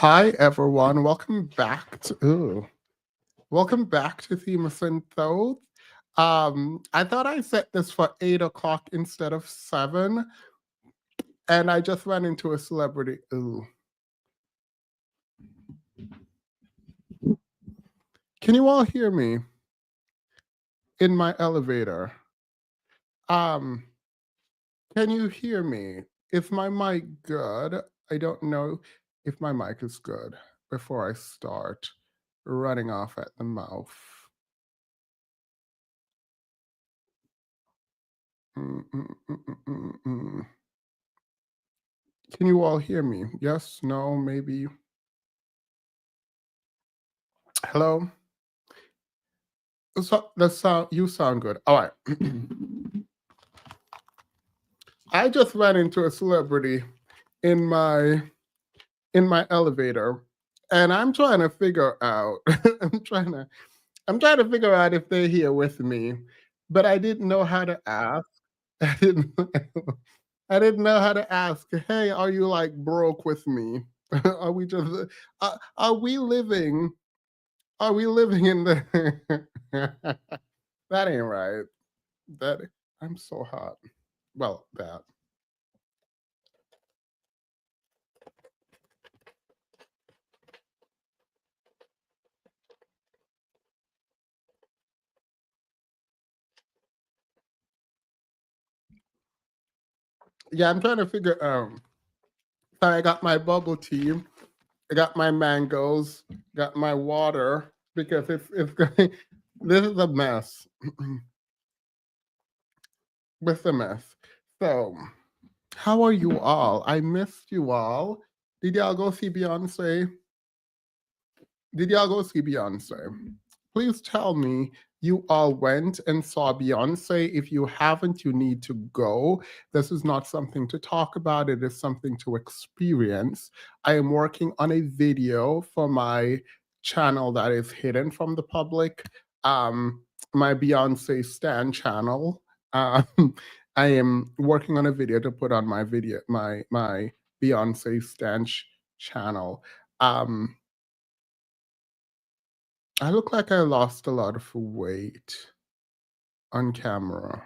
Hi everyone, welcome back to Themis and Thoughts. I thought I set this for 8 o'clock instead of 7, and I just ran into a celebrity. Ooh. Can you all hear me in my elevator? Um, can you hear me? Is my mic good? I don't know if my mic is good before I start running off at the mouth. Mm, mm, mm, mm, mm, mm. Can you all hear me? Yes, no, maybe. Hello? You sound good. All right. I just ran into a celebrity in my elevator, and I'm trying to figure out I'm trying to figure out if they're here with me, but I didn't know how to ask. I didn't I didn't know how to ask. Hey, are you like broke with me? Are we just are we living? Are we living in the that ain't right. That I'm so hot. Well, that. Yeah, I'm trying to figure so I got my bubble tea, I got my mangoes, got my water because it's going this is a mess. It's a mess. So how are you all? I missed you all. Did y'all go see Beyonce? Did y'all go see Beyonce? Please tell me you all went and saw Beyonce. If you haven't, you need to go. This is not something to talk about, it is something to experience. I am working on a video for my channel that is hidden from the public, my Beyonce Stan channel. Um, I am working on a video to put on my Beyonce Stan channel. I look like I lost a lot of weight on camera.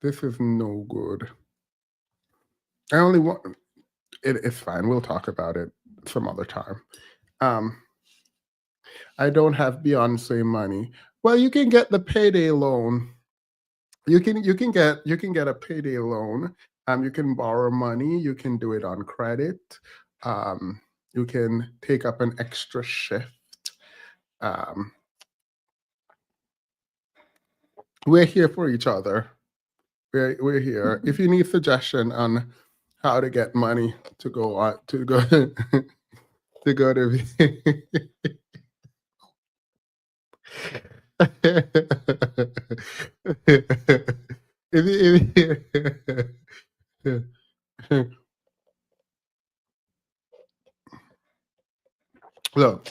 This is no good. I only want it's fine. We'll talk about it some other time. Um, I don't have Beyonce money. Well, you can get the payday loan. You can get a payday loan. You can borrow money. You can do it on credit. Um, you can take up an extra shift. Um, we're here for each other. We're here. If you need suggestion on how to get money to go on to go to go to look,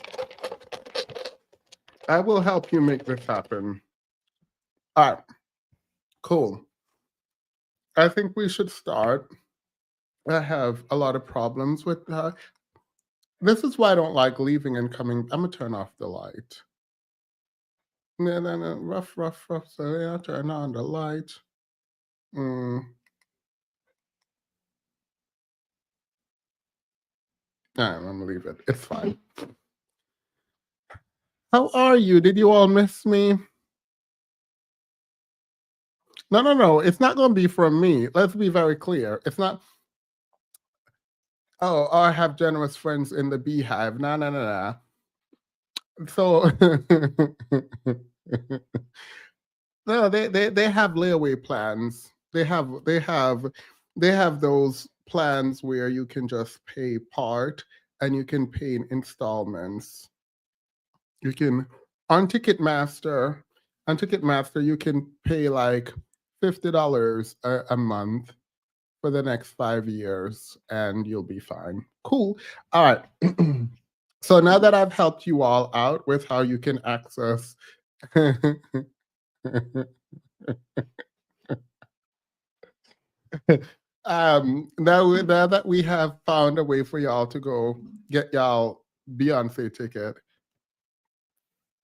I will help you make this happen. All right, cool. I think we should start. I have a lot of problems with this is why I don't like leaving and coming. I'm gonna turn off the light. No, no, no, rough, rough, rough. So yeah, turn on the light. Mm. All right, I'm gonna leave it. It's fine. How are you? Did you all miss me? No, no, no. It's not gonna be from me. Let's be very clear. It's not. Oh, I have generous friends in the beehive. No, no, no, no. So no, they have layaway plans. They have those plans where you can just pay part and you can pay in installments. You can on Ticketmaster you can pay like $50 a month for the next 5 years and you'll be fine. Cool. All right. So now that I've helped you all out with how you can access now that we have found a way for y'all to go get y'all Beyonce ticket.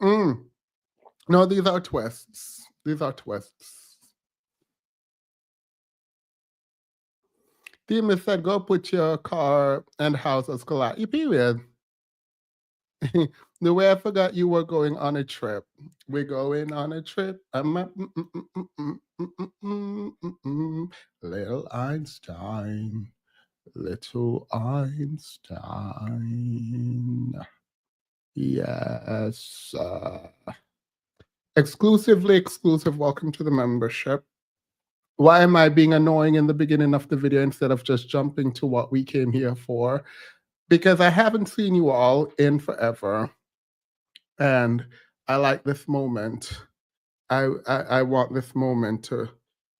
No, these are twists. These are twists. Demon said, go put your car and house as collage. Period. The way I forgot you were going on a trip. We're going on a trip. Little Einstein. Little Einstein. Yes. Exclusively exclusive. Welcome to the membership. Why am I being annoying in the beginning of the video instead of just jumping to what we came here for? Because I haven't seen you all in forever. And I like this moment. I want this moment to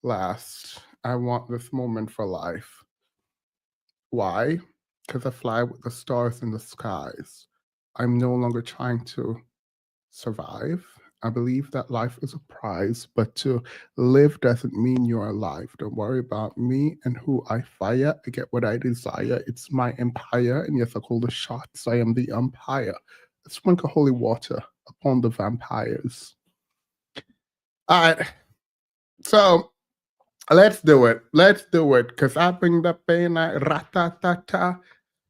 last. I want this moment for life. Why? Because I fly with the stars in the skies. I'm no longer trying to survive. I believe that life is a prize, but to live doesn't mean you're alive. Don't worry about me and who I fire. I get what I desire. It's my empire, and yes, I call the shots. I am the umpire. Sprinkle holy water upon the vampires. All right. So let's do it. Let's do it. Because I bring the pain like ratatata.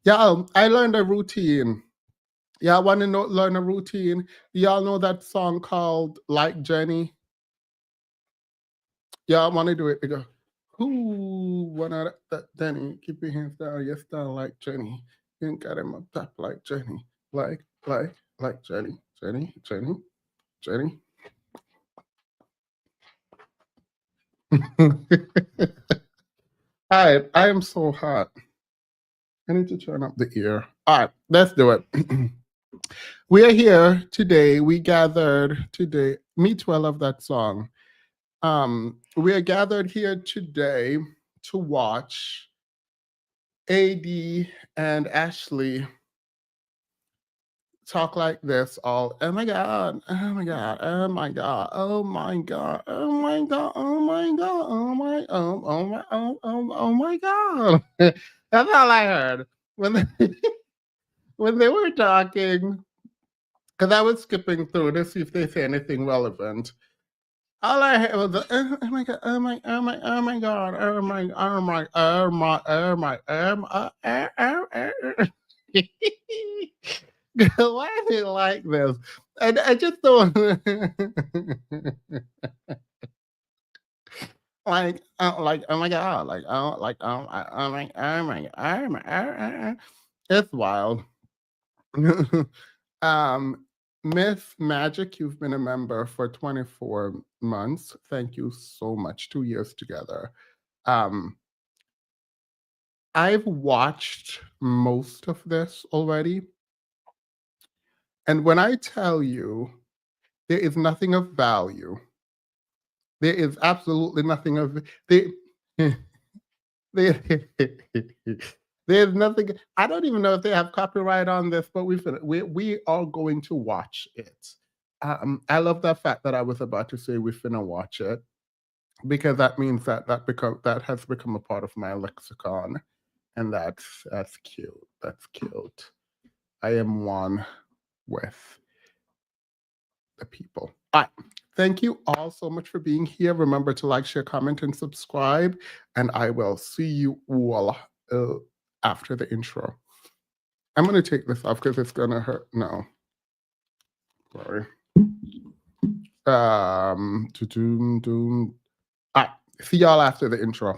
Y'all, I learned a routine. Y'all want to learn a routine? Y'all know that song called Like Jenny? Y'all want to do it? They go, who wanna that Jenny? Keep your hands down, yes down like Jenny. You ain't got him up top like Jenny. Like Jenny. Jenny. All right, I am so hot. I need to turn up the ear. All right, let's do it. We are here today. We gathered today. Me too, I love that song. We are gathered here today to watch AD and Ashley talk like this all. Oh my god, oh my god, oh my god, oh my god, oh my god, oh my god, oh my oh my god. That's all I heard when when they were talking, because I was skipping through to see if they say anything relevant. All I heard was oh my god, oh my god, oh my god, oh my why is it like this? I just don't like oh my god, it's wild. Miss Magic, you've been a member for 24 months. Thank you so much. 2 years together. I've watched most of this already. And when I tell you there is nothing of value, there is absolutely nothing of there's nothing. I don't even know if they have copyright on this, but we are going to watch it. I love that fact that I was about to say we're finna watch it, because that means that has become a part of my lexicon, and that's cute. That's cute. I am one with the people. All right. Thank you all so much for being here. Remember to like, share, comment, and subscribe. And I will see you all after the intro. I'm going to take this off because it's going to hurt. No. Sorry. All right. See y'all after the intro.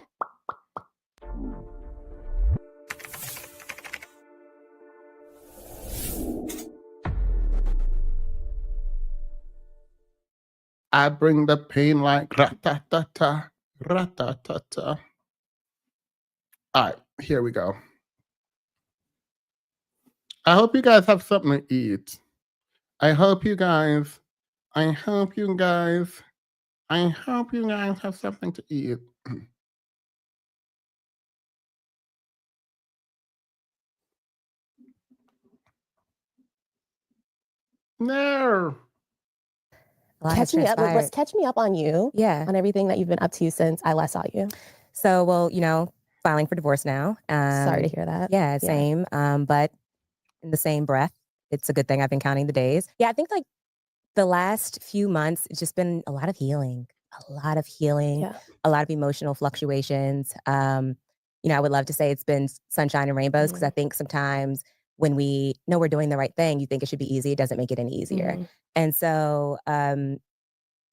I bring the pain like ratatata, ratatata. All right, here we go. I hope you guys have something to eat. I hope you guys have something to eat. No. Catch me up. Let's catch me up on you. Yeah. On everything that you've been up to since I last saw you. So, well, filing for divorce now. Sorry to hear that. Yeah, same. But in the same breath, it's a good thing I've been counting the days. Yeah, I think like the last few months, it's just been a lot of healing, Yeah. a lot of emotional fluctuations. I would love to say it's been sunshine and rainbows because I think sometimes when we know we're doing the right thing, you think it should be easy. It doesn't make it any easier. And so,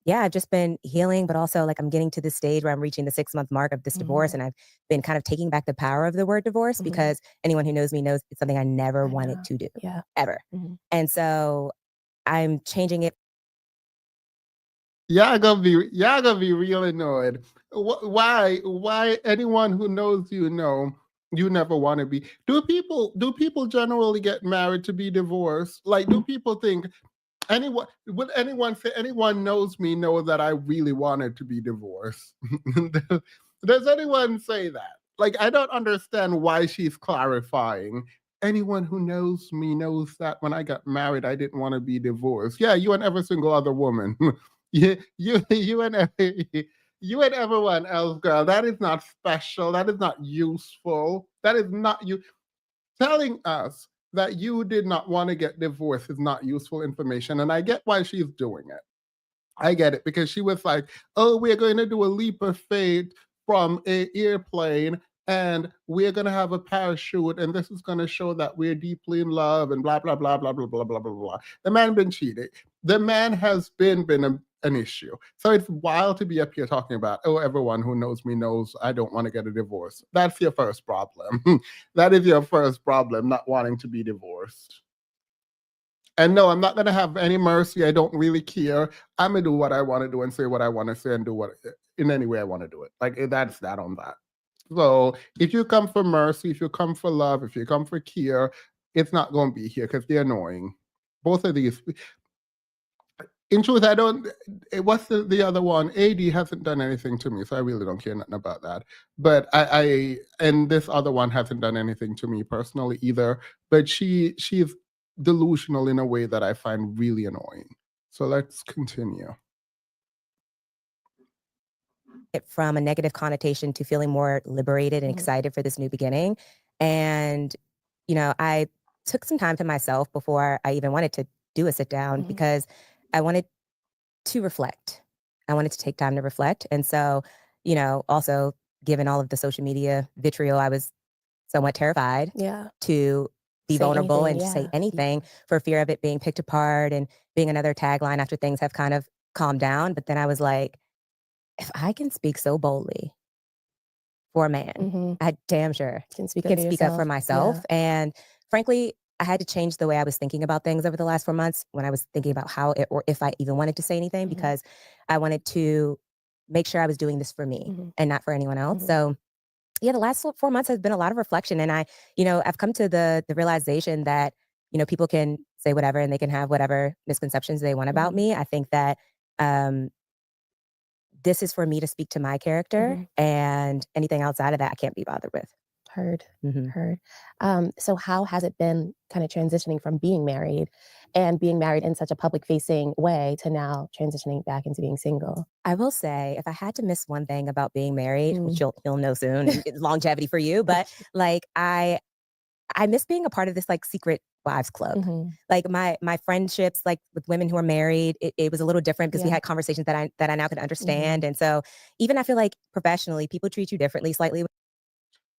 yeah, I've just been healing, but also like I'm getting to the stage where I'm reaching the 6-month mark of this divorce. And I've been kind of taking back the power of the word divorce because anyone who knows me knows it's something I never wanted to do ever. And so I'm changing it. Y'all gonna be real annoyed. Why anyone who knows you never want to be? Do people generally get married to be divorced? Like, do people think would anyone say anyone knows me know that I really wanted to be divorced? Does anyone say that? Like, I don't understand why she's clarifying. Anyone who knows me knows that when I got married, I didn't want to be divorced. Yeah, you and every single other woman. you and everyone else, girl. That is not special. That is not useful. That is not you telling us that you did not want to get divorced is not useful information. And I get why she's doing it. I get it because she was like, oh, we're going to do a leap of faith from an airplane and we're going to have a parachute and this is going to show that we're deeply in love and blah, blah, blah, blah, blah, blah, blah, blah, blah. The man been cheated. The man has been an issue. So it's wild to be up here talking about, oh, everyone who knows me knows I don't want to get a divorce. That's your first problem. That is your first problem, not wanting to be divorced. And no, I'm not going to have any mercy. I don't really care. I'm going to do what I want to do and say what I want to say and do what in any way I want to do it. Like, that's that on that. So if you come for mercy, if you come for love, if you come for care, it's not going to be here because they're annoying. Both of these. In truth, I don't. What's the other one? AD hasn't done anything to me, so I really don't care nothing about that. But and this other one hasn't done anything to me personally either. But she's delusional in a way that I find really annoying. So let's continue. From a negative connotation to feeling more liberated and excited for this new beginning. And, I took some time to myself before I even wanted to do a sit down because I wanted to reflect. I wanted to take time to reflect. And so, also given all of the social media vitriol, I was somewhat terrified to be vulnerable and say anything for fear of it being picked apart and being another tagline after things have kind of calmed down. But then I was like, if I can speak so boldly for a man, I damn sure can speak up for myself. Yeah. And frankly, I had to change the way I was thinking about things over the last 4 months when I was thinking about how it, or if I even wanted to say anything, because I wanted to make sure I was doing this for me and not for anyone else. So yeah, the last 4 months has been a lot of reflection. And I've come to the realization that, people can say whatever and they can have whatever misconceptions they want about me. I think that, this is for me to speak to my character, and anything outside of that, I can't be bothered with. Heard. So how has it been kind of transitioning from being married in such a public facing way to now transitioning back into being single? I will say, if I had to miss one thing about being married, which you'll know soon, longevity for you, but like I miss being a part of this like secret wives club. Like my friendships, like with women who are married, it was a little different because we had conversations that I now could understand. And so even I feel like professionally, people treat you differently slightly.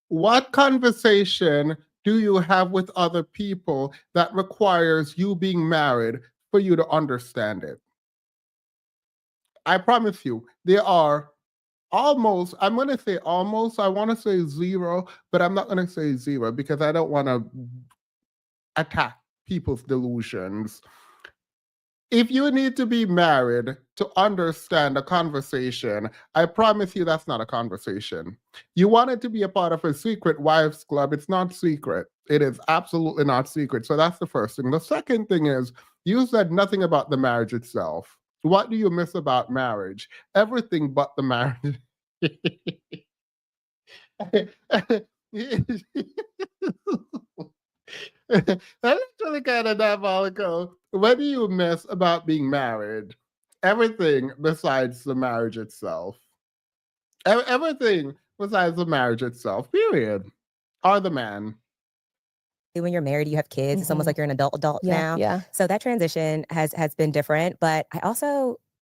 What conversation do you have with other people that requires you being married for you to understand it? I promise you, there are almost, I'm going to say almost, I want to say zero, but I'm not going to say zero because I don't want to attack people's delusions. If you need to be married to understand a conversation, I promise you that's not a conversation. You want it to be a part of a secret wives club. It's not secret. It is absolutely not secret. So that's the first thing. The second thing is, you said nothing about the marriage itself. What do you miss about marriage? Everything but the marriage. That's really kind of diabolical. What do you miss about being married? Everything besides the marriage itself. Everything besides the marriage itself, period. Or the man. when you're married, you have kids. It's almost like you're an adult Yeah, now. yeah. So that transition has been different. But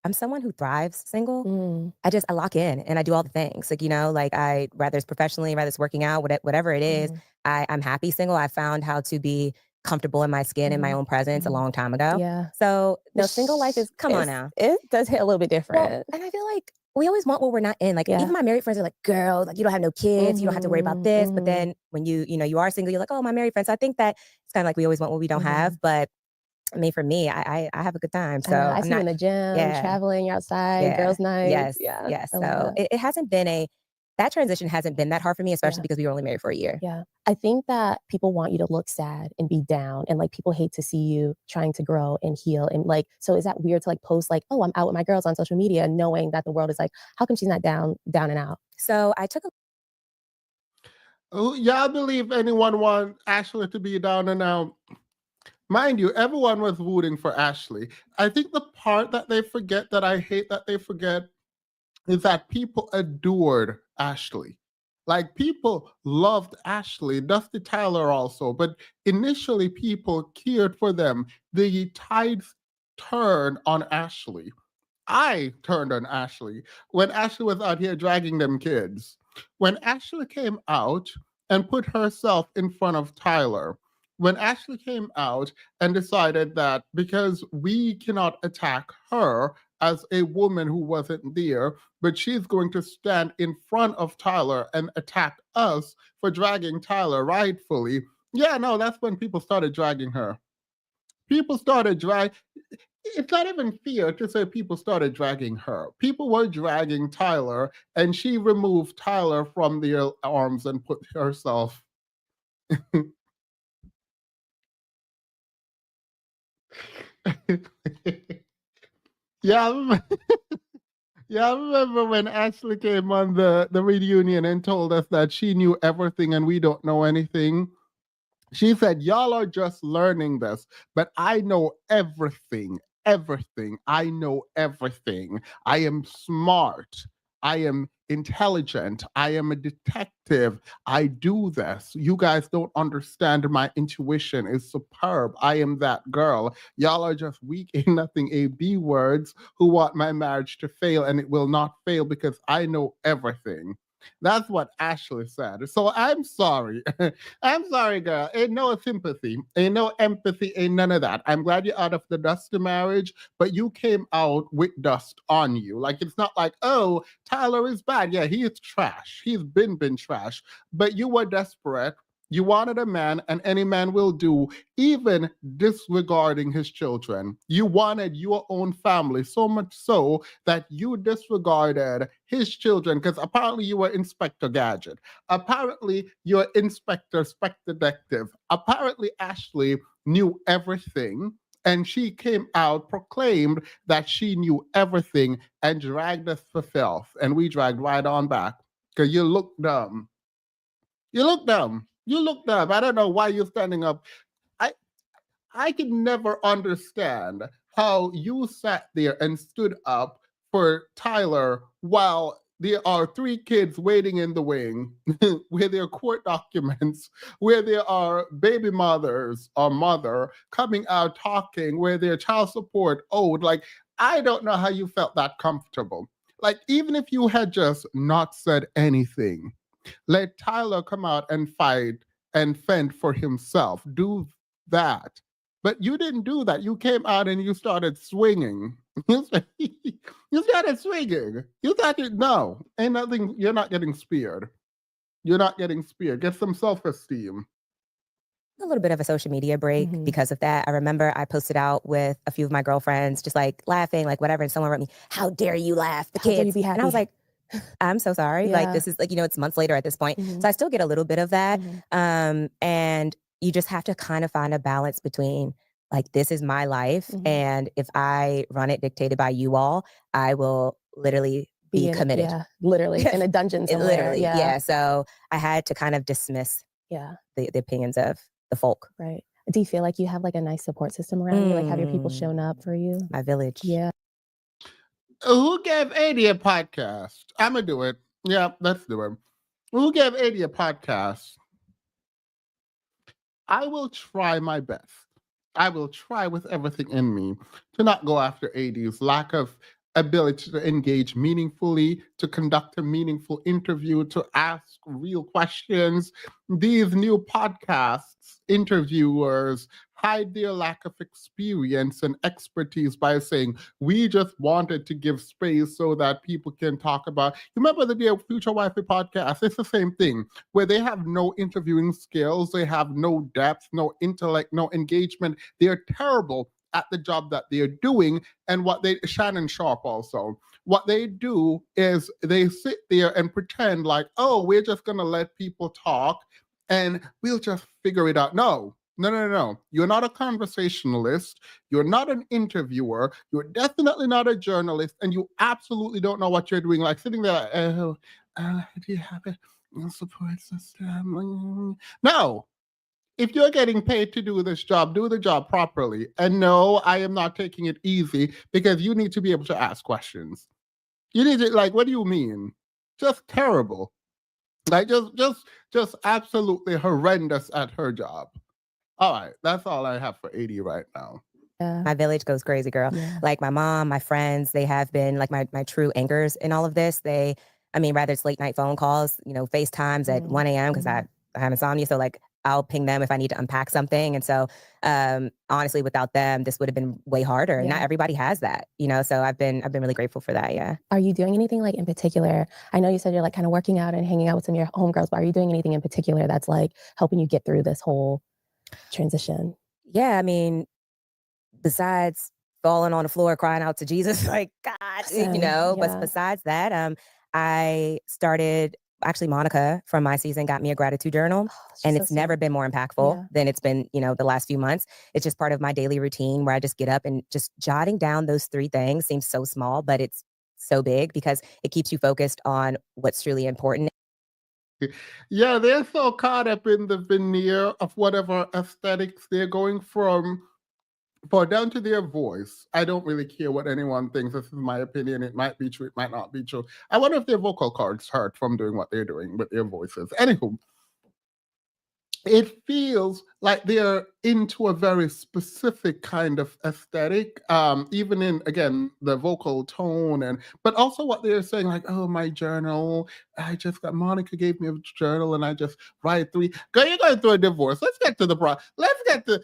I'm someone who thrives single. Mm, I lock in and I do all the things. Like, whether it's professionally, whether it's working out, whatever it is, mhm, I'm happy single. I found how to be comfortable in my skin and my mhm, own presence a mhm. long time ago. Yeah. So No, single life is come on now. it does hit a little bit Well, different. and I feel like we always want what we're not in. Like Yeah. even my married friends are like, girl, like you don't have no kids, you don't have to worry about Mhm, this. But mhm, then when you are single, you're like, oh, my married friends. So I think that it's kind of like we always want what we don't have. But I mean, for me, I have a good time. I know. So I I'm see you not, in the gym, yeah, traveling, you're outside, yeah, girls' nights. yes, Yeah, yes. I love So that. it hasn't been that transition hasn't been that hard for me, especially Yeah. because we were only married for a year. Yeah. I think that people want you to look sad and be down and like people hate to see you trying to grow and heal and like so is that weird to like post like, "Oh, I'm out with my girls on social media," knowing that the world is like, "How come she's not down and out?" So I took a Oh, y'all believe anyone want Ashley to be down and out? Mind you, everyone was rooting for Ashley. I think the part that they forget that I hate that they forget is that people adored Ashley. Like people loved Ashley, Dusty Tyler also, but initially people cared for them. The tides turned on Ashley. I turned on Ashley when Ashley was out here dragging them kids. When Ashley came out and put herself in front of Tyler, when Ashley came out and decided that because we cannot attack her as a woman who wasn't there, but she's going to stand in front of Tyler and attack us for dragging Tyler rightfully. Yeah, no, that's when people started dragging her. People started dragging. It's not even fair to say people started dragging her. People were dragging Tyler, and she removed Tyler from their arms and put herself. Yeah, yeah, I remember when Ashley came on the reunion and told us that she knew everything and we don't know anything. She said, y'all are just learning this, but I know everything, everything. I know everything. I am smart. I am intelligent. I am a detective. I do this. You guys don't understand. My intuition is superb. I am that girl. Y'all are just weak in nothing, A B words who want my marriage to fail, and it will not fail because I know everything. That's what Ashley said. So I'm sorry. I'm sorry, girl. Ain't no sympathy, ain't no empathy, ain't none of that. I'm glad you're out of the dusty marriage, but you came out with dust on you. Like it's not like, oh, Tyler is bad. Yeah, he is trash. He's been trash. But you were desperate. You wanted a man, and any man will do, even disregarding his children. You wanted your own family so much so that you disregarded his children because apparently you were Inspector Gadget. Apparently, you're Inspector Spec Detective. Apparently, Ashley knew everything. And she came out, proclaimed that she knew everything, and dragged us for filth. And we dragged right on back because you look dumb. You look dumb. You look dumb. I don't know why you're standing up. I I can never understand how you sat there and stood up for Tyler while there are three kids waiting in the wing where there are court documents, where there are baby mothers or mother coming out talking, where their child support owed. Like, I don't know how you felt that comfortable. Like, even if you had just not said anything, let Tyler come out and fight and fend for himself. Do that. But you didn't do that. You came out and you started swinging. You started swinging. You thought, no, ain't nothing. You're not getting speared. You're not getting speared. Get some self esteem. a little bit of a social media break Mhm. because of that. I remember I posted out with a few of my girlfriends, just like laughing, like whatever. And someone wrote me, "How dare you laugh? The How dare you kids." be And I was happy? like, I'm so sorry. Like, Yeah. this is like, it's months later at this point. Mhm. So I still get a little bit of that. Mhm. And you just have to kind of find a balance between like, this is my life. Mhm. And if I run it dictated by you all, I will literally be in committed. yeah, literally in a dungeon somewhere. Literally. Yeah. Yeah. So I had to kind of dismiss Yeah. the opinions of the folk. Right. Do you feel like you have like a nice support system around you? Like have your people shown up for you? My village. Yeah. Who gave AD a podcast? I'm going to do it. Yeah, let's do it. Who gave AD a podcast? I will try my best. I will try with everything in me to not go after AD's lack of ability to engage meaningfully, to conduct a meaningful interview, to ask real questions. These new podcasts, interviewers hide their lack of experience and expertise by saying, we just wanted to give space so that people can talk about. You remember the Dear Future Wifey podcast? It's the same thing, where they have no interviewing skills, they have no depth, no intellect, no engagement. They're terrible at the job that they're doing. And Shannon Sharp also, what they do is they sit there and pretend like, oh, we're just going to let people talk and we'll just figure it out. No. You're not a conversationalist. You're not an interviewer. You're definitely not a journalist. And you absolutely don't know what you're doing. Like sitting there, like, do you have a support system? No. If you're getting paid to do this job, do the job properly. And no, I am not taking it easy because you need to be able to ask questions. You need to, like, what do you mean? Just terrible. Like, just absolutely horrendous at her job. All right, that's all I have for AD right now. My village goes crazy, girl. Yeah. Like my mom, my friends, they have been like my true anchors in all of this. Rather it's late night phone calls, FaceTimes at 1 a.m. because I have insomnia. So like I'll ping them if I need to unpack something. And so honestly, without them, this would have been way harder. Yeah. Not everybody has that, so I've been really grateful for that. Yeah. Are you doing anything like in particular? I know you said you're like kind of working out and hanging out with some of your homegirls, but are you doing anything in particular that's like helping you get through this whole transition? Yeah, I mean, besides falling on the floor crying out to Jesus, like God, but besides that, I started, actually Monica from my season got me a gratitude journal, and it's never been more impactful than it's been, the last few months. It's just part of my daily routine where I just get up and just jotting down those 3 things seems so small, but it's so big because it keeps you focused on what's truly important. Yeah, they're so caught up in the veneer of whatever aesthetics they're going from down to their voice. I don't really care what anyone thinks. This is my opinion. It might be true. It might not be true. I wonder if their vocal cords hurt from doing what they're doing with their voices. Anywho, it feels like they're into a very specific kind of aesthetic, even in, again, the vocal tone, but also what they're saying, like, oh, my journal, Monica gave me a journal and I just write 3. Girl, you're going through a divorce. Let's get to the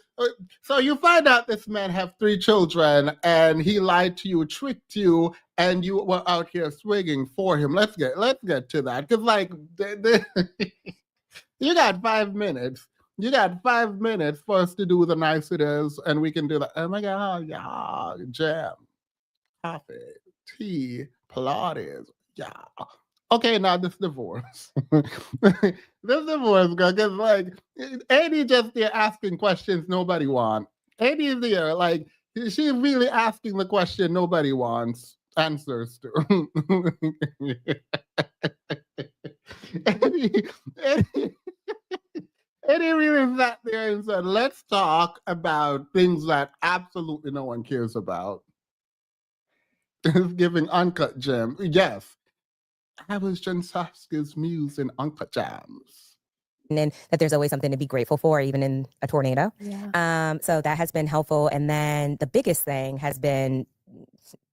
so you find out this man have 3 children and he lied to you, tricked you, and you were out here swinging for him. Let's get to that. Because like, you got 5 minutes. You got 5 minutes for us to do the niceties, and we can do that. Oh my God, yeah, jam, coffee, tea, Pilates, yeah. Okay, now this divorce. This divorce, girl, because like, Adi just there asking questions nobody wants. Adi is there, like, she's really asking the question nobody wants answers to. Eddie really sat there and said, let's talk about things that absolutely no one cares about. Giving Uncut Gem. Yes. I was Jansowski's muse in Uncut Gems. And then that there's always something to be grateful for, even in a tornado. Yeah. So that has been helpful. And then the biggest thing has been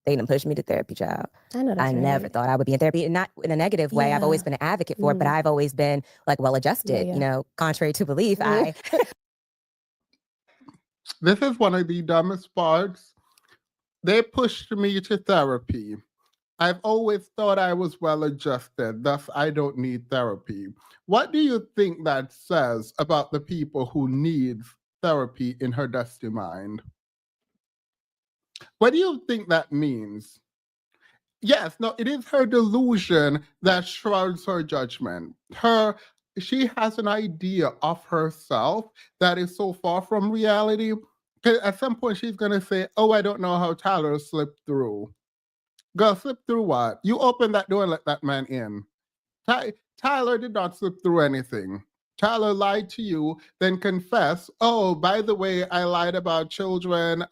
they didn't push me to therapy, child. I know that's I never thought I would be in therapy, and not in a negative way. I've always been an advocate for it, but I've always been like well-adjusted, contrary to belief. This is one of the dumbest parts. They pushed me to therapy. I've always thought I was well-adjusted, thus I don't need therapy. What do you think that says about the people who need therapy in her dusty mind? What do you think that means? Yes, no, it is her delusion that shrouds her judgment. She has an idea of herself that is so far from reality. At some point, she's going to say, oh, I don't know how Tyler slipped through. Girl, slip through what? You open that door and let that man in. Tyler did not slip through anything. Tyler lied to you, then confess, oh, by the way, I lied about children.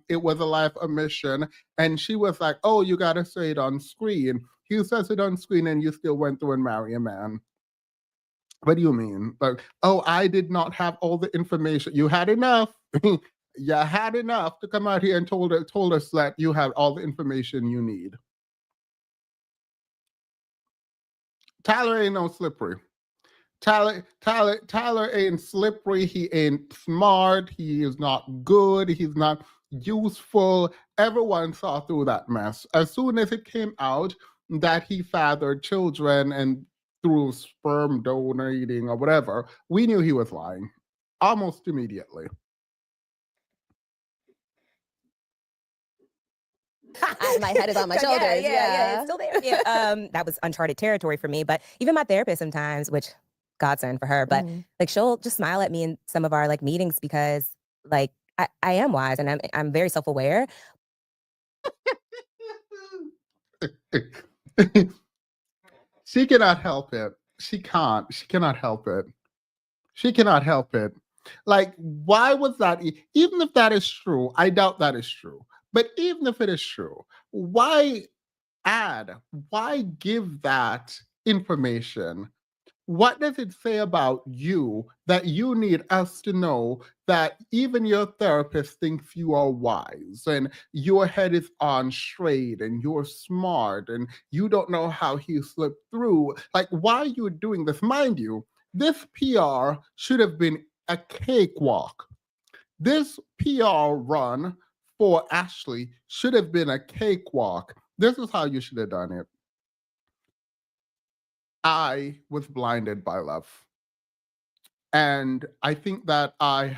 It was a life omission. And she was like, oh, you got to say it on screen. He says it on screen and you still went through and marry a man. What do you mean? Like, oh, I did not have all the information. You had enough. You had enough to come out here and told us that you had all the information you need. Tyler ain't no slippery. Tyler ain't slippery. He ain't smart. He is not good. He's not useful. Everyone saw through that mess. As soon as it came out that he fathered children and through sperm donating or whatever, we knew he was lying almost immediately. My head is on my shoulders. Yeah, it's still there. Yeah, that was uncharted territory for me. But even my therapist sometimes, which godsend for her, but like she'll just smile at me in some of our like meetings because like I am wise and I'm very self-aware. She cannot help it. She can't. She cannot help it. She cannot help it. Like, why was that? Even if that is true, I doubt that is true. But even if it is true, why why give that information? What does it say about you that you need us to know that even your therapist thinks you are wise and your head is on straight and you're smart and you don't know how he slipped through? Like, why are you doing this? Mind you, this PR should have been a cakewalk. This PR run for Ashley should have been a cakewalk. This is how you should have done it. I was blinded by love. And I think that I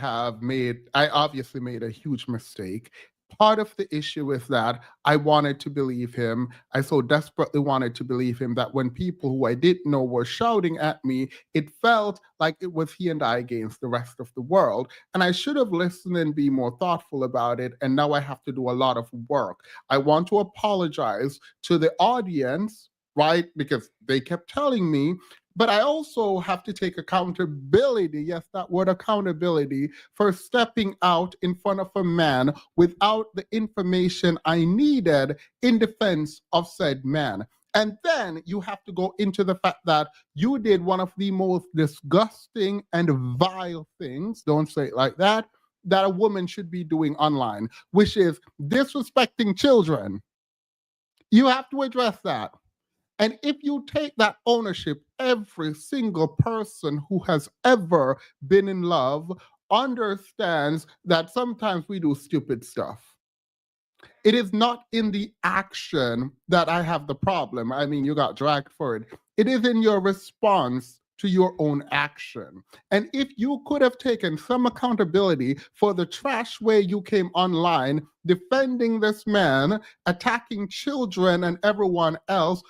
obviously made a huge mistake. Part of the issue is that I wanted to believe him. I so desperately wanted to believe him that when people who I didn't know were shouting at me, it felt like it was he and I against the rest of the world. And I should have listened and be more thoughtful about it. And now I have to do a lot of work. I want to apologize to the audience, right? Because they kept telling me, but I also have to take accountability, yes, that word accountability, for stepping out in front of a man without the information I needed in defense of said man. And then you have to go into the fact that you did one of the most disgusting and vile things, don't say it like that a woman should be doing online, which is disrespecting children. You have to address that. And if you take that ownership, every single person who has ever been in love understands that sometimes we do stupid stuff. It is not in the action that I have the problem. I mean, you got dragged for it. It is in your response to your own action. And if you could have taken some accountability for the trash way you came online, defending this man, attacking children and everyone else,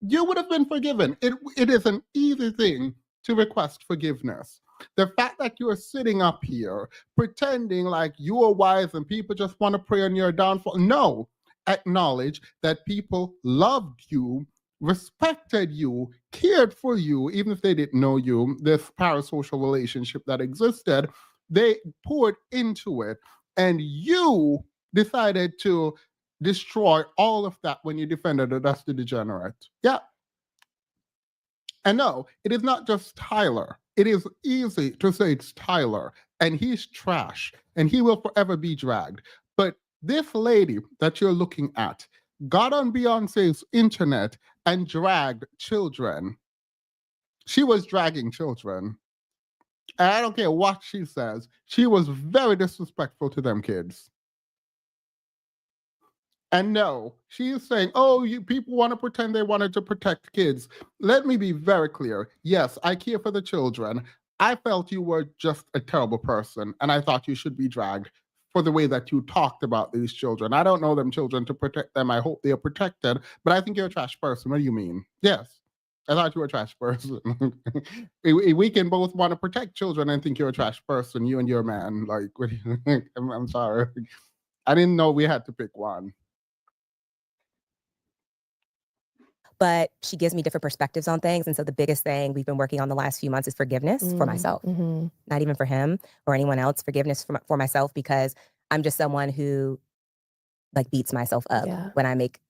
you would have been forgiven. It is an easy thing to request forgiveness. The fact that you're sitting up here pretending like you are wise and people just want to pray on your downfall. No, acknowledge that people loved you, respected you, cared for you, even if they didn't know you, this parasocial relationship that existed, they poured into it. And you decided to destroy all of that when you defended a dusty degenerate. Yeah. And no, it is not just Tyler. It is easy to say it's Tyler, and he's trash, and he will forever be dragged. But this lady that you're looking at got on Beyonce's internet and dragged children. She was dragging children. And I don't care what she says, she was very disrespectful to them kids. And no, she is saying, oh, you people want to pretend they wanted to protect kids. Let me be very clear. Yes, I care for the children. I felt you were just a terrible person, and I thought you should be dragged for the way that you talked about these children. I don't know them children to protect them. I hope they are protected, but I think you're a trash person. What do you mean? Yes. I thought you were a trash person. we can both want to protect children and think you're a trash person, you and your man. Like, what do you think? I'm sorry. I didn't know we had to pick one. But she gives me different perspectives on things. And so the biggest thing we've been working on the last few months is forgiveness for myself, not even for him or anyone else, forgiveness for myself, because I'm just someone who like beats myself up when I make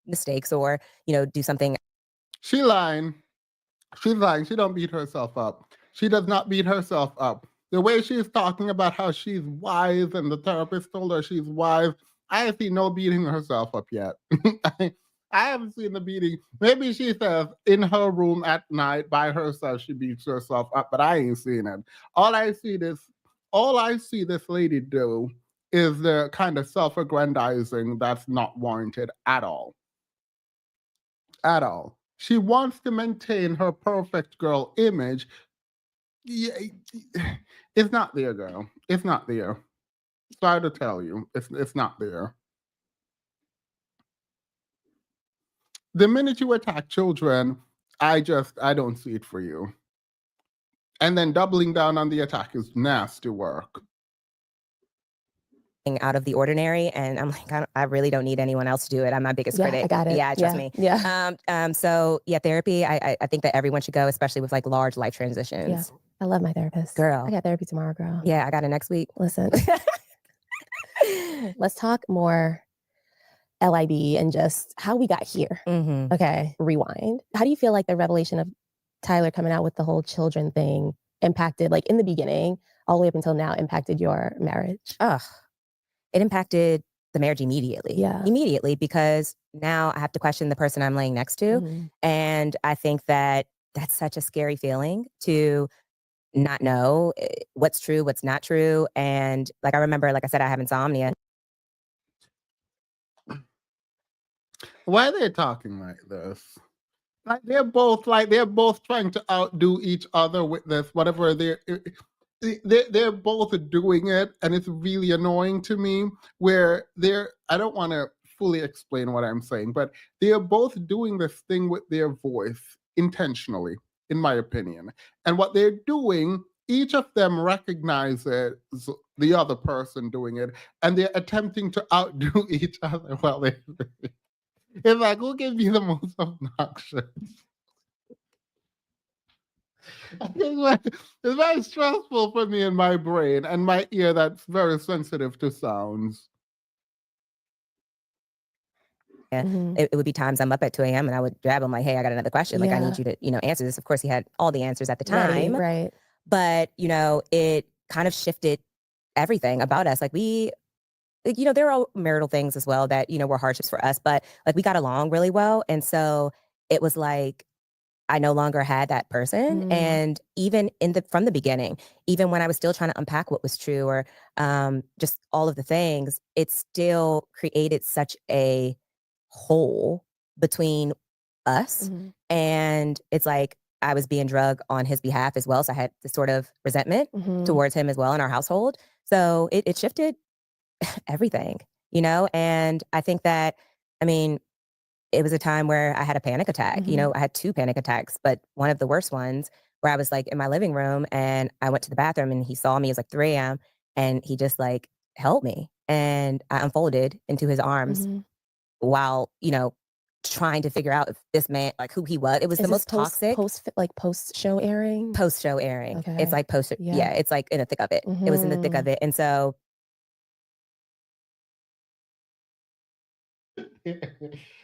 mistakes or, do something. She lying. She's lying. She don't beat herself up. She does not beat herself up. The way she's talking about how she's wise and the therapist told her she's wise, I see no beating herself up yet. I, I haven't seen the beating. Maybe she says in her room at night by herself she beats herself up, but I ain't seen it. All I see this lady do is the kind of self-aggrandizing that's not warranted at all. At all. She wants to maintain her perfect girl image. Yeah, it's not there, girl. It's not there. Sorry to tell you, it's not there. The minute you attack children, I don't see it for you. And then doubling down on the attack is nasty work. Out of the ordinary, and I'm like, I really don't need anyone else to do it. I'm my biggest critic. I got it. Yeah, trust me. Yeah. So yeah, therapy. I think that everyone should go, especially with like large life Yeah. transitions. I love my therapist. Girl. I got therapy tomorrow, girl. Yeah, I got it next week. Listen. Let's talk more LIB and just how we got here. Mhm. Okay, rewind. How do you feel like the revelation of Tyler coming out with the whole children thing impacted, like in the beginning, all the way up until now, impacted your marriage? Ugh. It impacted the marriage immediately. Yeah. Immediately, because now I have to question the person I'm laying next to. Mhm. And I think that that's such a scary feeling to not know what's true, what's not true. And like I remember, like I said, I have insomnia. Why are they talking like this? Like they're both trying to outdo each other with this, whatever they're both doing it, and it's really annoying to me where I don't want to fully explain what I'm saying, but they're both doing this thing with their voice intentionally, in my opinion. And what they're doing, each of them recognizes the other person doing it, and they're attempting to outdo each other while they it's like, who can be the most obnoxious? It's very stressful for me in my brain and my ear that's very sensitive to sounds. Mhm. It would be times I'm up at 2 a.m. and I would grab him like, hey, I got another question. Like, I need you to, answer this. Of course, he had all the answers at the time. Right. But, it kind of shifted everything about us. Like there are marital things as well that, were hardships for us, but like we got along really well. And so it was like, I no longer had that person. Mm. And even from the beginning, even when I was still trying to unpack what was true or just all of the things, it still created such a hole between us. Mhm. And it's like I was being drugged on his behalf as well. So I had this sort of resentment Mhm. towards him as well in our household. So it shifted everything, and I think that, it was a time where I had a panic attack. Mhm. I had 2 panic attacks, but one of the worst ones where I was like in my living room and I went to the bathroom and he saw me. It was like 3 a.m. and he just like held me and I unfolded into his arms Mhm. while, trying to figure out if this man, like who he was. It was Is the this most toxic post show airing? post show airing. Okay. It's like Yeah. it's like in the thick of it. It was in the thick of Mhm. it. And so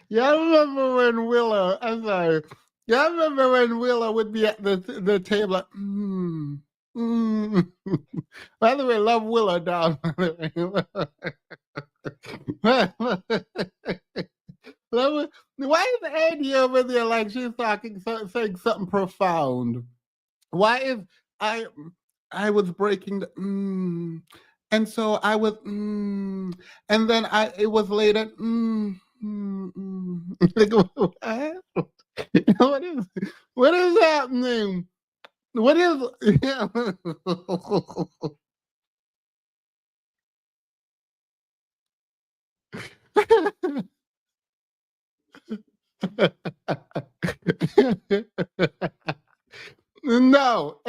Y'all remember when Willow? I'm sorry. Y'all remember when Willow would be at the table? Like, By the way, love Willow down. Why is Andy over there like she's talking, saying something profound? Why is I was breaking the and so I was and then it was later Like, what is happening? What is No,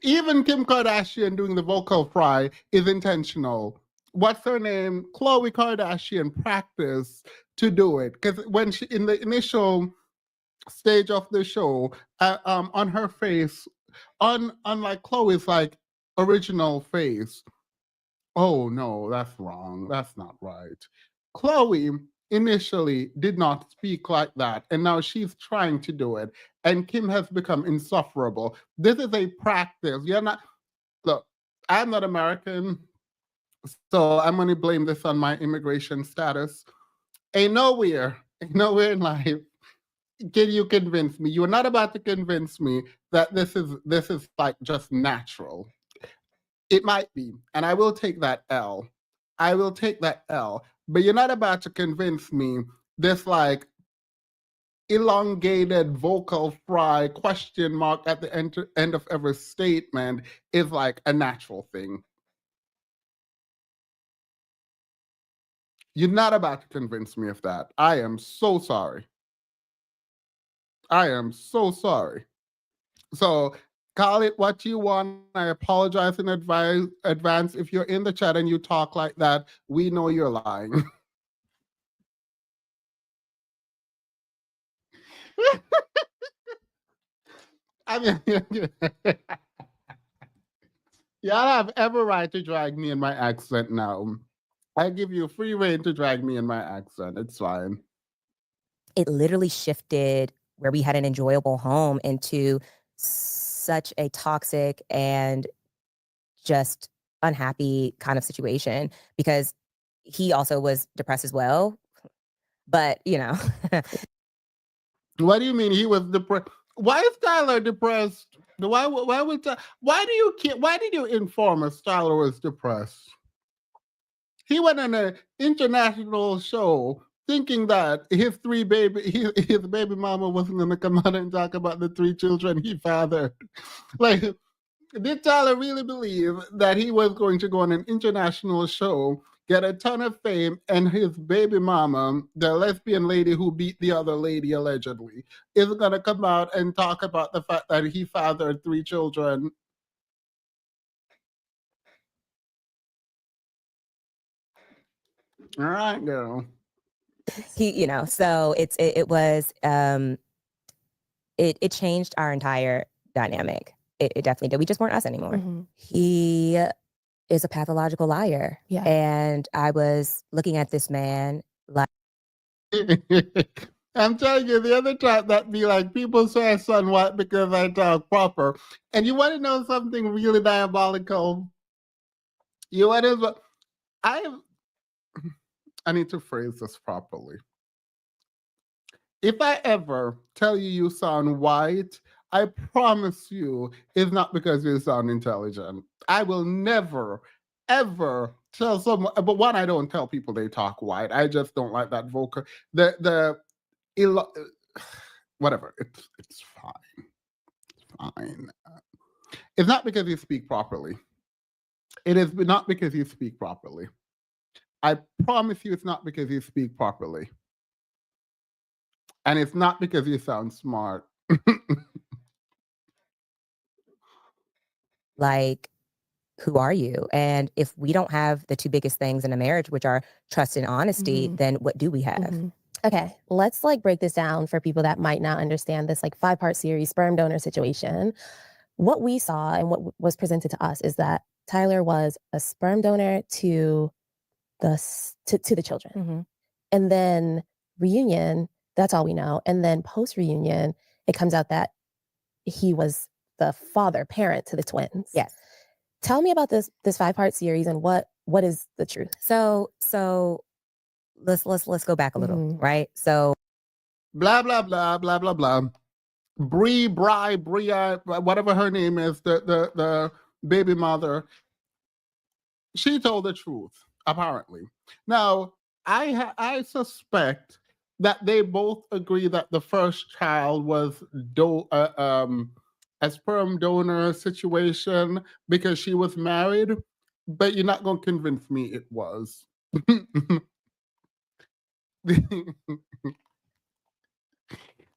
even Kim Kardashian doing the vocal fry is intentional. What's her name? Khloe Kardashian practiced to do it because when she in the initial stage of the show, on her face, on like Chloe's like original face. Oh no, that's wrong. That's not right. Chloe initially did not speak like that, and now she's trying to do it, and Kim has become insufferable. This is a practice. You're not, look, I'm not American, so I'm going to blame this on my immigration status. Ain't nowhere in life can you convince me. You're not about to convince me that this is like just natural. It might be, and I will take that L. I will take that L. But you're not about to convince me this like elongated vocal fry question mark at the end of every statement is like a natural thing. You're not about to convince me of that. I am so sorry. I am so sorry. So call it what you want. I apologize in advance. If you're in the chat and you talk like that, we know you're lying. I mean, y'all have every right to drag me in my accent now. I give you free rein to drag me in my accent. It's fine. It literally shifted where we had an enjoyable home into such a toxic and just unhappy kind of situation, because he also was depressed as well. But, you know, What do you mean he was depressed? Why is Tyler depressed? Why did you inform us Tyler was depressed? He went on an international show thinking that his baby mama wasn't going to come out and talk about the 3 children he fathered. Like, did Tyler really believe that he was going to go on an international show, get a ton of fame, and his baby mama, the lesbian lady who beat the other lady allegedly, is going to come out and talk about the fact that he fathered 3 children? All right, girl. you know, so it was it changed our entire dynamic. It definitely did. We just weren't us anymore. Mm-hmm. He is a pathological liar. Yeah. And I was looking at this man like, I'm telling you, the other type that be like, people say I sound white because I talk proper. And you want to know something really diabolical? You want to? I need to phrase this properly. If I ever tell you you sound white, I promise you it's not because you sound intelligent. I will never, ever tell someone, but one, I don't tell people they talk white. I just don't like that vocal, whatever, it's fine. It's fine. It's not because you speak properly. It is not because you speak properly. I promise you it's not because you speak properly. And it's not because you sound smart. like, who are you? And if we don't have the 2 biggest things in a marriage, which are trust and honesty, Mhm. then what do we have? Mhm. Okay, let's like break this down for people that might not understand this like 5-part series sperm donor situation. What we saw and what was presented to us is that Tyler was a sperm donor to the children. Mm-hmm. And then reunion, that's all we know. And then post reunion, it comes out that he was the parent to the twins. Yes. Tell me about this 5-part series and what is the truth? So let's go back a little, Mhm. right? So blah blah blah blah blah blah. Bria, whatever her name is, the baby mother, she told the truth, apparently. Now, I suspect that they both agree that the first child was a sperm donor situation because she was married, but you're not going to convince me it was.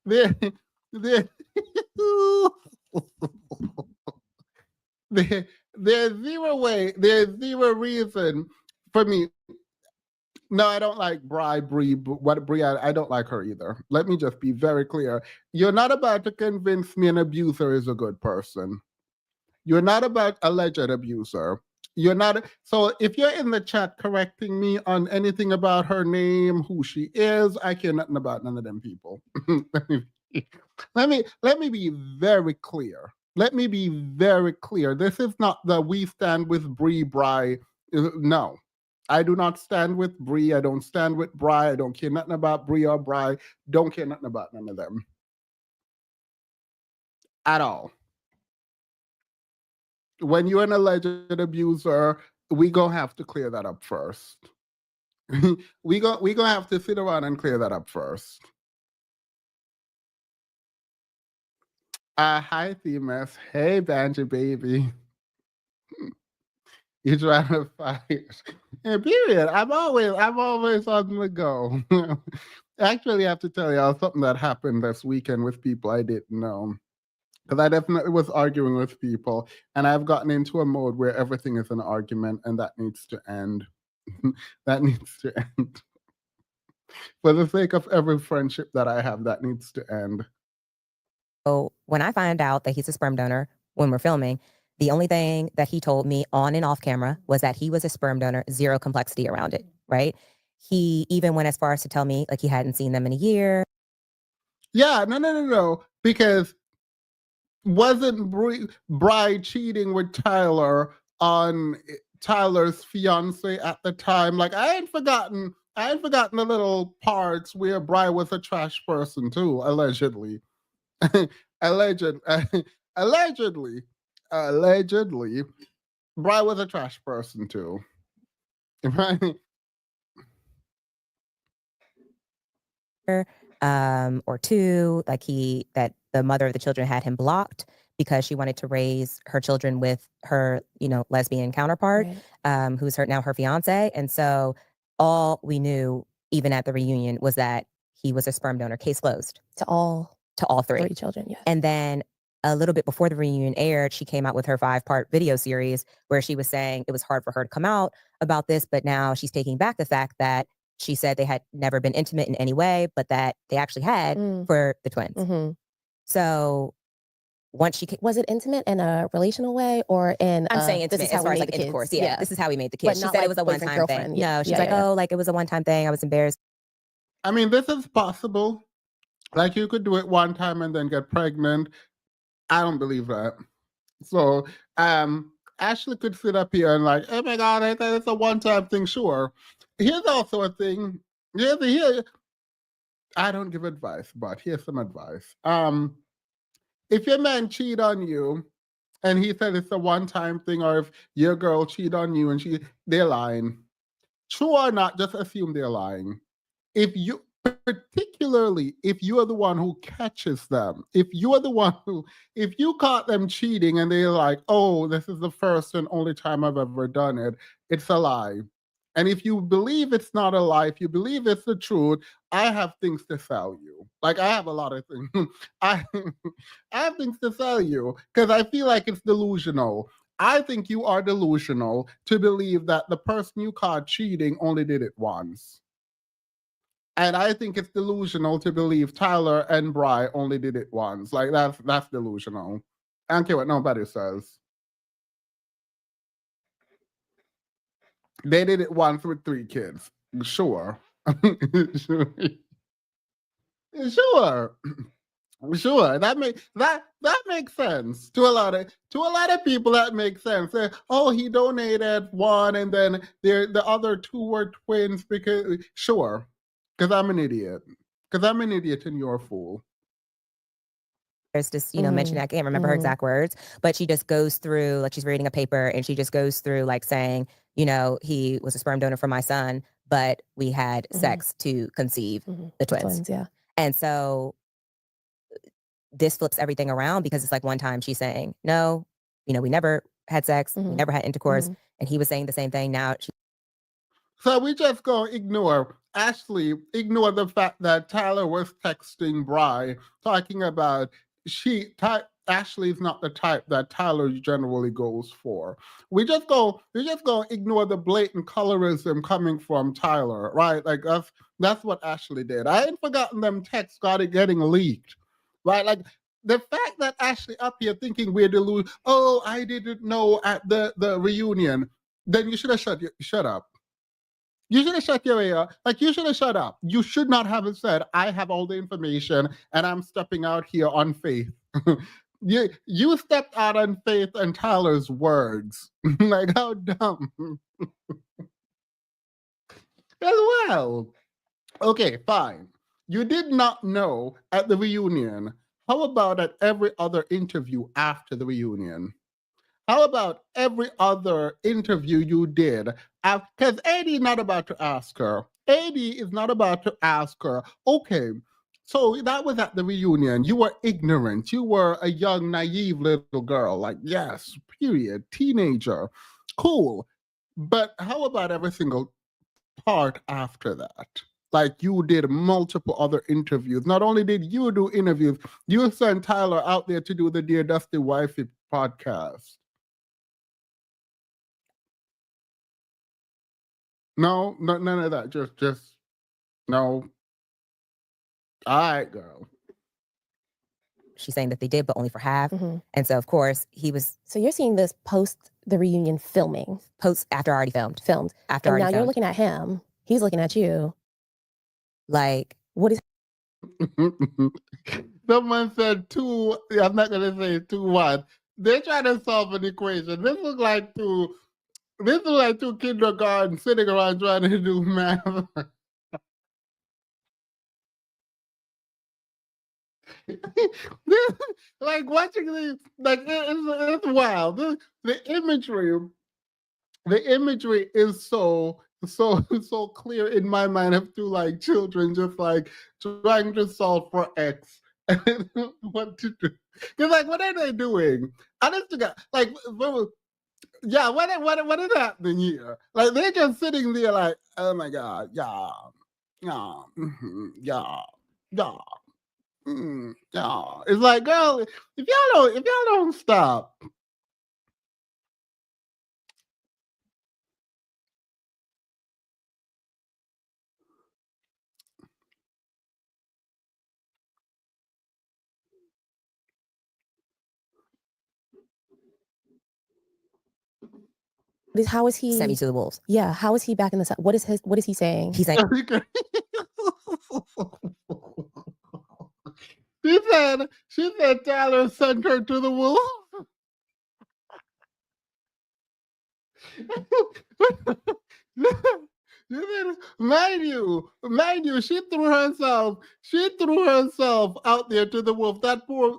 there, there, there's zero reason for me. No, I don't like Brie. I don't like her either. Let me just be very clear. You're not about to convince me an abuser is a good person. You're not about alleged abuser. You're not. So if you're in the chat correcting me on anything about her name, who she is, I care nothing about none of them people. let me be very clear. Let me be very clear. This is not the we stand with Bree Bry. No. I do not stand with Bree. I don't stand with Bry. I don't care nothing about Bree or Bry. Don't care nothing about none of them. At all. When you're an alleged abuser, we gonna have to clear that up first. we gonna have to sit around and clear that up first. Hi Themis. Hey Banjo baby. You trying to fight? Yeah, period. I'm always on the go. Actually, I have to tell y'all something that happened this weekend with people I didn't know. Because I definitely was arguing with people, and I've gotten into a mode where everything is an argument, and that needs to end. That needs to end. For the sake of every friendship that I have, that needs to end. So when I find out that he's a sperm donor when we're filming, the only thing that he told me on and off camera was that he was a sperm donor, zero complexity around it, right? He even went as far as to tell me like he hadn't seen them in a year. Yeah, no. Because wasn't Bri cheating with Tyler on Tyler's fiance at the time? Like I ain't forgotten the little parts where Bri was a trash person too, allegedly. Allegedly, Bri was a trash person too. Right? Or two, like that the mother of the children had him blocked because she wanted to raise her children with her, lesbian counterpart, Right. who's now her fiance. And so all we knew, even at the reunion, was that he was a sperm donor. Case closed To all three. 3 children, yes. And then a little bit before the reunion aired, she came out with her 5-part video series where she was saying it was hard for her to come out about this, but now she's taking back the fact that she said they had never been intimate in any way, but that they actually had for the twins. Mhm. So once she Was it intimate in a relational way or in I'm saying this intimate is how as far we as made like the kids? intercourse. Yeah, this is how we made the But kids. She not said like it was a boyfriend, one-time thing. girlfriend. No, she's Yeah, like, yeah. oh, like it was a one-time thing. I was embarrassed. I mean, this is possible. Like you could do it one time and then get pregnant. I don't believe that. So Ashley could sit up here and like, oh my God, I thought it's a one-time thing. Sure. Here's also a thing. Here, I don't give advice, but here's some advice. If your man cheat on you and he said it's a one-time thing, or if your girl cheat on you and they're lying, true or not, just assume they're lying. Particularly if you are the one who catches them, if you caught them cheating and they're like, oh, this is the first and only time I've ever done it, it's a lie. And if you believe it's not a lie, if you believe it's the truth, I have things to sell you. Like I have a lot of things. I have things to sell you because I feel like it's delusional. I think you are delusional to believe that the person you caught cheating only did it once. And I think it's delusional to believe Tyler and Bri only did it once. Like that's delusional. I don't care what nobody says. They did it once with 3 kids. Sure. Sure. Sure. That makes sense. To a lot of people that makes sense. Oh, he donated 1 and then the other 2 were twins because sure. Because I'm an idiot. And you're a fool. There's just, mentioning, I can't remember her exact words, but she just goes through, like she's reading a paper and she just goes through like saying, he was a sperm donor for my son, but we had sex to conceive the twins. Yeah. And so this flips everything around because it's like one time she's saying, no, we never had sex, we never had intercourse. And he was saying the same thing. Now so we just gonna ignore the fact that Tyler was texting Bri talking about Ashley's not the type that Tyler generally goes for. We just gonna ignore the blatant colorism coming from Tyler, right? Like that's what Ashley did. I ain't forgotten them texts getting leaked, right? Like the fact that Ashley up here thinking we're delusional. Oh, I didn't know at the reunion. then you should have shut up. You should have shut your ear. Like, you should have shut up. You should not have said, I have all the information and I'm stepping out here on faith. You stepped out on Faith and Tyler's words. Like, how dumb. As well. Okay, fine. You did not know at the reunion. How about at every other interview after the reunion? How about every other interview you did? Because AD is not about to ask her. AD is not about to ask her, okay, so that was at the reunion. You were ignorant. You were a young, naive little girl. Like, yes, period. Teenager. Cool. But how about every single part after that? Like, you did multiple other interviews. Not only did you do interviews, you sent Tyler out there to do the Dear Dusty Wifey podcast. No, none of that. Just no. All right, girl. She's saying that they did, but only for half. Mhm. And so, of course, he was So you're seeing this post the reunion filming, after already filmed. After and already now you're filmed. looking at him. He's looking at you. Like, What is? Someone said two. I'm not gonna say 2-1. They're trying to solve an equation. This looks like two kindergarten sitting around trying to do math. Like, watching these, like, it's wild. The imagery is so clear in my mind of two like children just like trying to solve for X. What to do? Because, like, what are they doing? Honest to God, like, yeah, what is happening here? Like, they're just sitting there like, oh my God, yeah, yeah, yeah, yeah. Yeah. It's like, girl, if y'all don't stop. How is he? sent me to the wolves. Yeah. How is he back in the? What is he saying? He's saying, she said Tyler sent her to the wolf. Mind you, she threw herself out there to the wolf. That poor,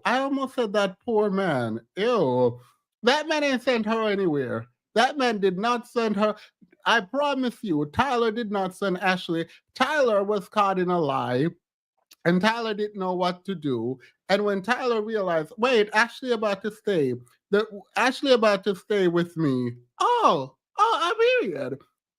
I almost said that poor man. Ew. That man ain't sent her anywhere. That man did not send her. I promise you, Tyler did not send Ashley. Tyler was caught in a lie, and Tyler didn't know what to do. And when Tyler realized, wait, Ashley about to stay with me. Oh, I period.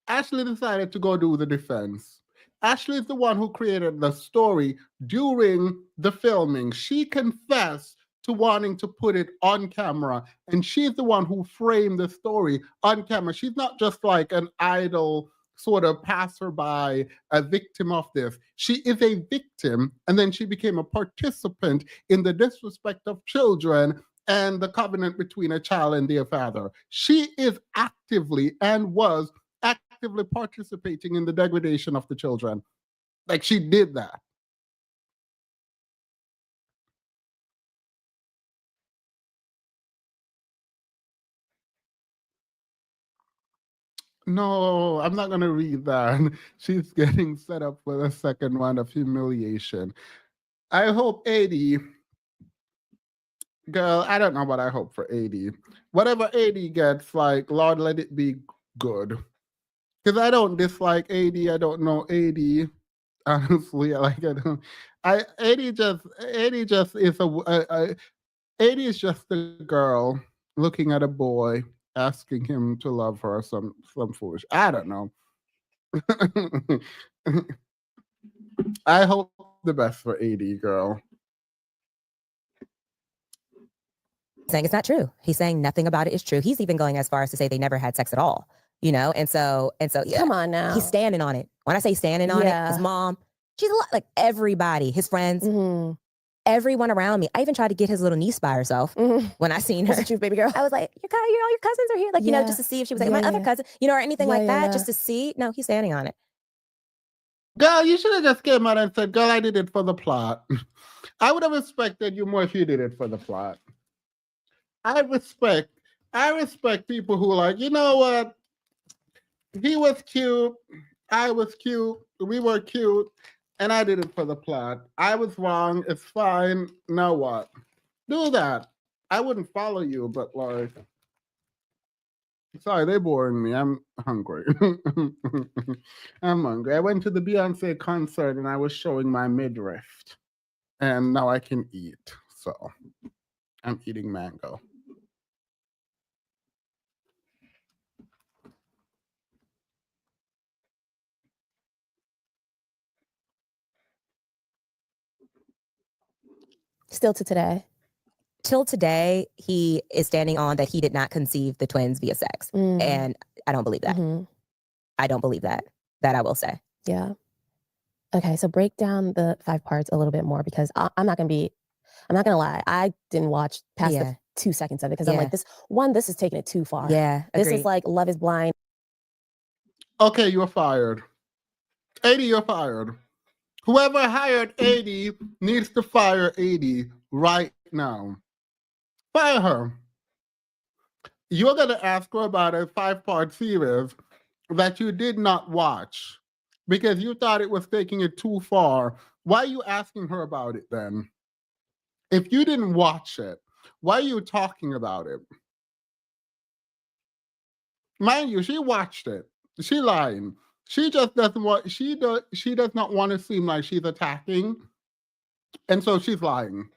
Ashley decided to go do the defense. Ashley is the one who created the story during the filming. She confessed to wanting to put it on camera, and she's the one who framed the story on camera. She's not just like an idle sort of passerby, a victim of this. She is a victim, and then she became a participant in the disrespect of children and the covenant between a child and their father. She is actively and was actively participating in the degradation of the children. Like, she did that. No, I'm not going to read that. She's getting set up for the second round of humiliation. I hope 80. Girl, I don't know what I hope for 80. Whatever 80 gets, like, Lord, let it be good. Because I don't dislike 80. I don't know 80. Honestly, like, I don't. 80 just is 80 is just a girl looking at a boy, asking him to love her. Some foolish. I don't know. I hope the best for 80, girl. saying it's not true. He's saying nothing about it is true. He's even going as far as to say they never had sex at all, you know? And so yeah, Come on now. he's standing on it. When I say standing on it, Yeah. his mom, she's a lot like everybody, his friends, Mhm. everyone around me. I even tried to get his little niece by herself when I seen her. That's the truth, baby girl. I was like, your cousins are here. Like, Yeah. just to see if she was like, Yeah, my other yeah. cousin, or anything Yeah, like yeah, that, yeah. just to see. No, he's standing on it. Girl, you should have just came out and said, girl, I did it for the plot. I would have respected you more if you did it for the plot. I respect people who are like, you know what? He was cute. I was cute. We were cute. And I did it for the plot. I was wrong. It's fine. Now what? Do that. I wouldn't follow you, but like, sorry, they're boring me. I'm hungry. I'm hungry. I went to the Beyonce concert and I was showing my midriff. And now I can eat. So I'm eating mango. Still to today. Till today, he is standing on that he did not conceive the twins via sex. And I don't believe that. Mm-hmm. I don't believe that. That I will say. Yeah. Okay, so break down the 5 parts a little bit more because I'm not gonna lie. I didn't watch past the 2 seconds of it because I'm like, this is taking it too far. Yeah, This agreed. is like Love is Blind. Okay, you're fired. 80, you're fired. Whoever hired 80 needs to fire 80 right now. Fire her. You're going to ask her about a 5-part series that you did not watch because you thought it was taking it too far. Why are you asking her about it then? If you didn't watch it, why are you talking about it? Mind you, she watched it. She lying. She just doesn't want, she does not want to seem like she's attacking. And so she's lying.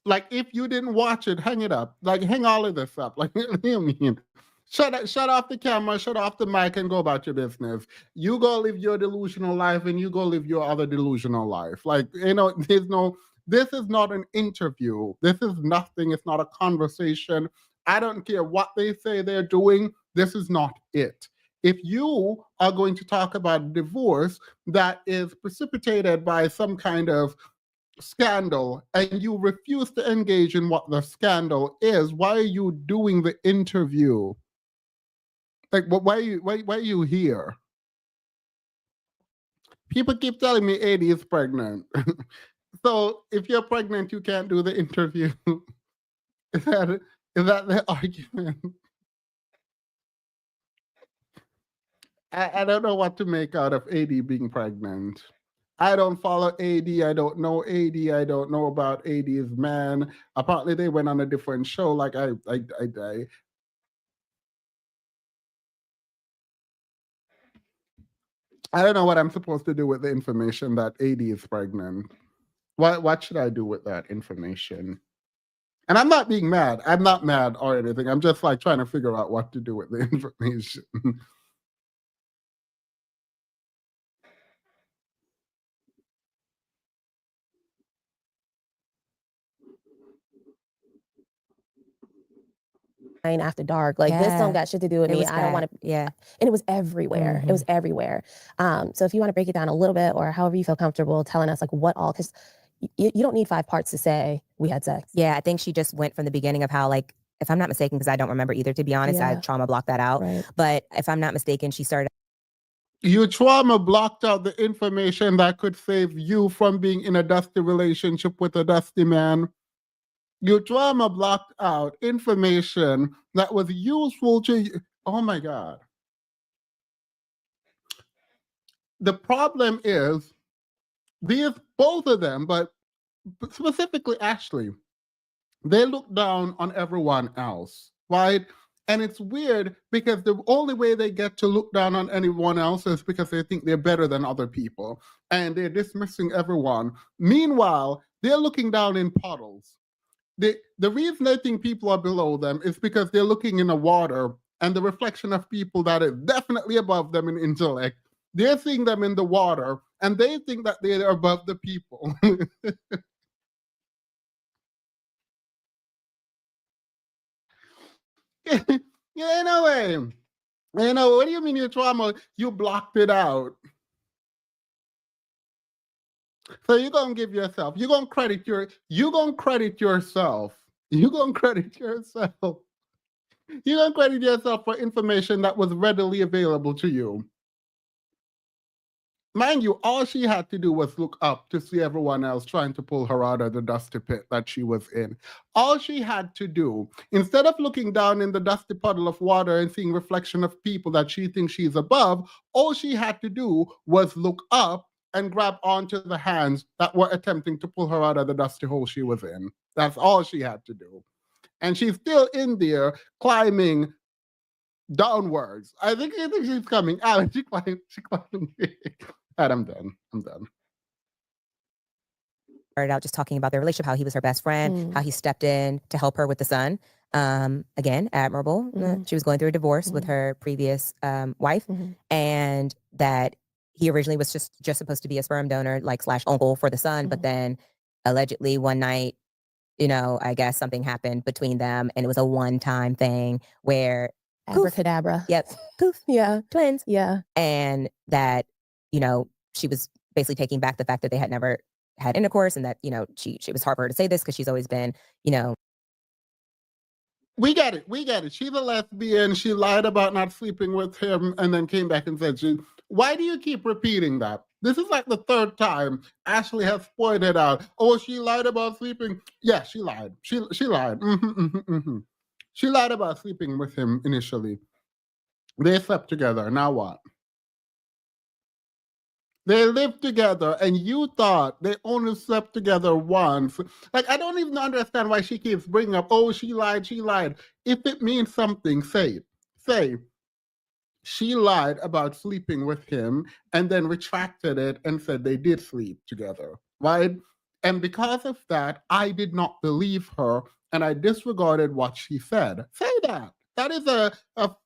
Like, if you didn't watch it, hang it up. Like, hang all of this up. Like, what do you mean? Shut off the camera, shut off the mic, and go about your business. You go live your delusional life, and you go live your other delusional life. Like, this is not an interview. This is nothing. It's not a conversation. I don't care what they say they're doing. This is not it. If you are going to talk about divorce that is precipitated by some kind of scandal and you refuse to engage in what the scandal is, why are you doing the interview? Like, why are you here? People keep telling me 80 is pregnant. So if you're pregnant, you can't do the interview. Is that the argument? I don't know what to make out of AD being pregnant. I don't follow AD. I don't know AD. I don't know about AD's man. Apparently, they went on a different show. Like I don't know what I'm supposed to do with the information that AD is pregnant. What should I do with that information? And I'm not being mad. I'm not mad or anything. I'm just like trying to figure out what to do with the information. After dark, like this don't got shit to do with me. I don't want to. Yeah, and it was everywhere. It was everywhere. So if you want to break it down a little bit, or however you feel comfortable telling us, like what all, because you don't need 5 parts to say we had sex. Yeah, I think she just went from the beginning of how, like, if I'm not mistaken, because I don't remember either, to be honest, I trauma blocked that out. Right. But if I'm not mistaken, she started. You trauma blocked out the information that could save you from being in a dusty relationship with a dusty man. Your trauma blocked out information that was useful to you. Oh my God. The problem is both of them, but specifically Ashley, they look down on everyone else, right? And it's weird because the only way they get to look down on anyone else is because they think they're better than other people and they're dismissing everyone. Meanwhile, they're looking down in puddles. The reason they think people are below them is because they're looking in the water and the reflection of people that is definitely above them in intellect. They're seeing them in the water and they think that they're above the people. Yeah, in a way. What do you mean your trauma? You blocked it out. So you're gonna give yourself, you're gonna credit yourself. You're gonna credit yourself. You're gonna credit yourself for information that was readily available to you. Mind you, all she had to do was look up to see everyone else trying to pull her out of the dusty pit that she was in. All she had to do, instead of looking down in the dusty puddle of water and seeing reflection of people that she thinks she's above, all she had to do was look up and grab onto the hands that were attempting to pull her out of the dusty hole she was in. That's all she had to do. And she's still in there climbing downwards. I think she's coming. Alan, she climbed. And I'm done. Started out just talking about their relationship, how he was her best friend, how he stepped in to help her with the son. Again, admirable. She was going through a divorce with her previous wife, and that he originally was just supposed to be a sperm donor, like / uncle for the son, but then allegedly one night, I guess something happened between them, and it was a one-time thing where abracadabra. Yep. Poof. Yeah. Twins. Yeah. And that, she was basically taking back the fact that they had never had intercourse, and that, she was hard for her to say this because she's always been, We get it. She's a lesbian. She lied about not sleeping with him and then came back and said, why do you keep repeating that? This is like the third time Ashley has pointed out, oh, she lied about sleeping. Yeah, she lied. She lied. She lied about sleeping with him initially. They slept together. Now what? They lived together, and you thought they only slept together once. Like, I don't even understand why she keeps bringing up, oh, she lied. If it means something, say it. Say, she lied about sleeping with him and then retracted it and said they did sleep together, right? And because of that, I did not believe her, and I disregarded what she said. Say that. That is a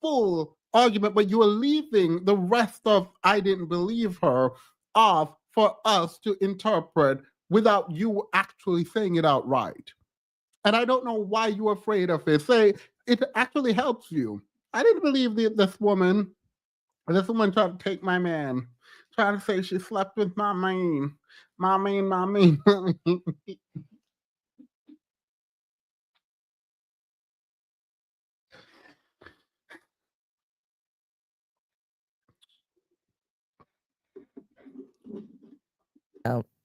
full argument, but you are leaving the rest of I didn't believe her off for us to interpret without you actually saying it outright. And I don't know why you're afraid of it. Say, it actually helps you. I didn't believe this woman. This woman tried to take my man. Trying to say she slept with my man. My man.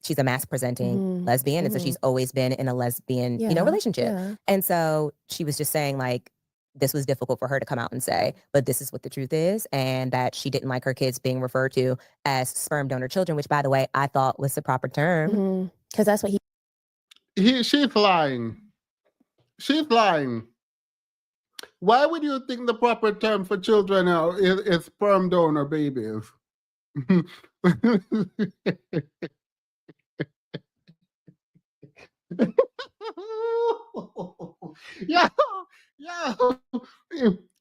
She's a mass presenting lesbian. And so she's always been in a lesbian, relationship. Yeah. And so she was just saying, like, this was difficult for her to come out and say, but this is what the truth is. And that she didn't like her kids being referred to as sperm donor children, which, by the way, I thought was the proper term. Because that's what she's lying. She's lying. Why would you think the proper term for children is sperm donor babies? yeah.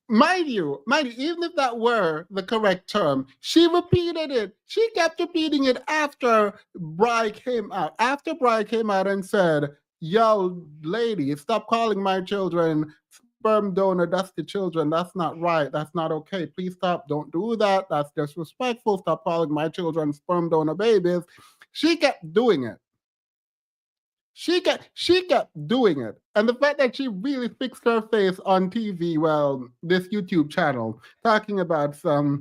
Mind you, even if that were the correct term, she repeated it. She kept repeating it after Bri came out. After Bri came out and said, yo, lady, stop calling my children sperm donor dusty children. That's not right. That's not okay. Please stop. Don't do that. That's disrespectful. Stop calling my children sperm donor babies. She kept doing it. She kept doing it. And the fact that she really fixed her face on TV, well, this YouTube channel, talking about I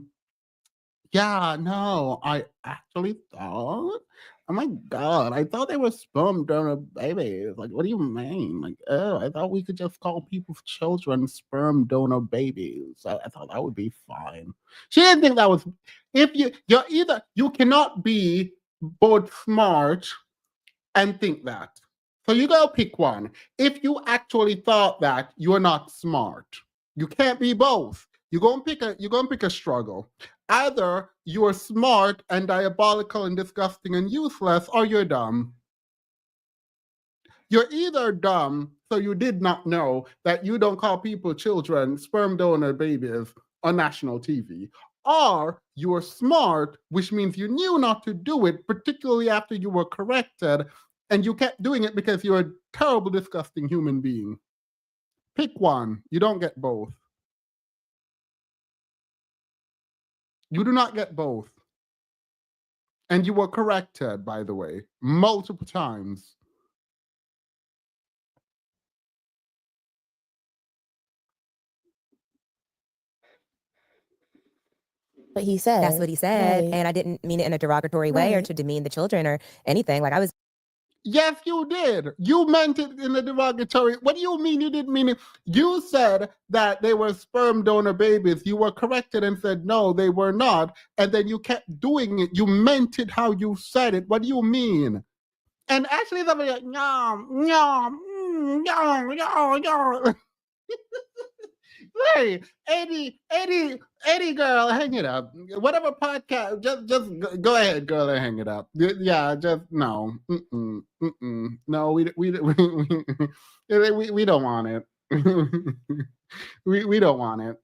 actually thought, oh my God, I thought they were sperm donor babies. Like, what do you mean? Like, oh, I thought we could just call people's children sperm donor babies. I thought that would be fine. She didn't think that was, you cannot be both smart and think that. So you gotta pick one. If you actually thought that, you're not smart. You can't be both. You're gonna pick a struggle. Either you're smart and diabolical and disgusting and useless, or you're dumb. You're either dumb, so you did not know that you don't call people children sperm donor babies on national TV, or you're smart, which means you knew not to do it, particularly after you were corrected, and you kept doing it because you're a terrible, disgusting human being. Pick one. You don't get both. You do not get both. And you were corrected, by the way, multiple times. But he said. That's what he said. Right. And I didn't mean it in a derogatory way or Right. to demean the children or anything. Like I was Yes, you did. You meant it in a derogatory. What do you mean you didn't mean it? You said that they were sperm donor babies. You were corrected and said, no, they were not. And then you kept doing it. You meant it how you said it. What do you mean? And actually, somebody like, no, no, no, no, no. Hey, Eddie, girl, hang it up. Whatever podcast, just go ahead, girl, and hang it up. Yeah, just no, no, we don't want it. we don't want it.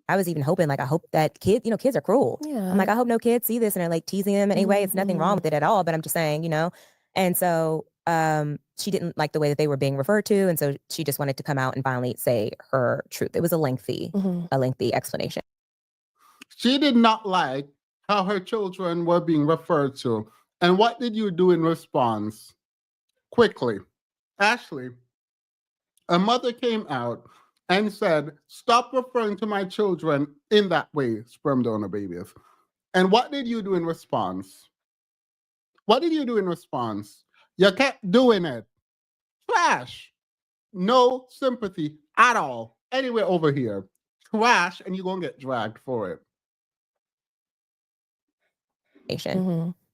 I was even hoping, like, I hope that kids are cruel. Yeah. I'm like, I hope no kids see this and are like teasing them anyway. It's nothing wrong with it at all. But I'm just saying, And so she didn't like the way that they were being referred to. And so she just wanted to come out and finally say her truth. It was a lengthy explanation. She did not like how her children were being referred to. And what did you do in response? Quickly. Ashley, a mother came out and said, stop referring to my children in that way, sperm donor babies. And what did you do in response? What did you do in response? You kept doing it. Trash. No sympathy at all. Anywhere over here. Trash, and you're going to get dragged for it.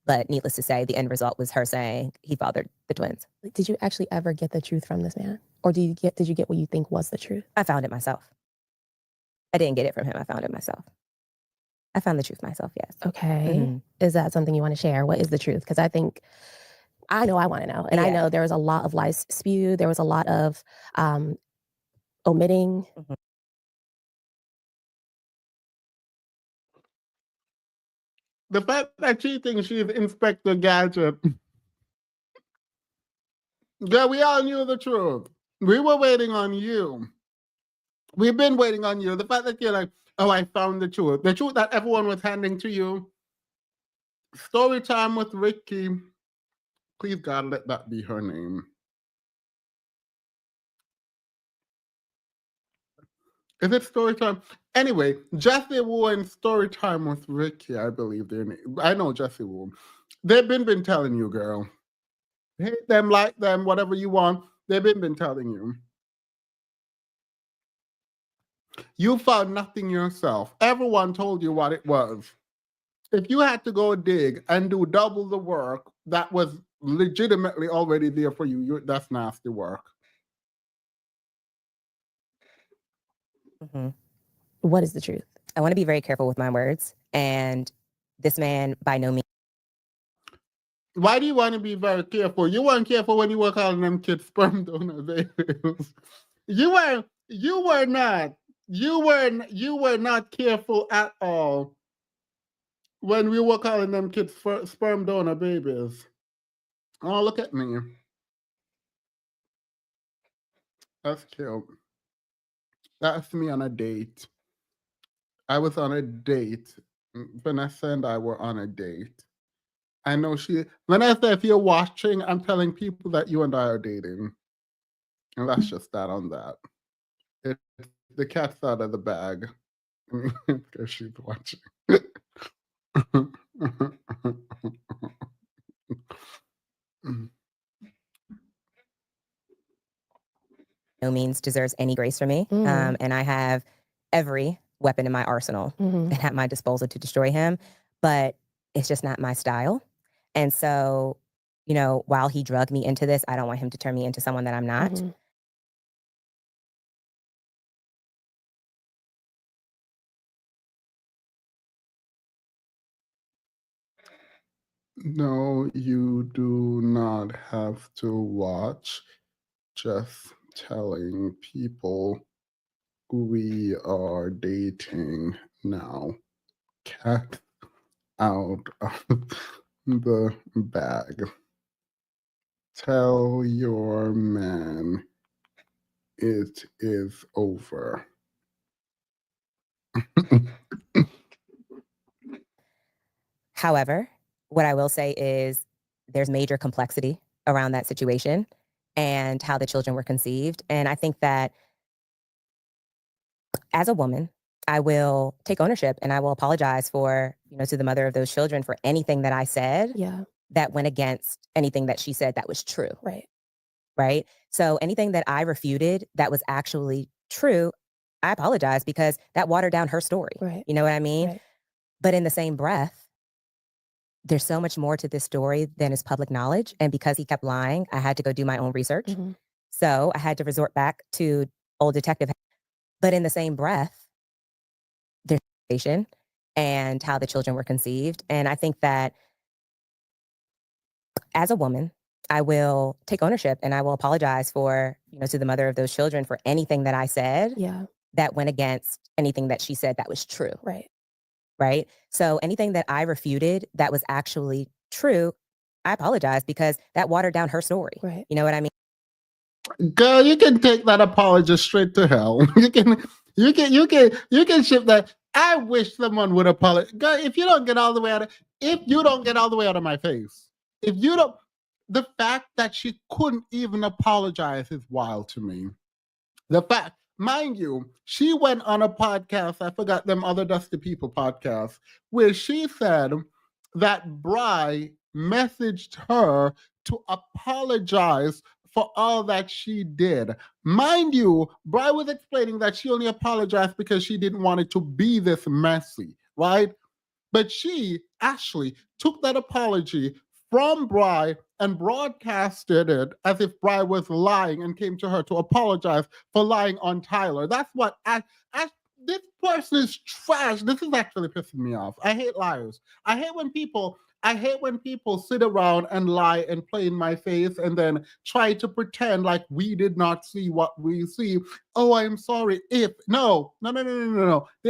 But needless to say, the end result was her saying he fathered the twins. Did you actually ever get the truth from this man? Or did you get what you think was the truth? I found it myself. I didn't get it from him. I found it myself. I found the truth myself, yes. Okay. Is that something you want to share? What is the truth? Because I know I want to know. And I know there was a lot of lies spewed. There was a lot of omitting. The fact that she thinks she's Inspector Gadget. Girl, we all knew the truth. We were waiting on you. We've been waiting on you. The fact that you're like, oh, I found the truth that everyone was handing to you. Story time with Ricky. Please, God, let that be her name. Is it story time? Anyway, Jessie Wu and Story Time with Ricky, I believe their name. I know Jessie Wu. They've been telling you, girl. Hate them, like them, whatever you want. They've been telling you. You found nothing yourself. Everyone told you what it was. If you had to go dig and do double the work that was legitimately already there for you, that's nasty work. What is the truth? I want to be very careful with my words. And this man, by no means. Why do you want to be very careful? You weren't careful when you were calling them kids sperm donor babies. You were not. You were not careful at all when we were calling them kids sperm donor babies. Oh, look at me. That's cute. That's me on a date. I was on a date. Vanessa and I were on a date. I know Vanessa, if you're watching, I'm telling people that you and I are dating. And that's just that on that. The cat's out of the bag. Because she's watching. No means deserves any grace from me. And I have every weapon in my arsenal and at my disposal to destroy him. But it's just not my style. And so, while he drugged me into this, I don't want him to turn me into someone that I'm not. No, you do not have to watch. Just telling people we are dating now. Cat out of the bag. Tell your man it is over. However, what I will say is there's major complexity around that situation and how the children were conceived. And I think that as a woman, I will take ownership and I will apologize for, to the mother of those children for anything that I said Yeah. that went against anything that she said that was true. Right. Right. So anything that I refuted that was actually true, I apologize because that watered down her story. Right. You know what I mean? Right. But in the same breath, there's so much more to this story than is public knowledge. And because he kept lying, I had to go do my own research. Mhm. So I had to resort back to old detective. But in the same breath, there's situation and how the children were conceived. And I think that as a woman, I will take ownership and I will apologize for, to the mother of those children for anything that I said Yeah. that went against anything that she said that was true. Right. Right. So anything that I refuted that was actually true, I apologize because that watered down her story. Right. You know what I mean? Girl, you can take that apology straight to hell. You can ship that. I wish someone would apologize. Girl, if you don't get all the way out of my face, if you don't, the fact that she couldn't even apologize is wild to me. The fact, mind you, she went on a podcast, I forgot them other Dusty People podcasts, where she said that Bry messaged her to apologize for all that she did. Mind you, Bry was explaining that she only apologized because she didn't want it to be this messy, right? But she, Ashley, took that apology from Bry and broadcasted it as if Bry was lying and came to her to apologize for lying on Tyler. That's what this person is trash. This is actually pissing me off. I hate liars. I hate when people sit around and lie and play in my face and then try to pretend like we did not see what we see. Oh, I'm sorry. If no. There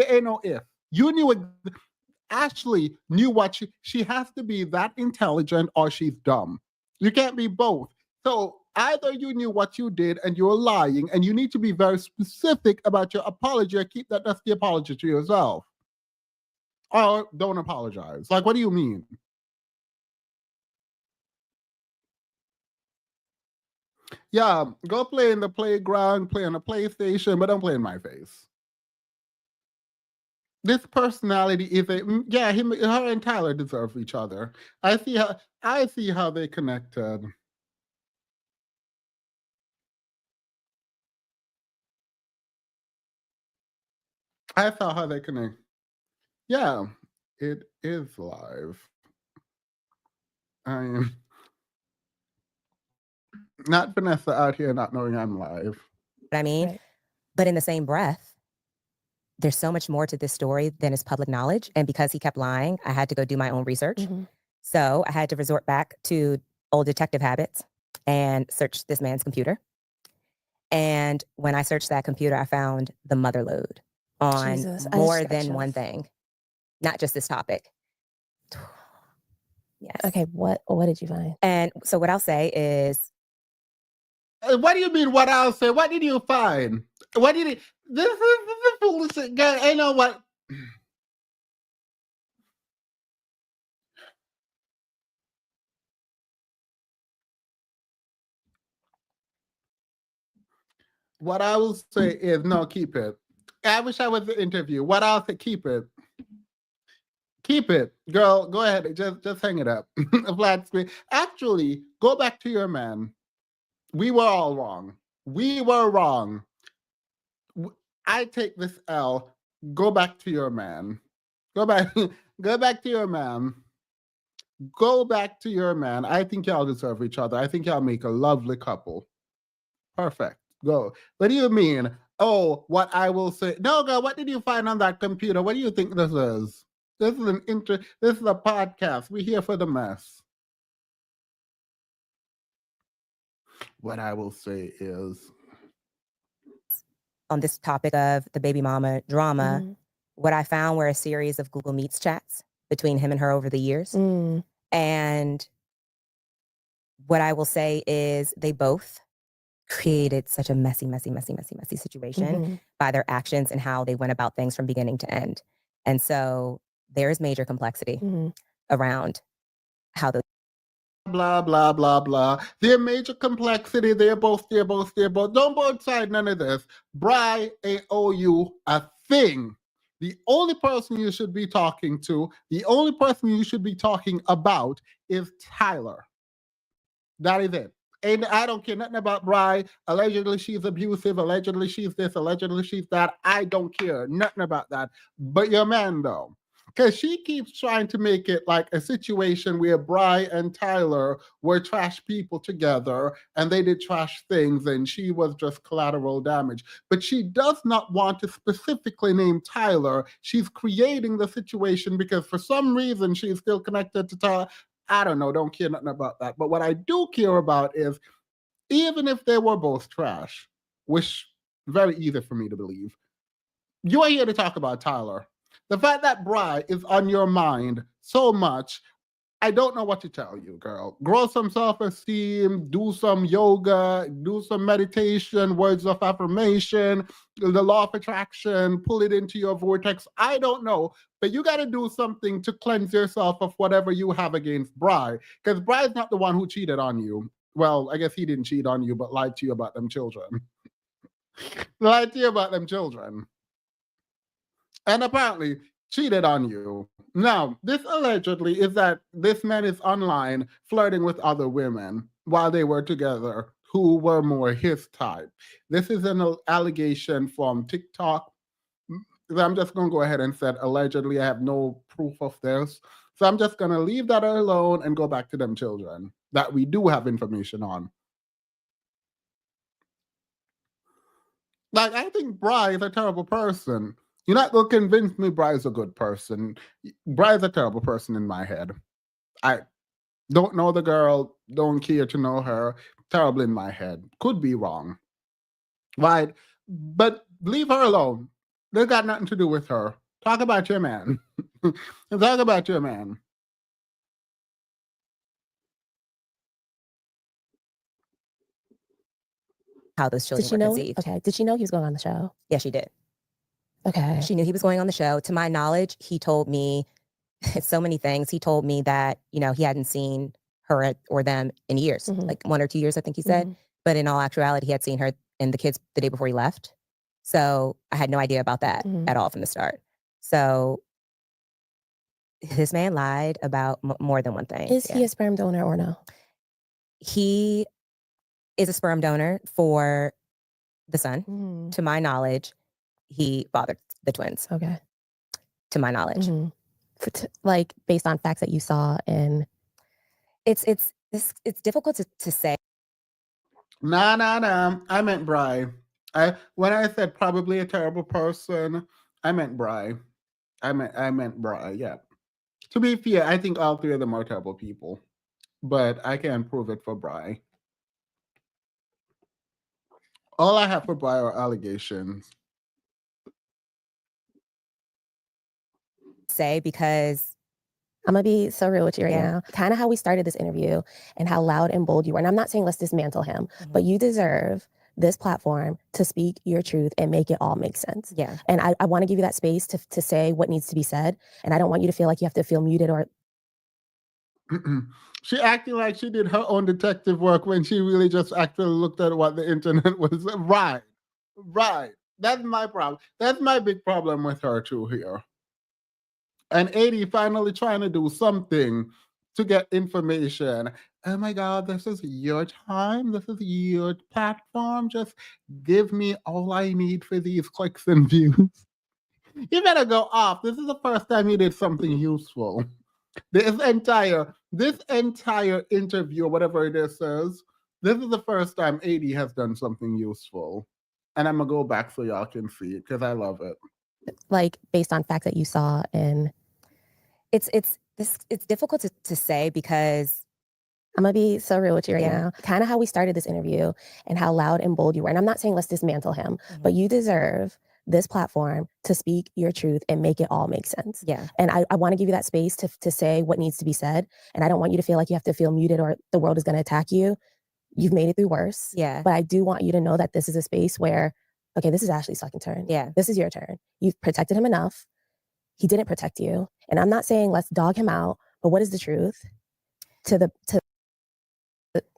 ain't no if. You knew it. Ashley knew what she has to be that intelligent or she's dumb. You can't be both. So either you knew what you did and you're lying, and you need to be very specific about your apology or keep that's the apology to yourself. Or don't apologize. Like, what do you mean? Yeah, go play in the playground, play on a PlayStation, but don't play in my face. This personality is her and Tyler deserve each other. I see how they connected. I saw how they connect. Yeah, it is live. I am not Vanessa out here not knowing I'm live. I mean, Right. but in the same breath, there's so much more to this story than is public knowledge. And because he kept lying, I had to go do my own research. Mhm. So I had to resort back to old detective habits and search this man's computer. And when I searched that computer, I found the mother lode on Jesus, I more just got than one chills. thing, not just this topic. Yes. Okay, what did you find? And so what I'll say is What do you mean? What I'll say? What did you find? What did it? This is the foolish guy. I know what. What I will say is no, keep it. I wish I was the interview. What I'll say, keep it. Keep it, girl. Go ahead. Just hang it up. Flat screen. Actually, go back to your man. We were all wrong. We were wrong. I take this L. Go back to your man. Go back. Go back to your man. Go back to your man. I think y'all deserve each other. I think y'all make a lovely couple. Perfect. Go. What do you mean? Oh, what I will say. No, girl, what did you find on that computer? What do you think this is? This is this is a podcast. We're here for the mess. What I will say is on this topic of the baby mama drama, Mhm. what I found were a series of Google Meets chats between him and her over the years. Mm. And what I will say is they both created such a messy situation Mhm. by their actions and how they went about things from beginning to end. And so there is major complexity Mhm. around how those Blah, blah, blah, blah. Their major complexity, they're both. Don't both side none of this. Bri ain't owe you a thing. The only person you should be talking to, the only person you should be talking about is Tyler. That is it. And I don't care nothing about Bri. Allegedly, she's abusive. Allegedly, she's this. Allegedly, she's that. I don't care nothing about that. But your man, though, because she keeps trying to make it like a situation where Bri and Tyler were trash people together and they did trash things and she was just collateral damage. But she does not want to specifically name Tyler. She's creating the situation because for some reason she's still connected to Tyler. I don't know, don't care nothing about that. But what I do care about is even if they were both trash, which very easy for me to believe, you are here to talk about Tyler. The fact that Bri is on your mind so much, I don't know what to tell you, girl. Grow some self-esteem, do some yoga, do some meditation, words of affirmation, the law of attraction, pull it into your vortex. I don't know, but you got to do something to cleanse yourself of whatever you have against Bri, because Bri is not the one who cheated on you. Well, I guess he didn't cheat on you, but lied to you about them children. Lied to you about them children. And apparently cheated on you. Now, this allegedly is that this man is online flirting with other women while they were together who were more his type. This is an allegation from TikTok. I'm just going to go ahead and say allegedly. I have no proof of this. So I'm just going to leave that alone and go back to them children that we do have information on. Like, I think Bri is a terrible person. You're not going to convince me Bri is a good person. Bri is a terrible person in my head. I don't know the girl, don't care to know her. Terrible in my head. Could be wrong. Right? But leave her alone. They got nothing to do with her. Talk about your man. Talk about your man. how those Did children she were know? conceived. Okay. Did she know he was going on the show? Yeah, she did. Okay. She knew he was going on the show. To my knowledge, he told me so many things. He told me that, he hadn't seen her or them in years, Mhm. like 1 or 2 years, I think he said. Mhm. But in all actuality, he had seen her and the kids the day before he left. So I had no idea about that Mhm. at all from the start. So this man lied about more than one thing. Is he a sperm donor or no? He is a sperm donor for the son. Mhm. To my knowledge, he fathered the twins. Okay. To my knowledge, Mhm. Like based on facts that you saw and it's difficult to say. Nah. I meant Bri. When I said probably a terrible person, I meant Bri. I meant Bri, yeah. To be fair, I think all three of them are terrible people. But I can't prove it for Bri. All I have for Bri are allegations. Say because I'm gonna be so real with you right Yeah. now. Kind of how we started this interview and how loud and bold you were. And I'm not saying let's dismantle him, but you deserve this platform to speak your truth and make it all make sense. yeah, And I want to give you that space to say what needs to be said. And I don't want you to feel like you have to feel muted or She acting like she did her own detective work when she really just actually looked at what the internet was. Right. That's my problem. That's my big problem with her too here. And 80 finally trying to do something to get information. Oh my God, this is your time. This is your platform. Just give me all I need for these clicks and views. You better go off. This is the first time you did something useful. This entire interview, or whatever it is, says, this is the first time AD has done something useful. And I'm gonna go back so y'all can see it because I love it. like based on facts that you saw and it's difficult to say because I'm gonna be so real with you right Yeah. now. Kind of how we started this interview and how loud and bold you were. And I'm not saying let's dismantle him, but you deserve this platform to speak your truth and make it all make sense. yeah, And I want to give you that space to say what needs to be said. And I don't want you to feel like you have to feel muted or the world is going to attack you. you've made it through worse. Yeah. But I do want you to know that this is a space where, okay, this is Ashley's fucking turn. Yeah. This is your turn. You've protected him enough. He didn't protect you. And I'm not saying let's dog him out, but what is the truth to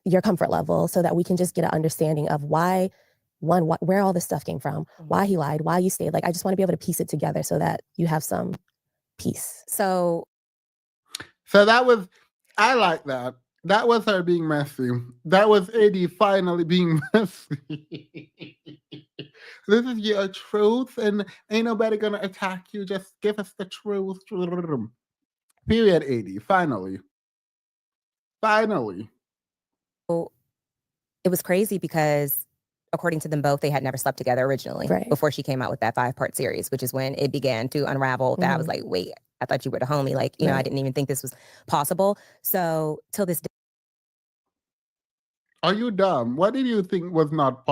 your comfort level so that we can just get an understanding of why, where all this stuff came from, why he lied, why you stayed. Like, I just want to be able to piece it together so that you have some peace. So that was, I like that. That was her being messy. That was Eddie finally being messy. This is your truth, and ain't nobody gonna attack you. Just give us the truth. Period, Eddie. Finally. it was crazy because according to them both, they had never slept together originally before she came out with that 5-part series, which is when it began to unravel. That I was like, wait, I thought you were the homie. Like, you know, I didn't even think this was possible. So till this day. Are you dumb? What did you think was not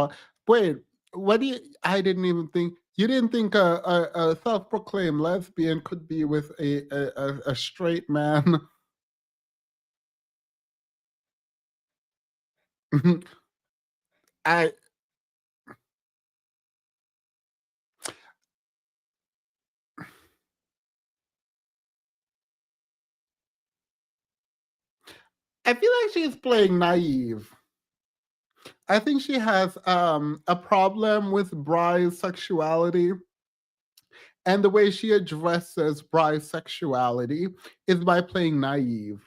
Wait, what do you, I didn't even think, you didn't think a self-proclaimed lesbian could be with a straight man? I feel like she's playing naive. I think she has a problem with Bry's sexuality. And the way she addresses Bry's sexuality is by playing naive.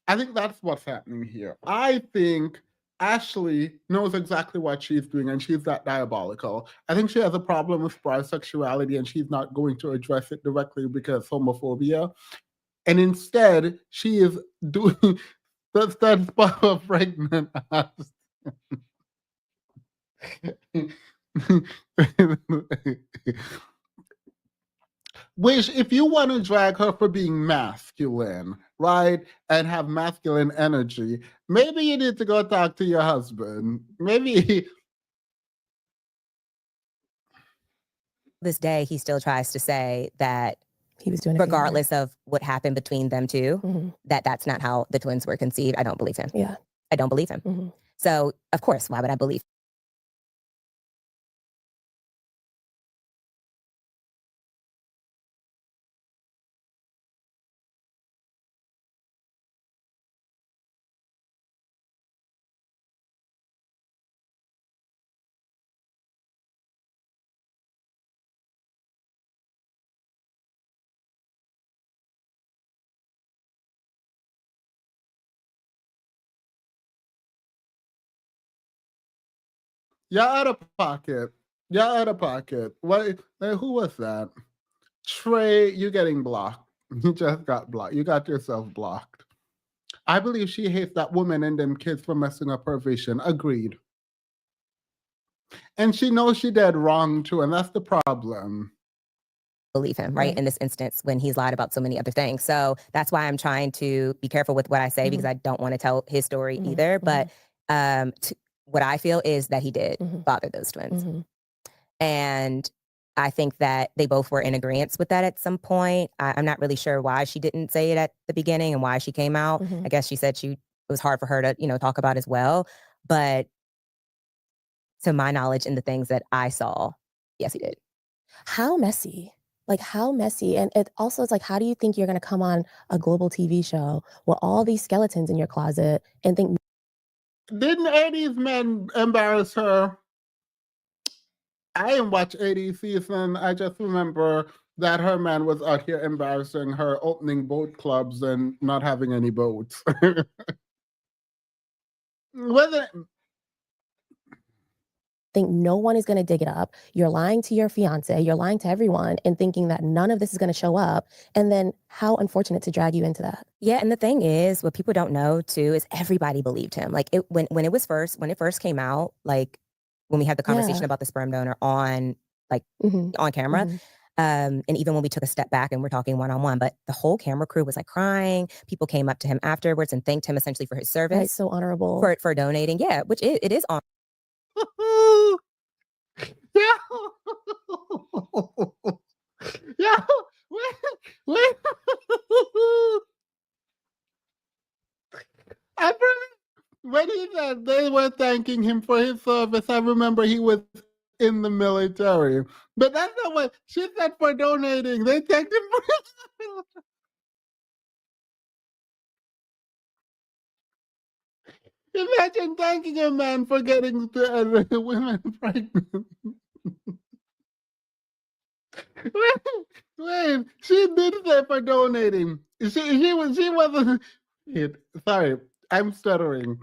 I think that's what's happening here. I think Ashley knows exactly what she's doing, and she's that diabolical. I think she has a problem with Bry's sexuality, and she's not going to address it directly because homophobia. And instead, she is doing that spot of pregnant ass. Which, if you want to drag her for being masculine, right, and have masculine energy, maybe you need to go talk to your husband. Maybe. This day, he still tries to say that he was doing it regardless of what happened between them two, that's not how the twins were conceived. I don't believe him. Yeah. I don't believe him. So, of course, why would I believe? You're out of pocket. You're out of pocket. What? Who was that? Trey, you're getting blocked. You just got blocked. You got yourself blocked. I believe she hates that woman and them kids for messing up her vision. Agreed. And she knows she did wrong too, and that's the problem. Believe him, right? In this instance, when he's lied about so many other things. So that's why I'm trying to be careful with what I say because I don't want to tell his story either. But what I feel is that he did bother those twins. And I think that they both were in agreement with that at some point. I'm not really sure why she didn't say it at the beginning and why she came out. I guess she said it was hard for her to, talk about as well. But to my knowledge and the things that I saw, yes, he did. How messy? Like, how messy? And it also is like, how do you think you're going to come on a global TV show with all these skeletons in your closet and think... Didn't Eddie's men embarrass her? I didn't watch Eddie's season. I just remember that her man was out here embarrassing her, opening boat clubs and not having any boats. Think no one is going to dig it up. You're lying to your fiance. You're lying to everyone and thinking that none of this is going to show up. And then how unfortunate to drag you into that. Yeah. And the thing is, what people don't know too, is everybody believed him. Like when it first came out, like when we had the conversation about the sperm donor on on camera. And even when we took a step back and we're talking one-on-one, but the whole camera crew was like crying. People came up to him afterwards and thanked him essentially for his service. Right, so honorable. For donating. Yeah, which it is honorable. Yeah. Wait. when he said they were thanking him for his service, I remember he was in the military. But that's not what she said for donating. They thanked him for his service. Imagine thanking a man for getting the women pregnant. Wait, she did say for donating. She wasn't. Sorry, I'm stuttering.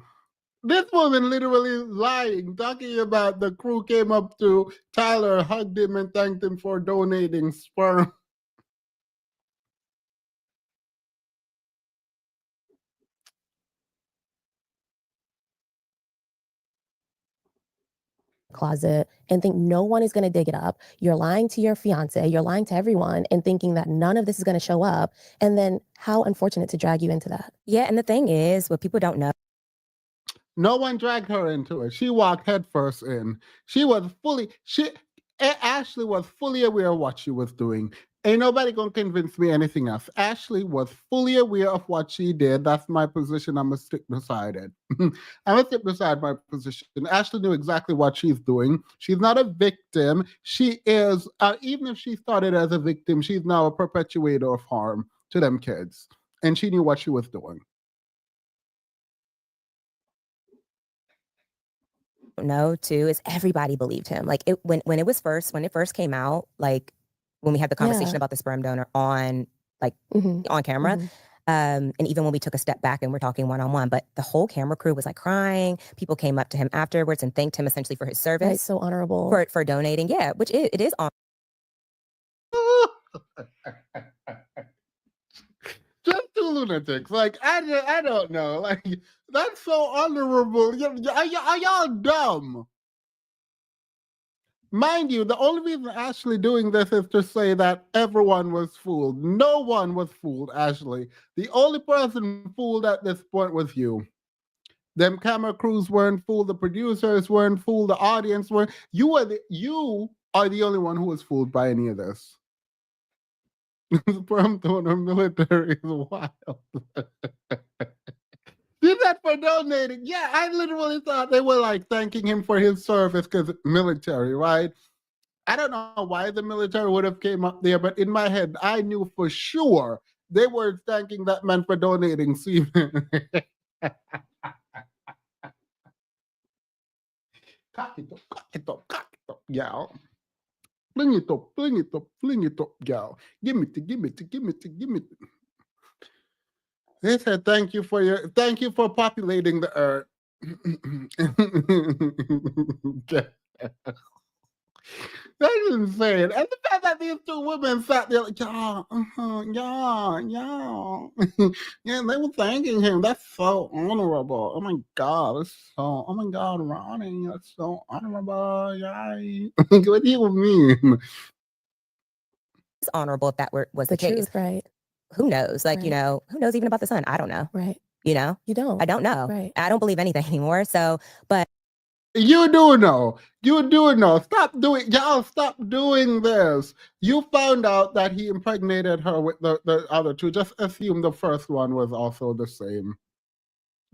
This woman literally lying, talking about the crew came up to Tyler, hugged him, and thanked him for donating sperm. Closet and think no one is going to dig it up. You're lying to your fiance, you're lying to everyone and thinking that none of this is going to show up. And then how unfortunate to drag you into that. Yeah, and the thing is, what people don't know. No one dragged her into it. She walked headfirst in. Ashley was fully aware of what she was doing. Ain't nobody gonna convince me anything else. Ashley was fully aware of what she did. That's my position. I'm gonna stick beside it. I'm gonna stick beside my position. Ashley knew exactly what she's doing. She's not a victim. She is, even if she started as a victim, she's now a perpetuator of harm to them kids. And she knew what she was doing. Know too is everybody believed him. Like when it first came out, like when we had the conversation about the sperm donor on on camera, and even when we took a step back and we're talking one-on-one, but the whole camera crew was like crying. People came up to him afterwards and thanked him essentially for his service. Right, so honorable for donating. Yeah, which it is honorable. Just two lunatics. Like I don't know. Like that's so honorable. Are y'all dumb? Mind you, the only reason Ashley doing this is to say that everyone was fooled. No one was fooled, Ashley. The only person fooled at this point was you. Them camera crews weren't fooled. The producers weren't fooled. The audience weren't. You are the only one who was fooled by any of this. Sperm donor military is wild. Did that for donating. Yeah, I literally thought they were like thanking him for his service because military, right? I don't know why the military would have came up there, but in my head, I knew for sure they were thanking that man for donating semen. Cock it up, y'all. Fling it up, y'all. Give me it. They said thank you for populating the earth. That's insane. And the fact that these two women sat there like, yeah, yeah, they were thanking him. That's so honorable. Oh my God, oh my God, Ronnie, that's so honorable. Yay. What do you mean? It's honorable if that was the case. Truth, right? Who knows? Like, right. Who knows even about the sun? I don't know. Right. You don't. I don't know. Right. I don't believe anything anymore. So, but you do know. Stop doing this. You found out that he impregnated her with the other two. Just assume the first one was also the same.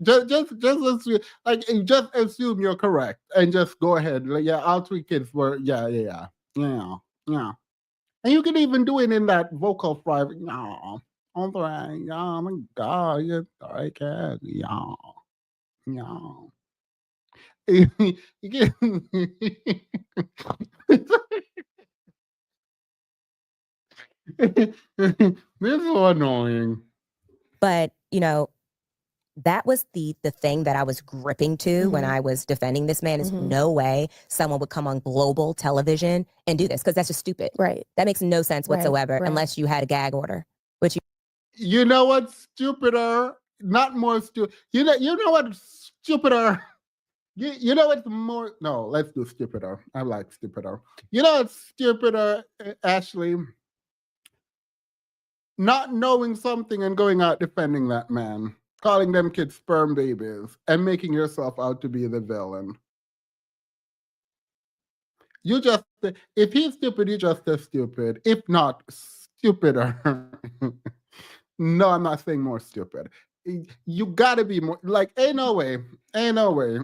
Just assume, just assume you're correct and just go ahead. Like, yeah, all three kids were, yeah. And you can even do it in that vocal fry. Yeah. Oh my God, you're sorry, cat. Yeah. You get this is so annoying. But that was the thing that I was gripping to when I was defending this man. Is no way someone would come on global television and do this, because that's just stupid. Right. That makes no sense whatsoever, unless you had a gag order. Which you know what's stupider? Not more stupid. You know what's stupider? You know what's more? No, let's do stupider. I like stupider. You know what's stupider, Ashley? Not knowing something and going out defending that man, calling them kids sperm babies, and making yourself out to be the villain. If he's stupid, you just as stupid. If not, stupider. No, I'm not saying more stupid. You gotta be more like, ain't no way. Ain't no way.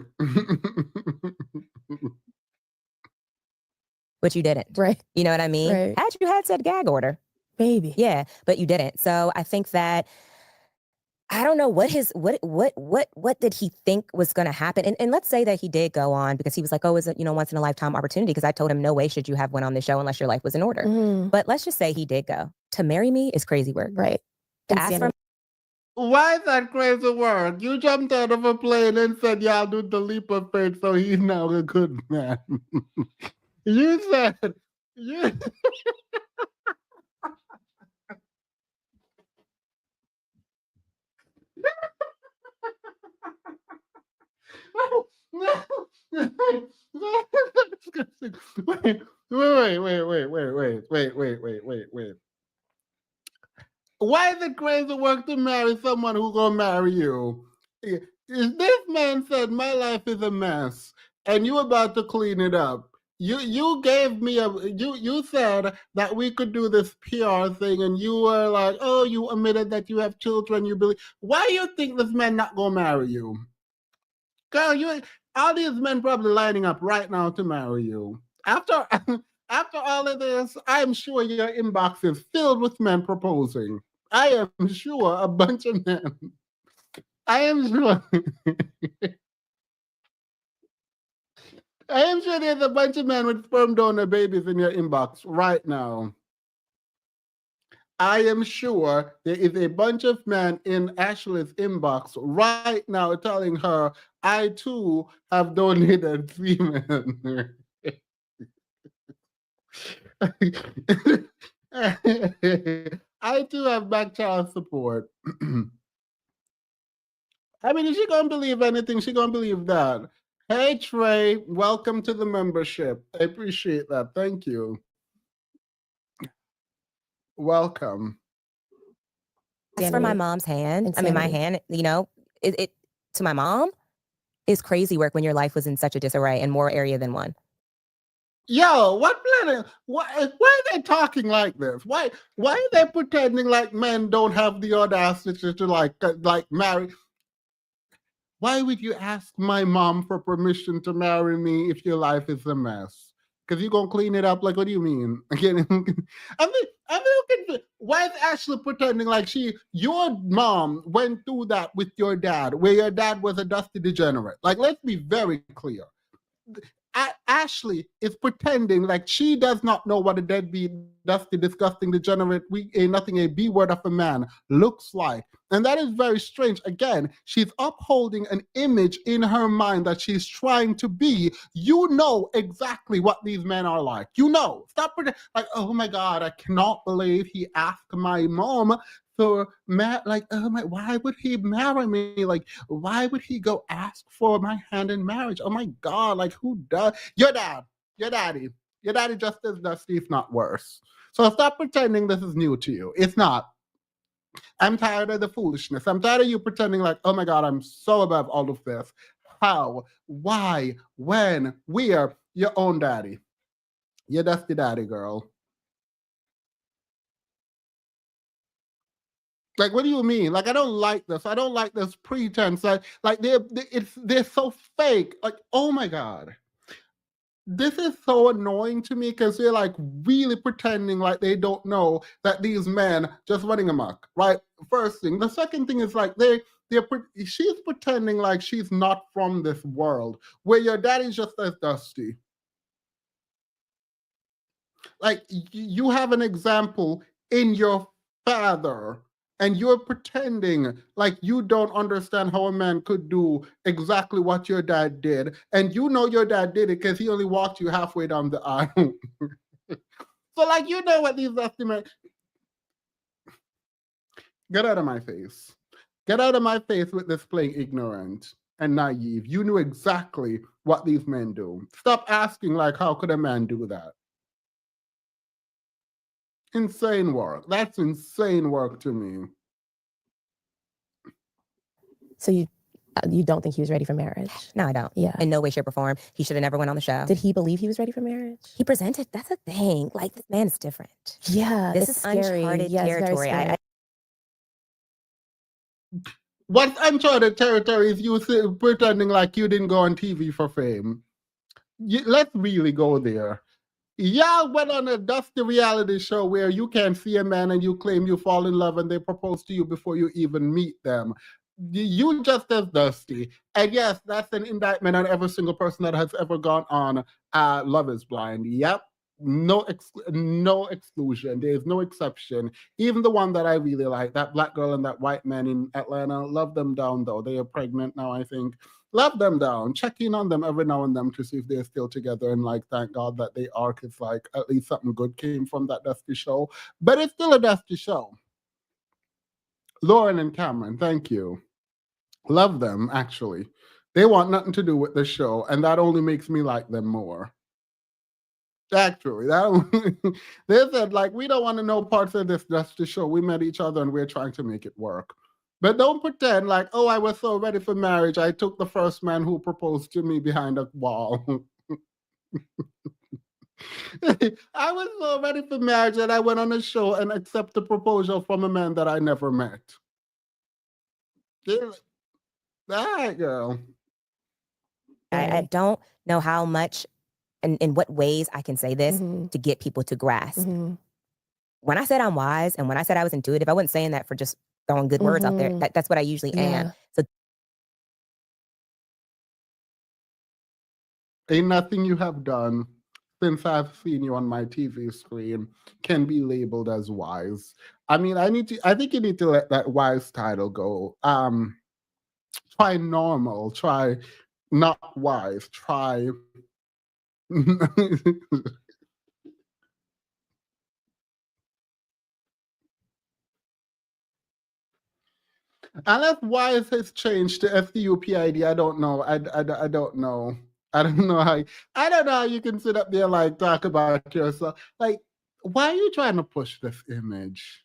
But you didn't. Right. You know what I mean? Right. Had you had said gag order, Maybe. yeah, but you didn't. So I think that I don't know what what did he think was going to happen? And let's say that he did go on because he was like, oh, is it, once in a lifetime opportunity? Because I told him, no way should you have went on the show unless your life was in order. Mhm. But let's just say he did go. To marry me is crazy work. Right. To ask for Why is that crazy work? You jumped out of a plane and said y'all do the leap of faith, so he's now a good man. You said you. Wait. Why is it crazy work to marry someone who gonna marry you? This man said my life is a mess, and you about to clean it up. You gave me you said that we could do this PR thing, and you were like, oh, you admitted that you have children. You believe. Why you think this man not gonna marry you? Girl, all these men probably lining up right now to marry you. After after all of this, I'm sure your inbox is filled with men proposing. I am sure a bunch of men. I am sure. I am sure there's a bunch of men with sperm donor babies in your inbox right now. I am sure there is a bunch of men in Ashley's inbox right now telling her, I too have donated semen. I too have back child support. I mean, is she gonna believe anything? She gonna believe that. Hey Trey, welcome to the membership. I appreciate that. Thank you. Welcome. ask for my mom's hand. I mean, my hand, it to my mom is crazy work when your life was in such a disarray in more area than one. Yo, what planet? Why are they talking like this? Why are they pretending like men don't have the audacity to like marry? Why would you ask my mom for permission to marry me if your life is a mess? Because you're gonna clean it up. Like, what do you mean? Again, I'm looking. Why is Ashley pretending like your mom went through that with your dad, where your dad was a dusty degenerate? Like, let's be very clear. Ashley is pretending like she does not know what a deadbeat, dusty, disgusting, degenerate, nothing a B word of a man looks like. And that is very strange. Again, she's upholding an image in her mind that she's trying to be. You know exactly what these men are like. You know. Stop pretending like, oh my God, I cannot believe he asked my mom for why would he marry me? Like, why would he go ask for my hand in marriage? Oh my God, like who does? Your daddy just as dusty, if not worse. So stop pretending this is new to you. It's not. I'm tired of the foolishness. I'm tired of you pretending like, oh my God, I'm so above all of this. How? Why? When? Where? Your own daddy. Your dusty daddy, girl. Like, what do you mean? Like, I don't like this. I don't like this pretense. Like they're so fake. Like, oh my God. This is so annoying to me because they're like really pretending like they don't know that these men just running amok, right? First thing. The second thing is like she's pretending like she's not from this world where your daddy's just as dusty. Like you have an example in your father and you're pretending like you don't understand how a man could do exactly what your dad did. And you know your dad did it because he only walked you halfway down the aisle. So like, you know what these estimates. Get out of my face. Get out of my face with this playing ignorant and naive. You knew exactly what these men do. Stop asking like, how could a man do that? Insane work. That's insane work to me. So you don't think he was ready for marriage? No, I don't. Yeah. In no way, shape, or form. He should have never went on the show. Did he believe he was ready for marriage? He presented. That's a thing. Like, this man is different. Yeah. This is scary. uncharted Yeah, territory. What's uncharted territory is you pretending like you didn't go on TV for fame. Let's really go there. Y'all went on a dusty reality show where you can see a man and you claim you fall in love and they propose to you before you even meet them. You just as dusty. And yes, that's an indictment on every single person that has ever gone on Love is Blind. Yep. No exclusion. There is no exception. Even the one that I really like, that black girl and that white man in Atlanta, love them down though. They are pregnant now, I think. Love them down. Check in on them every now and then to see if they're still together. And like, thank God that they are, because like at least something good came from that dusty show. But it's still a dusty show. Lauren and Cameron, thank you. Love them, actually. They want nothing to do with the show, and that only makes me like them more. Actually, they said, like, we don't want to know parts of this just to show we met each other and we're trying to make it work. But don't pretend like, oh, I was so ready for marriage. I took the first man who proposed to me behind a wall. I was so ready for marriage that I went on a show and accepted a proposal from a man that I never met. Yeah. All right, girl. I don't know how much and in what ways I can say this Mhm. to get people to grasp. Mhm. When I said I'm wise and when I said I was intuitive, I wasn't saying that for just throwing good words out there. Mhm. That's what I usually am. Yeah. So Ain't nothing you have done since I've seen you on my TV screen can be labeled as wise. I mean, I think you need to let that wise title go. Try normal, try not wise, try unless wise has changed to FUPID, I don't know. I don't know. I don't know how you can sit up there like talk about yourself. Like, why are you trying to push this image?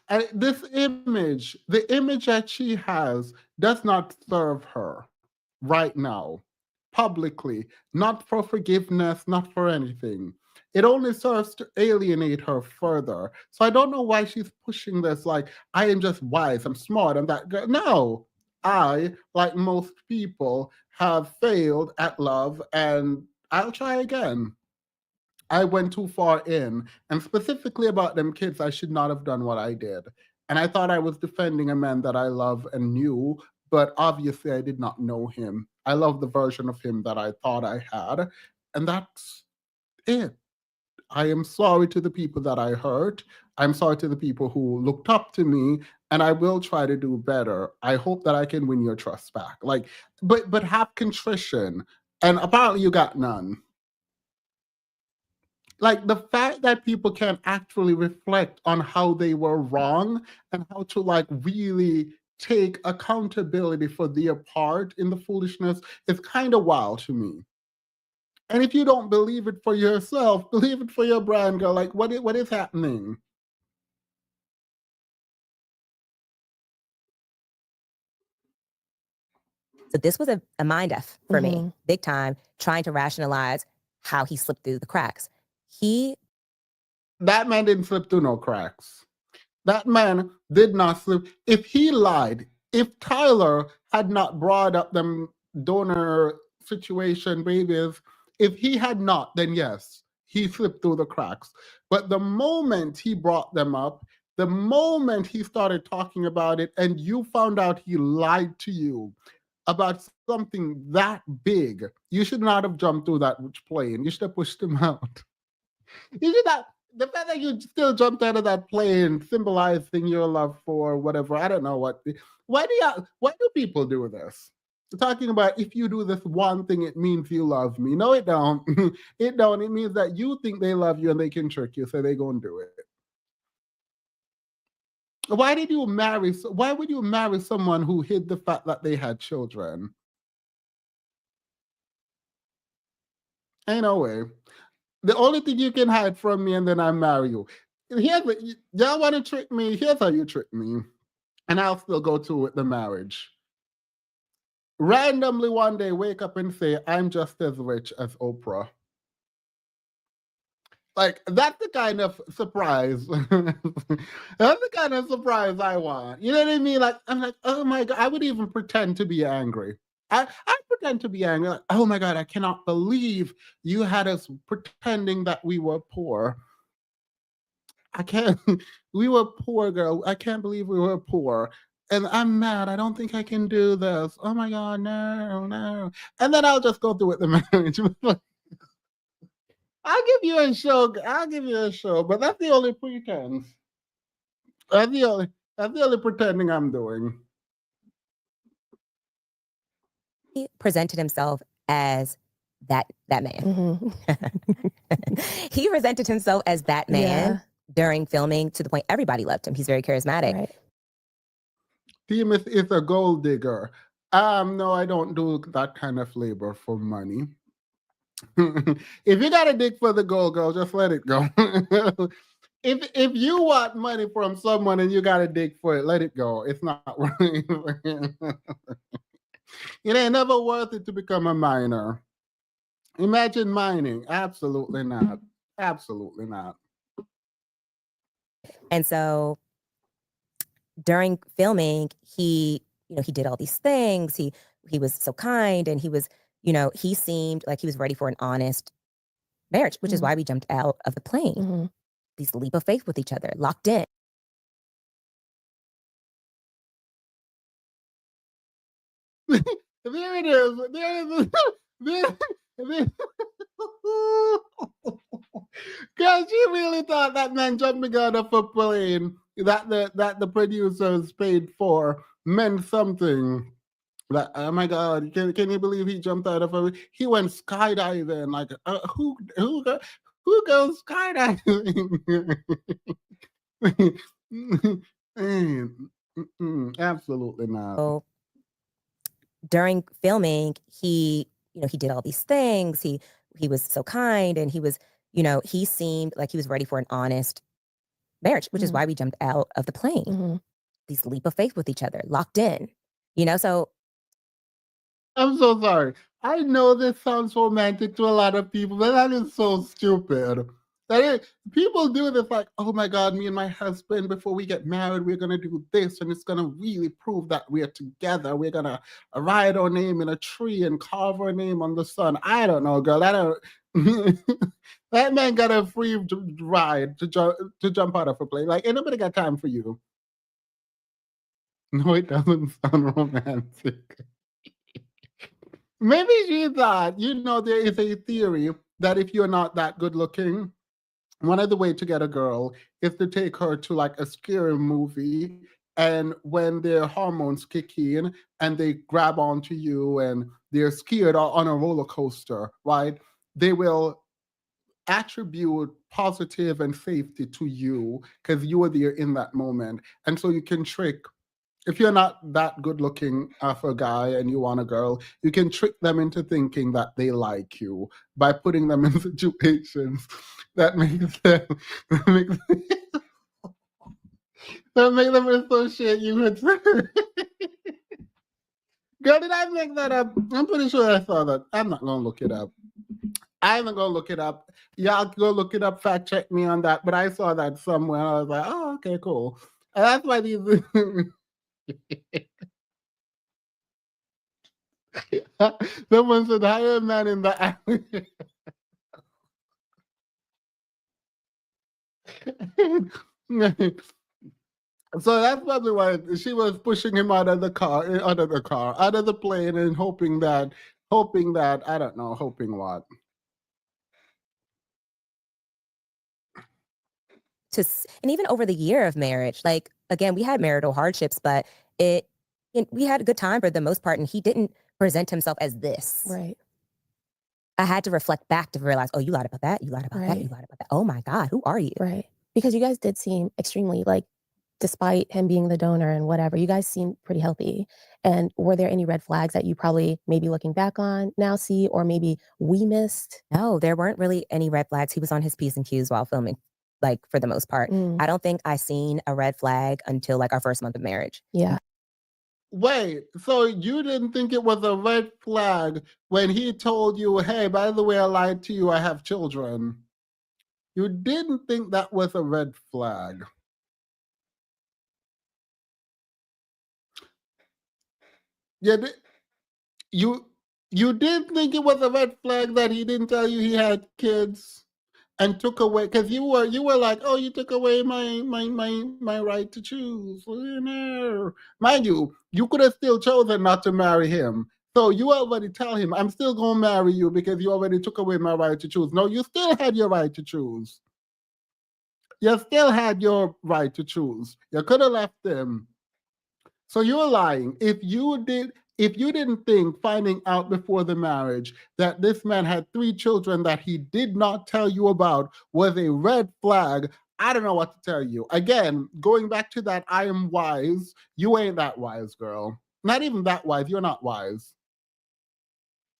And this image, the image that she has, does not serve her right now, publicly, not for forgiveness, not for anything. It only serves to alienate her further. So I don't know why she's pushing this like, I am just wise, I'm smart, I'm that girl. No, I, like most people, have failed at love and I'll try again. I went too far in, and specifically about them kids, I should not have done what I did. And I thought I was defending a man that I love and knew, but obviously I did not know him. I love the version of him that I thought I had, and that's it. I am sorry to the people that I hurt. I'm sorry to the people who looked up to me, and I will try to do better. I hope that I can win your trust back. Like, but have contrition. And apparently you got none. Like the fact that people can actually reflect on how they were wrong and how to like really take accountability for their part in the foolishness is kind of wild to me. And if you don't believe it for yourself, believe it for your brand, girl. Like what is happening? So this was a mind F for me, Mhm. big time, trying to rationalize how he slipped through the cracks. That man didn't slip through no cracks. That man did not slip. If he lied, if Tyler had not brought up them donor situation babies, if he had not, then yes, he slipped through the cracks. But the moment he brought them up, the moment he started talking about it, and you found out he lied to you about something that big, you should not have jumped through that plane. You should have pushed him out. You should not. The fact that you still jumped out of that plane, symbolizing your love for whatever. I don't know what. Why do people do this? Talking about if you do this one thing, it means you love me. No, it don't. It don't. It means that you think they love you and they can trick you, so they gonna do it. Why did you marry? Why would you marry someone who hid the fact that they had children? Ain't no way. The only thing you can hide from me, and then I marry you. Y'all want to trick me? Here's how you trick me, and I'll still go through with the marriage. Randomly one day, wake up and say, "I'm just as rich as Oprah." Like, that's the kind of surprise. That's the kind of surprise I want. You know what I mean? Like, I'm like, oh my God, I would even pretend to be angry. I pretend to be angry. Like, oh my God, I cannot believe you had us pretending that we were poor. I can't, we were poor, girl. I can't believe we were poor. And I'm mad. I don't think I can do this. Oh my God, no, no. And then I'll just go through with the marriage. I'll give you a show. I'll give you a show, but that's the only pretense. That's the only. That's the only pretending I'm doing. He presented himself as that man. Mhm. He presented himself as that man Yeah. during filming to the point everybody loved him. He's very charismatic. Right. Demas is a gold digger. No, I don't do that kind of labor for money. If you got to dig for the gold, girl, just let it go. If you want money from someone and you got to dig for it, let it go. It's not it ain't never worth it to become a miner. Imagine mining. Absolutely not. Absolutely not. And so during filming, he did all these things. He was so kind, and he seemed like he was ready for an honest marriage, which is why we jumped out of the plane. Mhm. These leap of faith with each other, locked in. There it is. There it is. There, Cause she really thought that man jumping out of a plane that the producers paid for meant something. Like, oh my God, can you believe he jumped out of a? He went skydiving. Like, who goes skydiving? Absolutely not. So during filming, he did all these things. He was so kind, and he seemed like he was ready for an honest marriage, which is why we jumped out of the plane. Mhm. These leap of faith with each other, locked in. So I'm so sorry. I know this sounds romantic to a lot of people, but that is so stupid. People do this like, oh my God, me and my husband, before we get married, we're going to do this, and it's going to really prove that we're together. We're going to write our name in a tree and carve our name on the sun. I don't know, girl. I don't. That man got a free ride to jump out of a plane. Like, ain't nobody got time for you. No, it doesn't sound romantic. Maybe she thought, there is a theory that if you're not that good looking, one of the way to get a girl is to take her to like a scary movie. And when their hormones kick in and they grab onto you and they're scared on a roller coaster, right? They will attribute positive and safety to you because you were there in that moment. And so you can trick. If you're not that good looking of a guy and you want a girl, you can trick them into thinking that they like you by putting them in situations that makes them that make them associate you with. Girl, did I make that up? I'm pretty sure I saw that. I'm not gonna look it up. I'm not gonna look it up. Y'all go look it up, fact check me on that. But I saw that somewhere. I was like, oh, okay, cool. And that's why these someone said hire a man in the alley. So that's probably why she was pushing him out of the plane, and hoping that I don't know, hoping what. And even over the year of marriage, like, again, we had marital hardships, but we had a good time for the most part, and he didn't present himself as this. Right. I had to reflect back to realize, oh, you lied about that, you lied about that, you lied about that. Oh my God, who are you? Right. Because you guys did seem extremely, like, despite him being the donor and whatever, you guys seemed pretty healthy. And were there any red flags that you probably maybe looking back on now see, or maybe we missed? No, there weren't really any red flags. He was on his P's and Q's while filming, like, for the most part. Mm, I don't think I seen a red flag until like our first month of marriage. yeah. Wait, so you didn't think it was a red flag when he told you, hey, by the way, I lied to you, I have children? You didn't think that was a red flag. Yeah, you did think it was a red flag that he didn't tell you he had kids and took away, because you were like, oh, you took away my right to choose. No. Mind you, you could have still chosen not to marry him. So you already tell him, I'm still gonna marry you because you already took away my right to choose. No, you still had your right to choose. You still had your right to choose. You could have left him. So you're lying. If you didn't think, finding out before the marriage that this man had 3 children that he did not tell you about was a red flag, I don't know what to tell you. Again, going back to that, I am wise. You ain't that wise, girl. Not even that wise. You're not wise.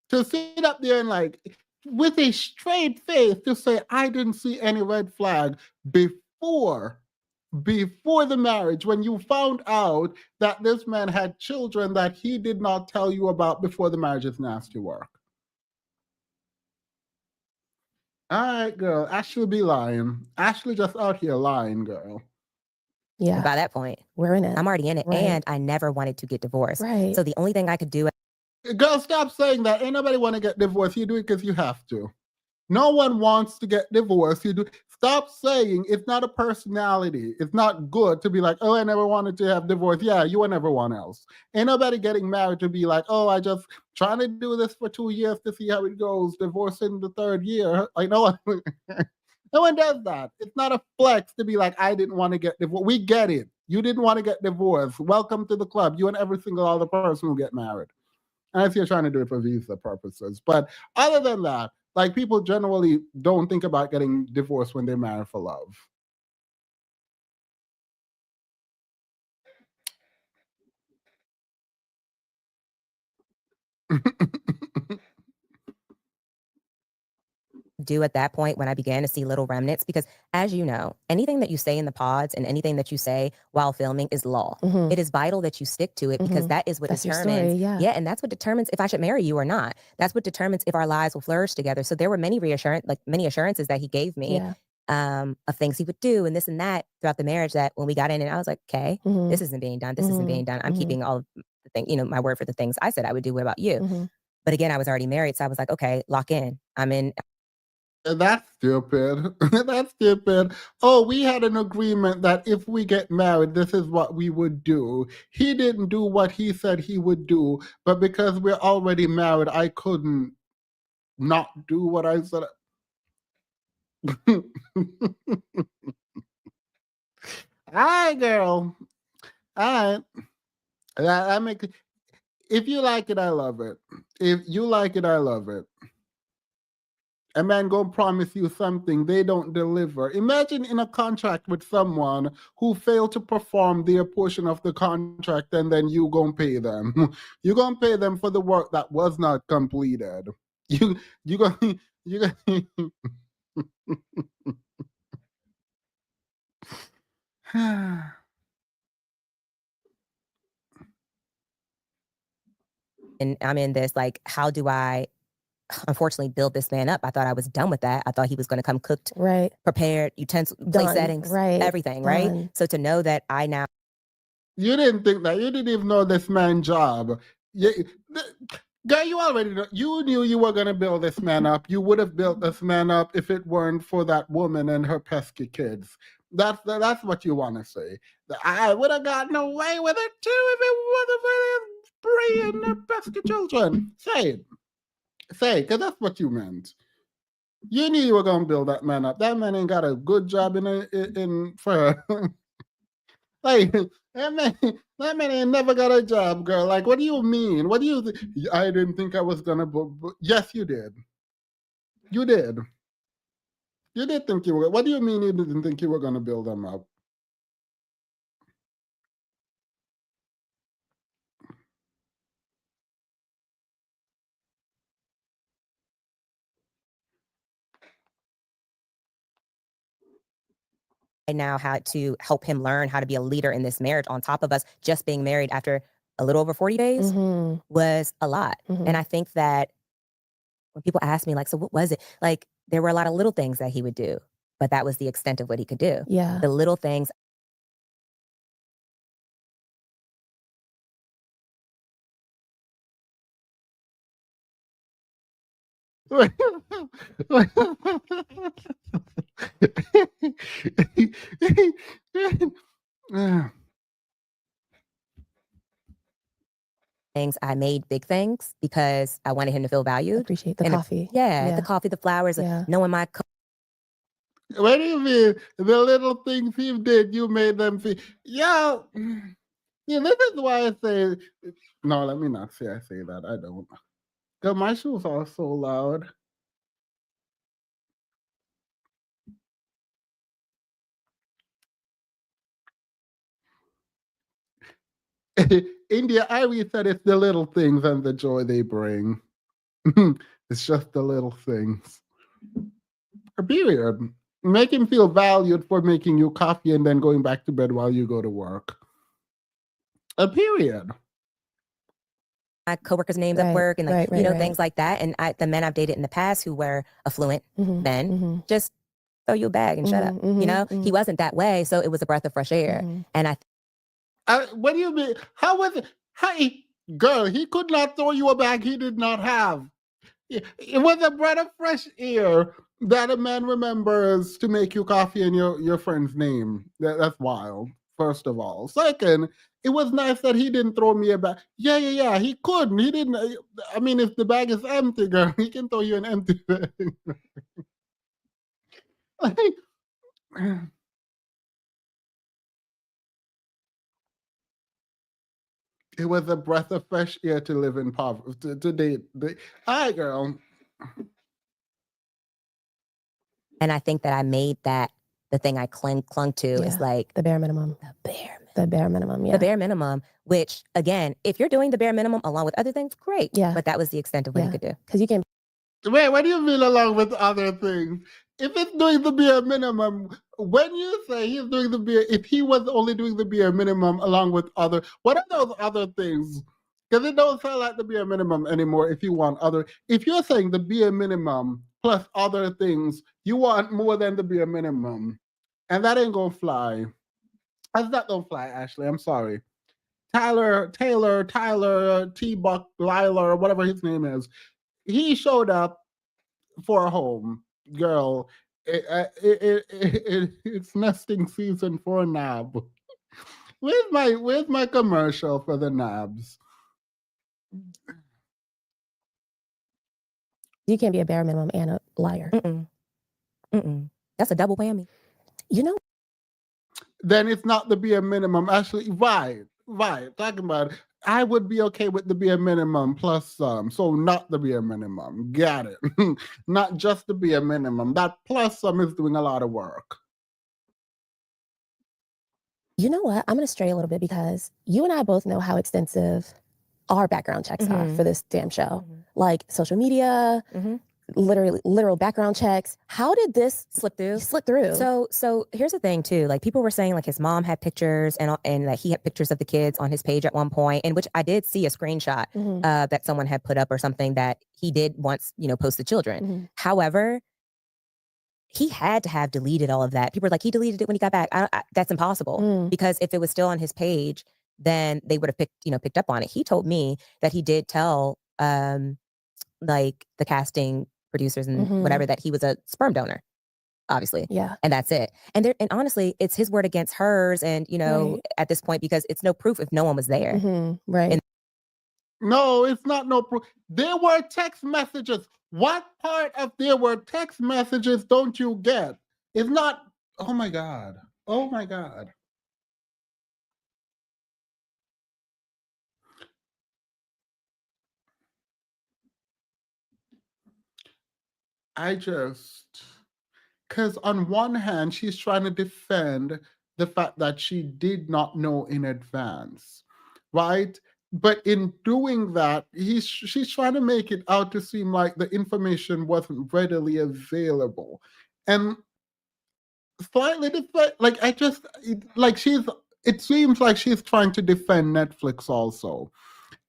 To sit up there and like, with a straight face, to say, I didn't see any red flag before the marriage, when you found out that this man had children that he did not tell you about before the marriage, is nasty work. All right, girl. Ashley be lying. Ashley just out here lying, girl. And Yeah. by that point, We're in it. I'm already in it. Right. And I never wanted to get divorced. Right. So the only thing I could do, Girl, stop saying that. Ain't nobody want to get divorced. You do it because you have to. No one wants to get divorced. You do. Stop saying it's not a personality. It's not good to be like, oh, I never wanted to have divorce. Yeah, you and everyone else. Ain't nobody getting married to be like, oh, I just trying to do this for 2 years to see how it goes. Divorce in the 3rd year. Like, no one, no one does that. It's not a flex to be like, I didn't want to get divorced. We get it. You didn't want to get divorced. Welcome to the club. You and every single other person will get married. Unless you're trying to do it for visa purposes. But other than that, like, people generally don't think about getting divorced when they marry for love. do at that point when I began to see little remnants, because as you know, anything that you say in the pods and anything that you say while filming is law. Mhm. It is vital that you stick to it, because Mhm. that is what That's your determines. story, yeah. And that's what determines if I should marry you or not. That's what determines if our lives will flourish together. So there were many assurances that he gave me Yeah. of things he would do and this and that throughout the marriage, that when we got in, and I was like, okay, Mhm. this isn't being done. This isn't being done. I'm Mhm. keeping all of the thing, my word for the things I said I would do. What about you? Mhm. But again, I was already married. So I was like, okay, lock in. I'm in. That's stupid. That's stupid. Oh, we had an agreement that if we get married, this is what we would do. He didn't do what he said he would do, but because we're already married, I couldn't not do what I said. Hi, girl. All right. I make. If you like it, I love it. If you like it, I love it. A man gonna promise you something they don't deliver. Imagine in a contract with someone who failed to perform their portion of the contract, and then you gonna pay them. You gonna pay them for the work that was not completed. You gonna you gonna. And I'm in this, like, how do I unfortunately build this man up? I thought I was done with that. I thought he was going to come cooked, Right. prepared, utensil, place Done. settings, Right. everything, right? Done. So to know that I now You didn't think that. You didn't even know this man's job. Girl, you already know. You knew you were gonna build this man up. You would have built this man up if it weren't for that woman and her pesky kids. That's what you want to say. I would have gotten away with it too if it wasn't for Bree and her pesky children. Say it. Say it, because that's what you meant. You knew you were gonna build that man up. That man ain't got a good job in for. Like, that man ain't never got a job, girl. Like, what do you mean? What do you? I didn't think I was gonna. Yes, you did. You did. You did think you were. What do you mean you didn't think you were gonna build them up? I now had to help him learn how to be a leader in this marriage, on top of us just being married after a little over 40 days Mhm. was a lot. Mhm. And I think that when people ask me, like, so what was it? Like, there were a lot of little things that he would do. but that was the extent of what he could do. Yeah. The little things. I made big things because I wanted him to feel valued. Appreciate the And coffee. the coffee, the flowers, Yeah. knowing my What do you mean? The little things he did, you made them feel. Yeah. Yeah, this is why I say. No, let me not say I say that. I don't. Because my shoes are so loud. India Irie said it's the little things and the joy they bring. It's just the little things. Period. Make him feel valued for making you coffee and then going back to bed while you go to work. A period. my coworkers' names at work and things like that. And the men I've dated in the past who were affluent men just throw you a bag and shut up. He wasn't that way, so it was a breath of fresh air. And what do you mean? How was it? Hey, girl, he could not throw you a bag he did not have. It was a breath of fresh air that a man remembers to make you coffee in your friend's name. That's wild, first of all. Second, it was nice that he didn't throw me a bag. Yeah, he couldn't. He didn't. I mean, if the bag is empty, girl, he can throw you an empty bag. It was a breath of fresh air to live in poverty, to date. All right, girl. And I think that I made that the thing I clung to is like the bare minimum. The bare minimum, yeah. The bare minimum, which again, if you're doing the bare minimum along with other things, great. Yeah. But that was the extent of what he could do. Because you can. Wait, what do you mean along with other things? If it's doing the bare minimum, when you say he's doing the bare, if he was only doing the bare minimum along with other, what are those other things? Because it don't sound like the bare minimum anymore. If you're saying the bare minimum plus other things, you want more than the bare minimum, and that ain't gonna fly. That's not gonna fly, Ashley. I'm sorry. Tyler, T-Buck, Lila, or whatever his name is. He showed up for a home, girl. It's nesting season for a nab. Where's my commercial for the nabs? You can't be a bare minimum and a liar. That's a double whammy. Then it's not the bare minimum. Actually, right. Talking about it. I would be okay with the bare minimum plus some. So not the bare minimum. Got it. Not just the bare minimum. That plus some is doing a lot of work. You know what? I'm going to stray a little bit because you and I both know how extensive our background checks are for this damn show. Like social media, literal background checks. How did this slip through? So here's the thing too. Like people were saying like his mom had pictures and that he had pictures of the kids on his page at one point, in which I did see a screenshot that someone had put up or something that he did once, post the children. However, he had to have deleted all of that. People were like, he deleted it when he got back. That's impossible because if it was still on his page, then they would have picked up on it. He told me that he did tell like the casting producers and whatever that he was a sperm donor, obviously. Yeah. And that's it. And honestly, it's his word against hers. And, at this point, because it's no proof if no one was there. Right. No, it's not no proof. There were text messages. What part of there were text messages don't you get? It's not, oh my God. Because on one hand, she's trying to defend the fact that she did not know in advance, right? But in doing that, she's trying to make it out to seem like the information wasn't readily available. And slightly it seems like she's trying to defend Netflix also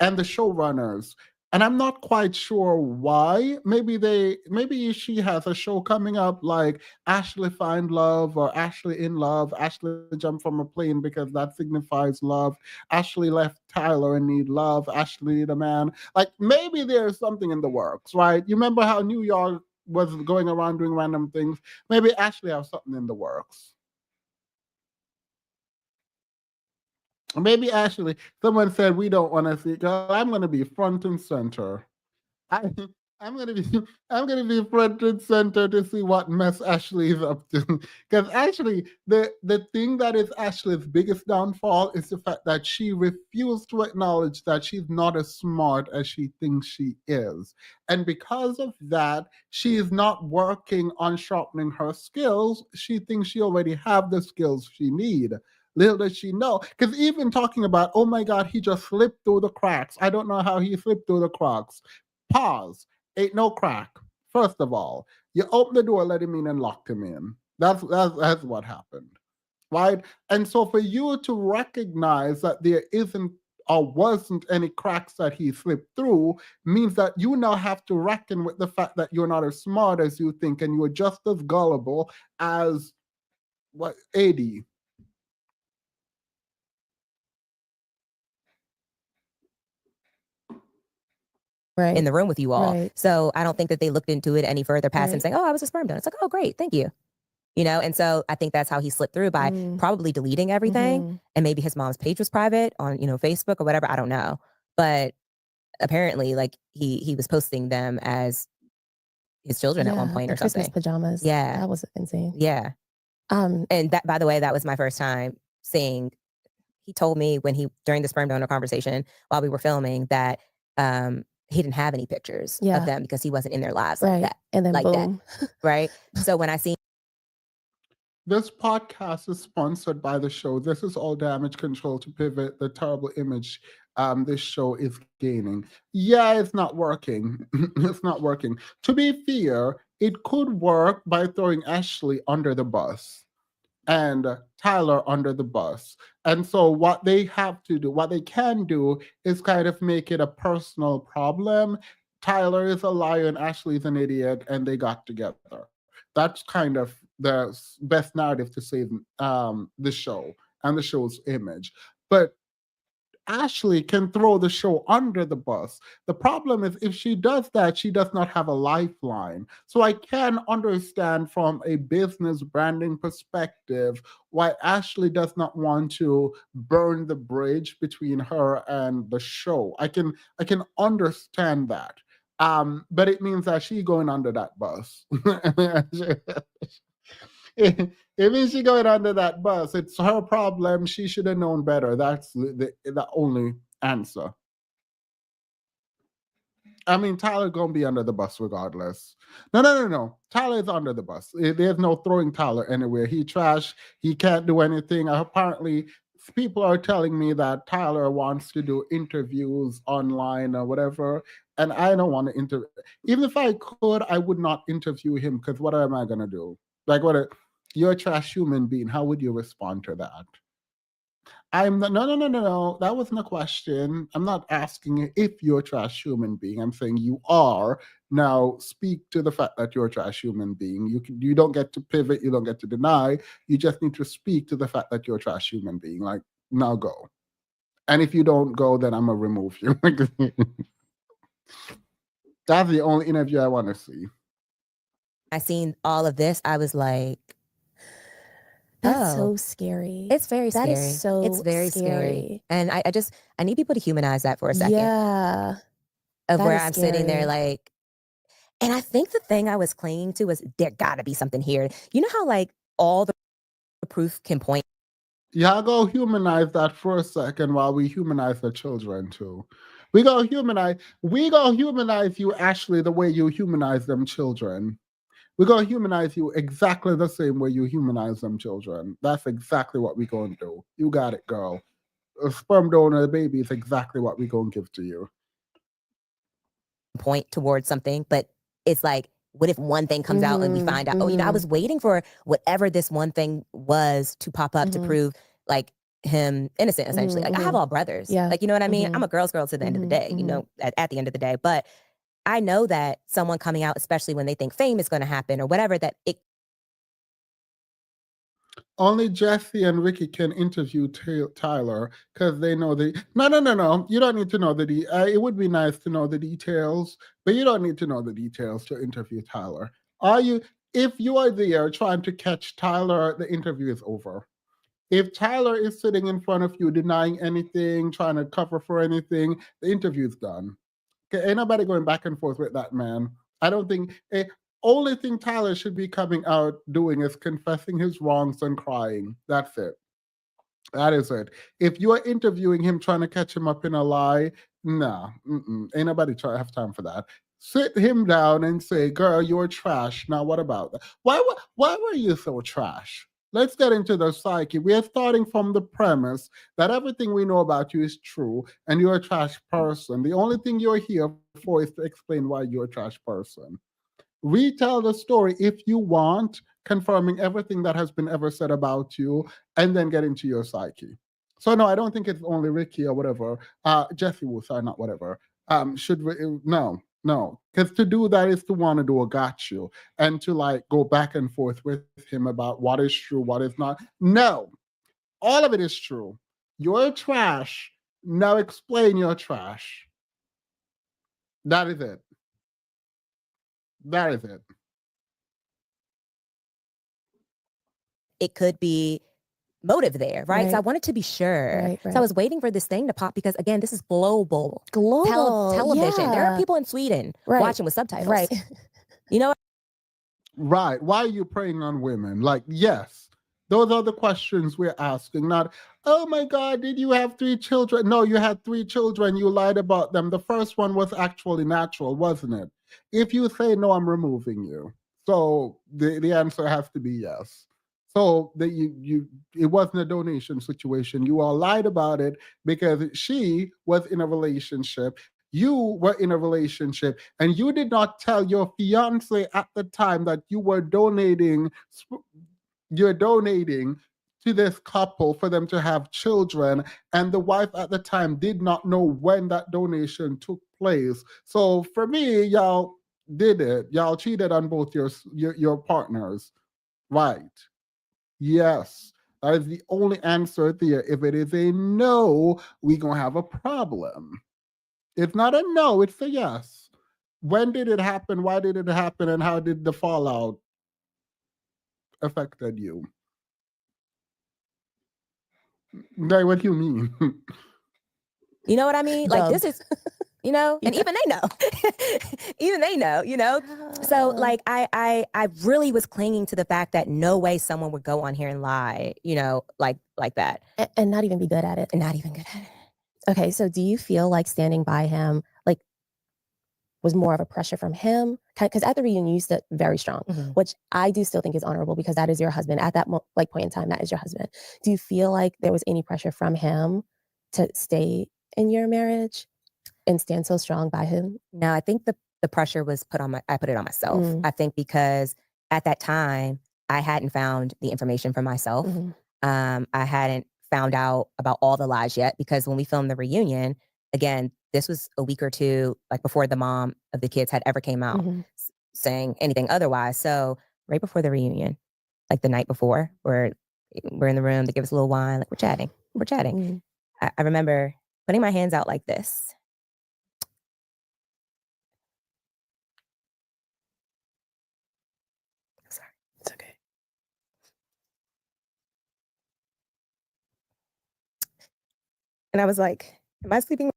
and the showrunners And I'm not quite sure why. Maybe she has a show coming up like Ashley Find Love or Ashley in Love. Ashley jumped from a plane because that signifies love. Ashley left Tyler and need love. Ashley need a man. Like maybe there's something in the works, right? You remember how New York was going around doing random things? Maybe Ashley has something in the works. Maybe Ashley, someone said we don't want to see. Girl, I'm going to be front and center. I, I'm gonna be I'm gonna be front and center to see what mess Ashley is up to. Because actually, the thing that is Ashley's biggest downfall is the fact that she refused to acknowledge that she's not as smart as she thinks she is, and because of that, she is not working on sharpening her skills. She thinks she already have the skills she need. Little does she know, because even talking about, oh my God, he just slipped through the cracks. I don't know how he slipped through the cracks. Pause. Ain't no crack. First of all, you open the door, let him in, and locked him in. That's what happened, right? And so for you to recognize that there isn't or wasn't any cracks that he slipped through means that you now have to reckon with the fact that you're not as smart as you think, and you're just as gullible as what AD. Right. in the room with you all. Right. So I don't think that they looked into it any further past him Right. saying, oh, I was a sperm donor. It's like, oh, great. Thank you. You know, and so I think that's how he slipped through by probably deleting everything. Mhm. And maybe his mom's page was private on, Facebook or whatever. I don't know. But apparently, like he was posting them as his children at one Yeah, point the or Christmas something. pajamas. Yeah. That was insane. Yeah. Um, And that, by the way, that was my first time seeing. He told me during the sperm donor conversation while we were filming that he didn't have any pictures Yeah. of them because he wasn't in their lives like right. that. And then Like that. boom. Right. So when I seen This podcast is sponsored by the show. This is all damage control to pivot the terrible image this show is gaining. Yeah, it's not working. It's not working. To be fair, it could work by throwing Ashley under the bus and Tyler under the bus. And so what they have to do, what they can do is kind of make it a personal problem. Tyler is a liar and Ashley is an idiot and they got together. That's kind of the best narrative to save the show and the show's image. But Ashley can throw the show under the bus. The problem is if she does that, she does not have a lifeline. So I can understand from a business branding perspective why Ashley does not want to burn the bridge between her and the show. I can understand that. But it means that she going under that bus. It means she going under that bus. It's her problem. She should have known better. That's the only answer. I mean, Tyler gonna be under the bus regardless. No. Tyler is under the bus. There's no throwing Tyler anywhere. He trash. He can't do anything. Apparently, people are telling me that Tyler wants to do interviews online or whatever, and I don't want to interview. Even if I could, I would not interview him because what am I gonna do? Like, you're a trash human being. How would you respond to that? No. That wasn't a question. I'm not asking if you're a trash human being. I'm saying you are. Now speak to the fact that you're a trash human being. You don't get to pivot. You don't get to deny. You just need to speak to the fact that you're a trash human being. Like, now go. And if you don't go, then I'm gonna remove you. That's the only interview I want to see. I seen all of this, I was like, That's oh, so scary. it's very That scary. is so It's very scary. And I need people to humanize that for a second. Yeah. Of that where is I'm sitting there scary. like, and I think the thing I was clinging to was there gotta be something here. You know how like all the proof can point. Yeah, go humanize that for a second while we humanize the children too. We go humanize you, Ashley, the way you humanize them children. We're gonna humanize you exactly the same way you humanize them children. That's exactly what we're gonna do. You got it, girl. A sperm donor baby is exactly what we're gonna give to you. Point towards something, but it's like, what if one thing comes out and we find out, I was waiting for whatever this one thing was to pop up to prove like him innocent, essentially. Like, I have all brothers. Yeah. Like, you know what I mean? I'm a girl's girl to the end of the day, you know, at the end of the day. But I know that someone coming out, especially when they think fame is going to happen or whatever, that it Only Jesse and Ricky can interview Tyler because they know the. No. You don't need to know it would be nice to know the details, but you don't need to know the details to interview Tyler. If you are there trying to catch Tyler, the interview is over. If Tyler is sitting in front of you denying anything, trying to cover for anything, the interview is done. Okay, ain't nobody going back and forth with that man. I don't think. Only thing Tyler should be coming out doing is confessing his wrongs and crying. That's it. That is it. If you are interviewing him, trying to catch him up in a lie, nah, ain't nobody have time for that. Sit him down and say, "Girl, you're trash." Now, what about that? Why were you so trash? Let's get into the psyche. We are starting from the premise that everything we know about you is true and you're a trash person. The only thing you're here for is to explain why you're a trash person. Retell the story if you want, confirming everything that has been ever said about you, and then get into your psyche. So no, I don't think it's only Ricky or whatever. Jesse will sorry, not whatever. No. Because to do that is to want to do a got you and to like go back and forth with him about what is true, what is not. No, all of it is true. You're trash. Now explain your trash. That is it. That is it. it could be motive there, right? So I wanted to be sure. Right. So I was waiting for this thing to pop because, again, this is global television. Yeah. There are people in Sweden watching with subtitles. Right. You know? Right. Why are you preying on women? Like, yes, those are the questions we're asking. Not, oh my God, did you have 3 children? No, you had 3 children. You lied about them. The first one was actually natural, wasn't it? If you say no, I'm removing you. So the answer has to be yes. So that it wasn't a donation situation. You all lied about it because she was in a relationship. You were in a relationship and you did not tell your fiance at the time that you were donating. You're donating to this couple for them to have children, and the wife at the time did not know when that donation took place. So for me, y'all did it. Y'all cheated on both your partners, right? Yes, that is the only answer there. If it is a no, we gonna have a problem. It's not a no, it's a yes. When did it happen? Why did it happen? And how did the fallout affected you? Like, what do you mean? You know what I mean? Like, this is, you know, and even they know. Even they know, you know? So like I really was clinging to the fact that no way someone would go on here and lie, you know, like that. And not even be good at it. And not even good at it. Okay, so do you feel like standing by him, like, was more of a pressure from him? Because at the reunion, you stood very strong, which I do still think is honorable because that is your husband. At that point in time, that is your husband. Do you feel like there was any pressure from him to stay in your marriage and stand so strong by him? No, I think the pressure was I put it on myself. I think because at that time, I hadn't found the information for myself. I hadn't found out about all the lies yet because when we filmed the reunion, again, this was a week or two like before the mom of the kids had ever came out saying anything otherwise. So right before the reunion, like the night before, we're in the room, they give us a little wine, like we're chatting. I remember putting my hands out like this. Sorry, it's okay. And I was like, am I sleeping?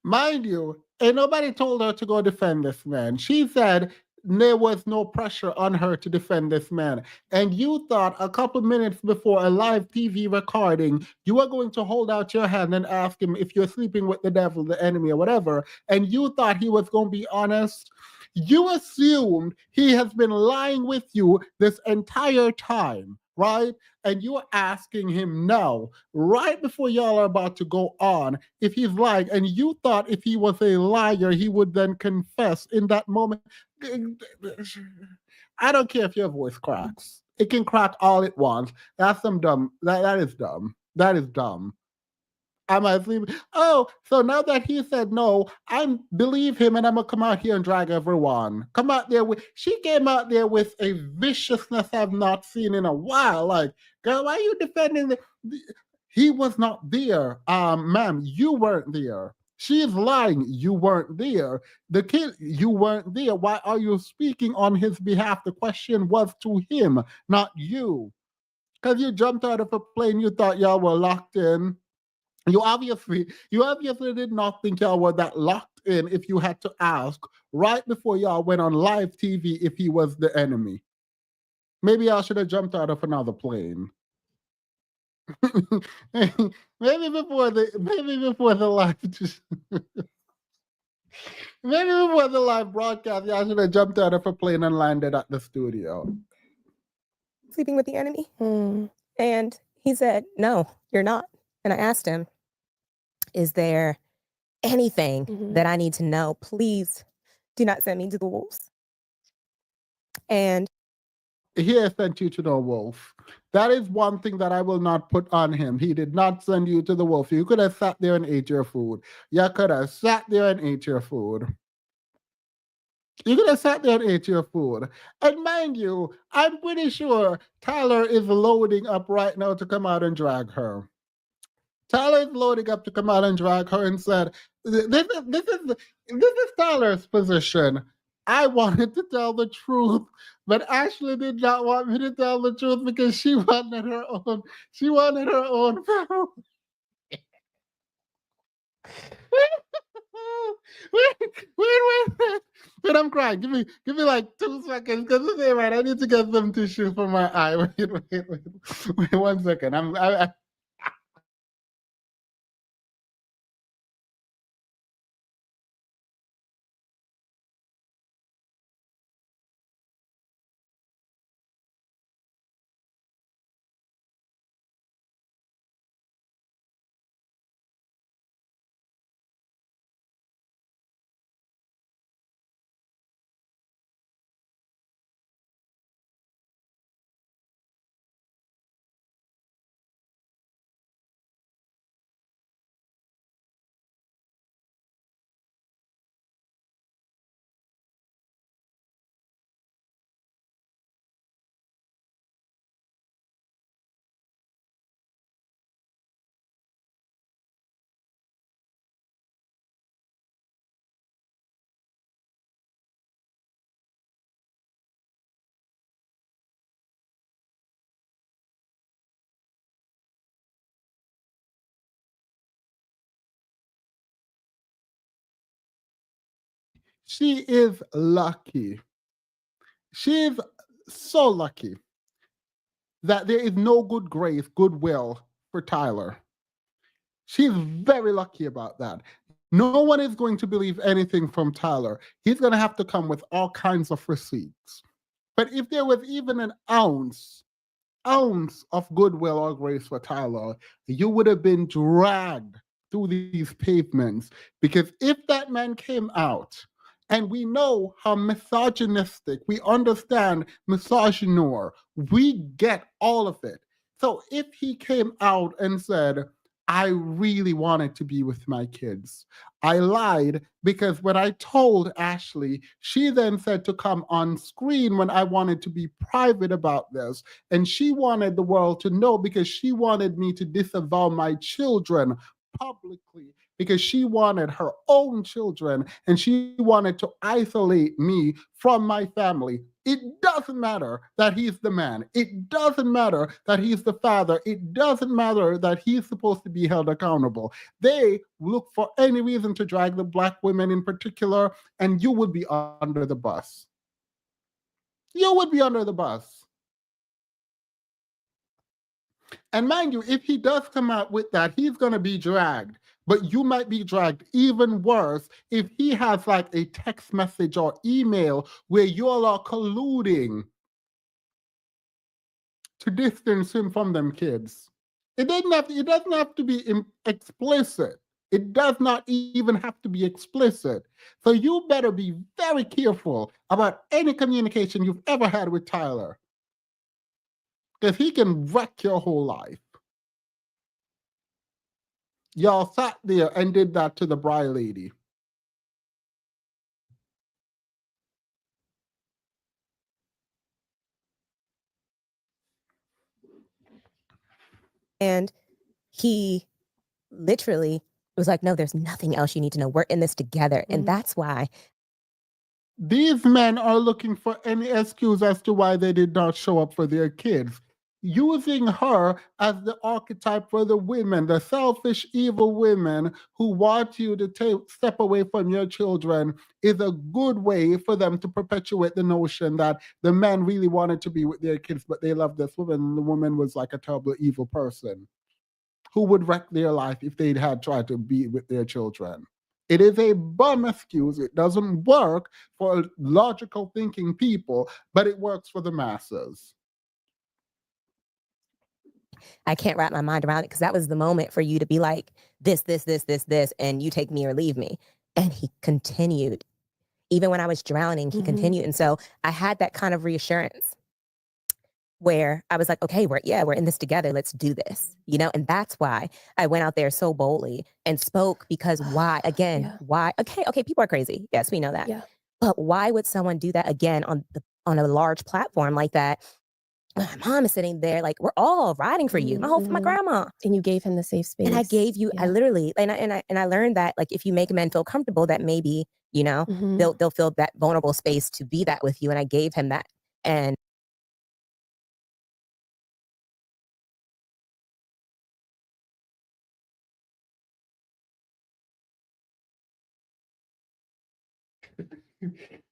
Mind you, ain't nobody told her to go defend this man. She said there was no pressure on her to defend this man. And you thought a couple minutes before a live TV recording, you were going to hold out your hand and ask him if you're sleeping with the devil, the enemy, or whatever. And you thought he was going to be honest. You assumed he has been lying with you this entire time, right? And you're asking him now, right before y'all are about to go on, if he's lying. And you thought if he was a liar, he would then confess in that moment. I don't care if your voice cracks. It can crack all it wants. That's some dumb. That is dumb. That is dumb. Am I sleeping? Oh, so now that he said no, I believe him and I'm gonna come out here and drag everyone. Come out there with she came out there with a viciousness I've not seen in a while. Like, girl, why are you defending he was not there. Ma'am, you weren't there. She is lying. You weren't there. The kid, you weren't there. Why are you speaking on his behalf? The question was to him, not you. Because you jumped out of a plane, you thought y'all were locked in. You obviously did not think y'all were that locked in if you had to ask right before y'all went on live TV if he was the enemy. Maybe y'all should have jumped out of another plane. maybe before the live maybe before the live broadcast, y'all should have jumped out of a plane and landed at the studio. Sleeping with the enemy? And he said, no, you're not. And I asked him, is there anything that I need to know? Please do not send me to the wolves. And he has sent you to the wolf. That is one thing that I will not put on him. He did not send you to the wolf. You could have sat there and ate your food. You could have sat there and ate your food. You could have sat there and ate your food. And mind you, I'm pretty sure Tyler is loading up right now to come out and drag her. Tyler is loading up to come out and drag her and said, this is Tyler's position. I wanted to tell the truth, but Ashley did not want me to tell the truth because she wanted her own. She wanted her own. Wait, I'm crying. Give me like 2 seconds because right. I need to get some tissue for my eye. Wait 1 second. I She is lucky. She is so lucky that there is no good grace, goodwill for Tyler. She's very lucky about that. No one is going to believe anything from Tyler. He's going to have to come with all kinds of receipts. But if there was even an ounce of goodwill or grace for Tyler, you would have been dragged through these pavements. Because if that man came out, and we know how misogynistic, we understand misogynoir, we get all of it. So if he came out and said, I really wanted to be with my kids. I lied because when I told Ashley, she then said to come on screen when I wanted to be private about this. And she wanted the world to know because she wanted me to disavow my children publicly because she wanted her own children and she wanted to isolate me from my family. It doesn't matter that he's the man. It doesn't matter that he's the father. It doesn't matter that he's supposed to be held accountable. They look for any reason to drag the Black women in particular, and you would be under the bus. You would be under the bus. And mind you, if he does come out with that, he's going to be dragged. But you might be dragged even worse if he has like a text message or email where you all are colluding to distance him from them kids. It doesn't have to be explicit. It does not even have to be explicit. So you better be very careful about any communication you've ever had with Tyler, because he can wreck your whole life. Y'all sat there and did that to the Bry lady. And he literally was like, no, there's nothing else you need to know. We're in this together. And that's why These men are looking for any excuse as to why they did not show up for their kids, using her as the archetype for the women, the selfish, evil women who want you to step away from your children, is a good way for them to perpetuate the notion that the men really wanted to be with their kids, but they loved this woman, and the woman was like a terrible, evil person who would wreck their life if they had tried to be with their children. It is a bum excuse. It doesn't work for logical thinking people, but it works for the masses. I can't wrap my mind around it, because that was the moment for you to be like, this, and you take me or leave me. And he continued. Even when I was drowning, he continued. And so I had that kind of reassurance where I was like, okay, we're in this together. Let's do this, and that's why I went out there so boldly and spoke, because why? Again, why? Okay, people are crazy. Yes, we know that. Yeah. But why would someone do that again on a large platform like that? My mom is sitting there, like, we're all riding for you. My grandma. And you gave him the safe space. And I gave you, I literally, and I learned that, like, if you make men feel comfortable, that maybe, they'll feel that vulnerable space to be that with you. And I gave him that. And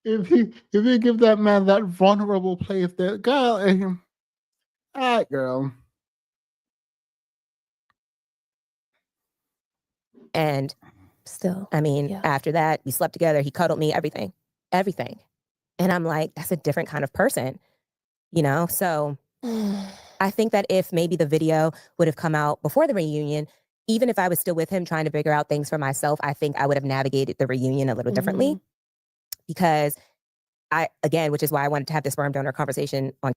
if you give that man that vulnerable place, that girl, all right, girl. And still, I mean, after that, we slept together. He cuddled me, everything. And I'm like, that's a different kind of person, So I think that if maybe the video would have come out before the reunion, even if I was still with him trying to figure out things for myself, I think I would have navigated the reunion a little differently, because which is why I wanted to have the sperm donor conversation on.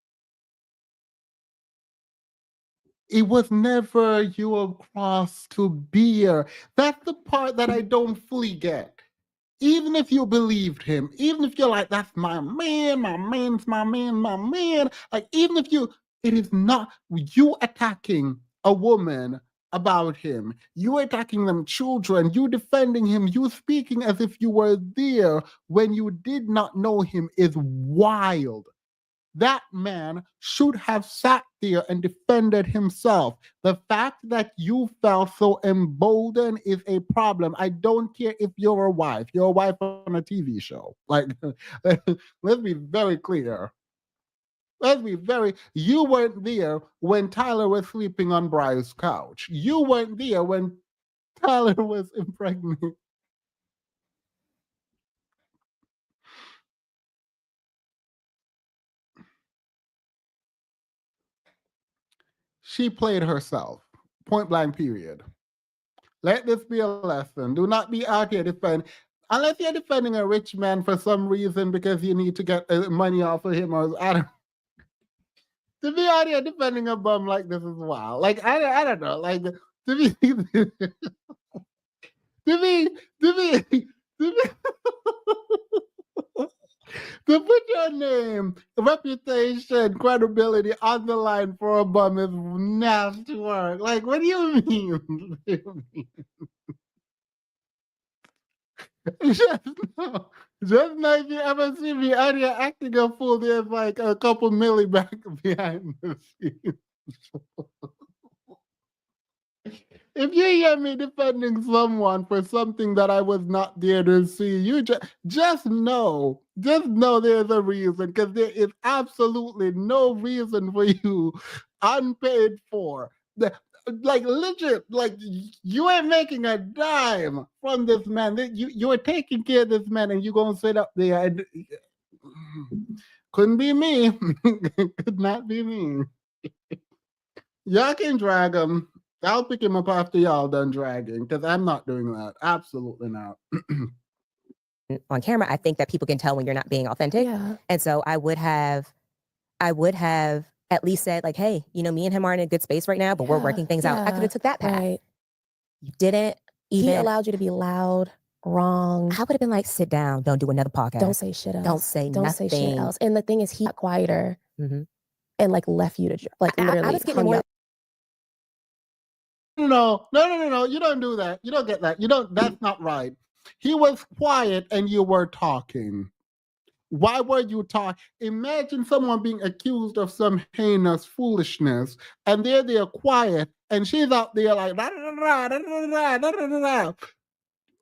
It was never your cross to bear. That's the part that I don't fully get. Even if you believed him, even if you're like, that's my man, my man's my man, my man. Like, even if it is not you attacking a woman about him, you attacking them children, you defending him, you speaking as if you were there when you did not know him is wild. That man should have sat there and defended himself. The fact that you felt so emboldened is a problem. I don't care if you're a wife on a TV show. Like, let's be very clear. You weren't there when Tyler was sleeping on Bry's couch. You weren't there when Tyler was impregnated. She played herself. Point blank, period. Let this be a lesson. Do not be out here unless you're defending a rich man for some reason because you need to get money off of him, or I don't. To be out here defending a bum like this is wild. Like, I don't know. Like, to be to put your name, reputation, credibility on the line for a bum is nasty work. Like, what do you mean? Just know if you ever see me out here acting a fool, there's like a couple milli back behind the scenes. If you hear me defending someone for something that I was not there to see, you just know there's a reason, because there is absolutely no reason for you unpaid for. Like, legit, like, you ain't making a dime from this man. You are taking care of this man, and you're gonna sit up there and couldn't be me. Could not be me. Y'all can drag him. I'll pick him up after y'all done dragging, because I'm not doing that. Absolutely not. On camera, I think that people can tell when you're not being authentic. Yeah. And so I would have at least said, like, hey, me and him are in a good space right now, but we're working things out. I could have took that path. Right. You didn't He even. allowed you to be loud, wrong. I would have been like, sit down, don't do another podcast. Don't say shit else. Don't say Don't say shit nothing. else. And the thing is, he got quieter Mhm. and like left you to like literally. I was getting hung you more. up. No. You don't do that. You don't get that. You don't. That's not right. He was quiet and you were talking. Why were you talking? Imagine someone being accused of some heinous foolishness, and they're quiet, and she's out there like, "Da, da, da, da, da, da, da, da, da."